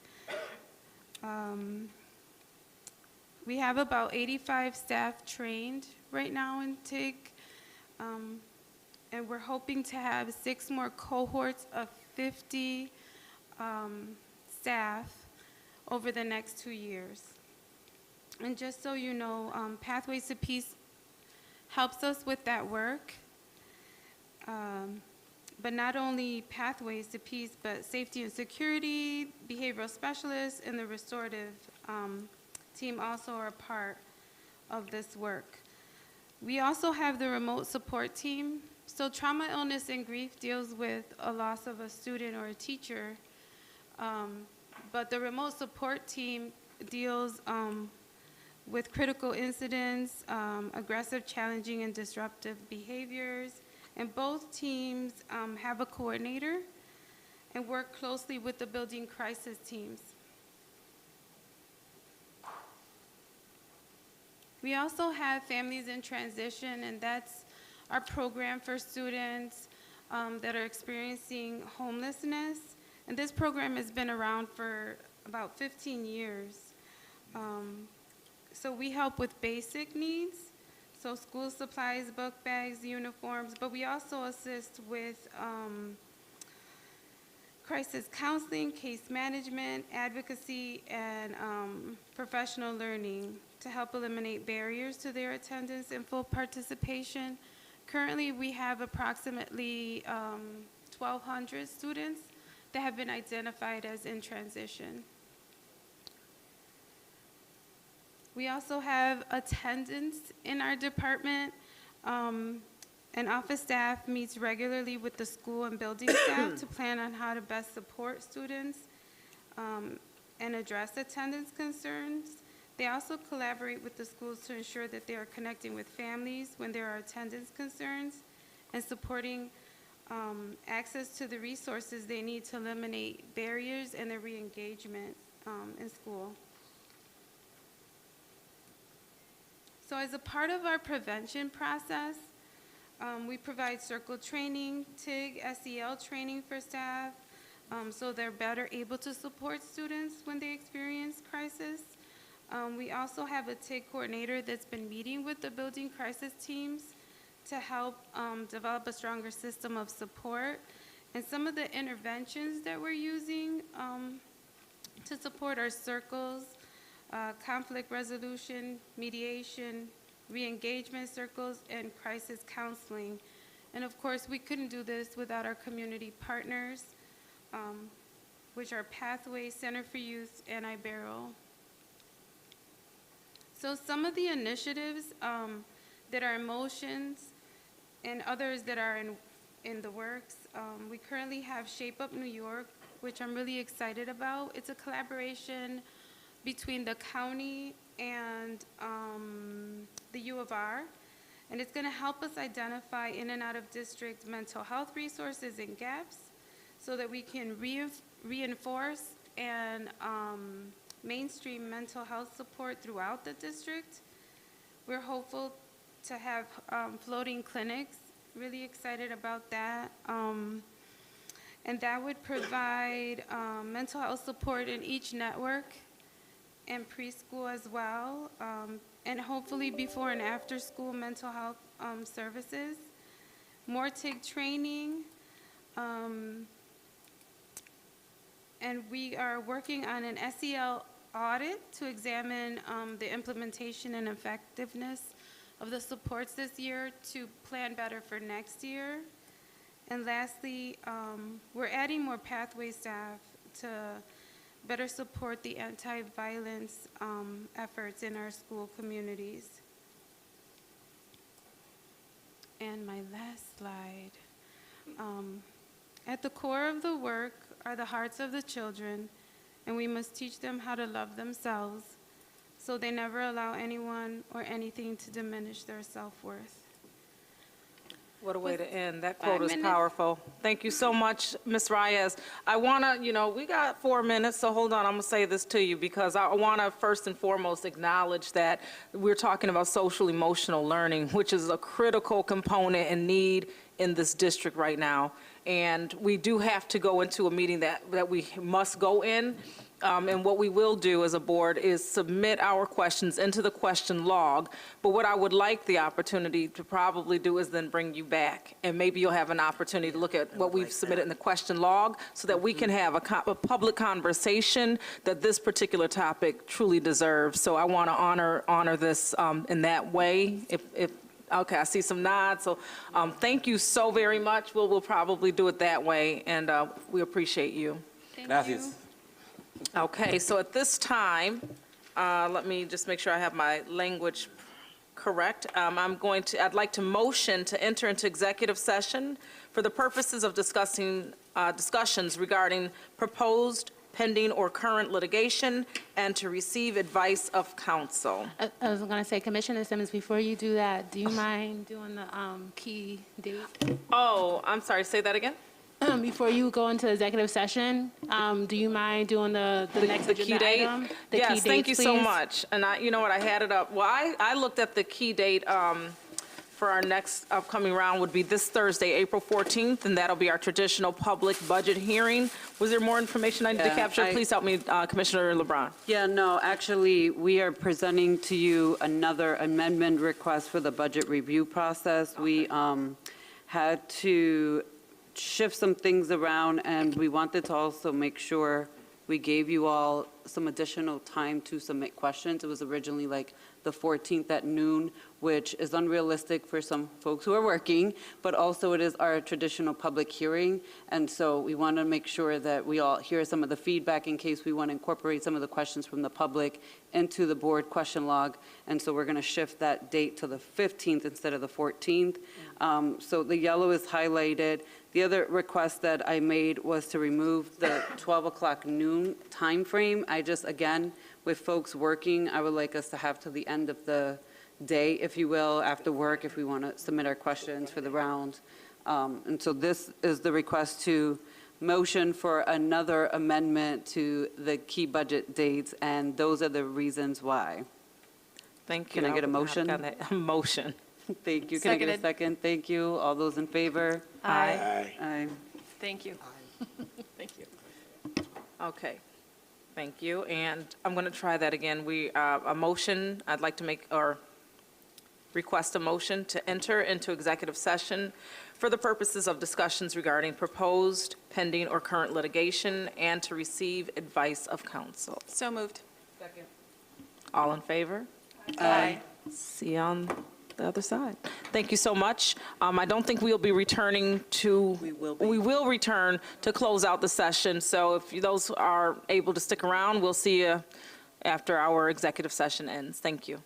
We have about 85 staff trained right now in TIG, and we're hoping to have 6 more cohorts of 50 staff over the next 2 years. And just so you know, Pathways to Peace helps us with that work. But not only Pathways to Peace, but safety and security, behavioral specialists, and the restorative team also are a part of this work. We also have the remote support team. So trauma, illness, and grief deals with a loss of a student or a teacher, but the remote support team deals with critical incidents, aggressive, challenging, and disruptive behaviors. And both teams have a coordinator and work closely with the building crisis teams. We also have Families in Transition, and that's our program for students that are experiencing homelessness. And this program has been around for about 15 years. So we help with basic needs, so school supplies, book bags, uniforms, but we also assist with crisis counseling, case management, advocacy, and professional learning to help eliminate barriers to their attendance and full participation. Currently, we have approximately 1,200 students that have been identified as in transition. We also have attendance in our department, and office staff meets regularly with the school and building staff to plan on how to best support students and address attendance concerns. They also collaborate with the schools to ensure that they are connecting with families when there are attendance concerns and supporting access to the resources they need to eliminate barriers and their re-engagement in school. So as a part of our prevention process, we provide circle training, TIG, SEL training for staff, so they're better able to support students when they experience crisis. We also have a TIG coordinator that's been meeting with the building crisis teams to help develop a stronger system of support. And some of the interventions that we're using to support our circles, conflict resolution, mediation, re-engagement circles, and crisis counseling. And of course, we couldn't do this without our community partners, which are Pathways, Center for Youth, and Ibero. So some of the initiatives that are in motions and others that are in the works, we currently have Shape Up New York, which I'm really excited about. It's a collaboration between the county and the U of R, and it's going to help us identify in and out of district mental health resources and gaps so that we can reinforce and mainstream mental health support throughout the district. We're hopeful to have floating clinics, really excited about that. And that would provide mental health support in each network and preschool as well, and hopefully before and after school mental health services, more TIG training, and we are working on an SEL audit to examine the implementation and effectiveness of the supports this year to plan better for next year. And lastly, we're adding more pathway staff to better support the anti-violence efforts in our school communities. And my last slide. At the core of the work are the hearts of the children, and we must teach them how to love themselves so they never allow anyone or anything to diminish their self-worth. What a way to end. That 5 quote is minutes. powerful. Thank you so much, Ms. Reyes. I want to, we got 4 minutes, so hold on. I'm going to say this to you because I want to first and foremost acknowledge that we're talking about social emotional learning, which is a critical component and need in this district right now. And we do have to go into a meeting that we must go in. And what we will do as a board is submit our questions into the question log. But what I would like the opportunity to probably do is then bring you back. And maybe you'll have an opportunity to look at what we've submitted in the question log so that we can have a public conversation that this particular topic truly deserves. So I want to honor this in that way. Okay, I see some nods. So thank you so very much. We'll probably do it that way. And we appreciate you. Gracias. Okay, so at this time, let me just make sure I have my language correct. I'd like to motion to enter into executive session for the purposes of discussions regarding proposed, pending, or current litigation, and to receive advice of counsel. I was going to say, Commissioner Simmons, before you do that, do you mind doing the key date? Oh, I'm sorry, say that again? Before you go into executive session, do you mind doing the next The key agenda date? item? The key Yes, thank dates, you so please? much. And you know what, I had it up. Well, I looked at the key date for our next upcoming round would be this Thursday, April 14th, and that'll be our traditional public budget hearing. Was there more information I need to Yeah, capture? Please help me, Commissioner LeBron. Yeah, no, actually, we are presenting to you another amendment request for the budget review process. We had to shift some things around, and we wanted to also make sure we gave you all some additional time to submit questions. It was originally like the 14th at noon, which is unrealistic for some folks who are working, but also it is our traditional public hearing. And so we want to make sure that we all hear some of the feedback in case we want to incorporate some of the questions from the public into the board question log. And so we're going to shift that date to the 15th instead of the 14th. So the yellow is highlighted. The other request that I made was to remove the 12 o'clock noon timeframe. I just, again, with folks working, I would like us to have to the end of the day, if you will, after work, if we want to submit our questions for the round. And so this is the request to motion for another amendment to the key budget dates, and those are the reasons why. Thank you. Can I get a motion? Motion. Thank you. Can I get a Seconded. second? Thank you. All those in favor? Aye. Aye. Thank you. Thank you. Okay, thank you. And I'm going to try that again. A motion, I'd like to make, or request a motion to enter into executive session for the purposes of discussions regarding proposed, pending, or current litigation, and to receive advice of counsel. So moved. All in favor? Aye. See you on the other side. Thank you so much. I don't think we'll be returning to. We will return to close out the session. So if those are able to stick around, we'll see you after our executive session ends. Thank you.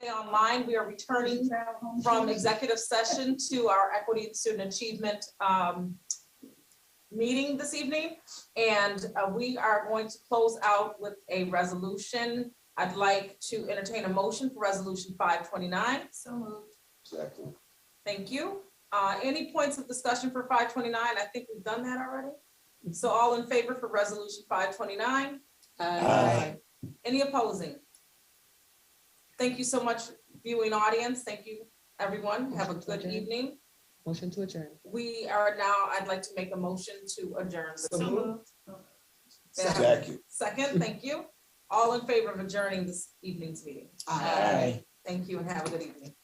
Online, we are returning from executive session to our equity and student achievement meeting this evening. And we are going to close out with a resolution. I'd like to entertain a motion for resolution 529. So moved. Second. Thank you. Any points of discussion for 529? I think we've done that already. So all in favor for resolution 529? Aye. Any opposing? Thank you so much, viewing audience. Thank you, everyone. Have a good evening. Motion to adjourn. We are now, I'd like to make a motion to adjourn. Second. Second, thank you. All in favor of adjourning this evening's meeting? Aye. Thank you and have a good evening.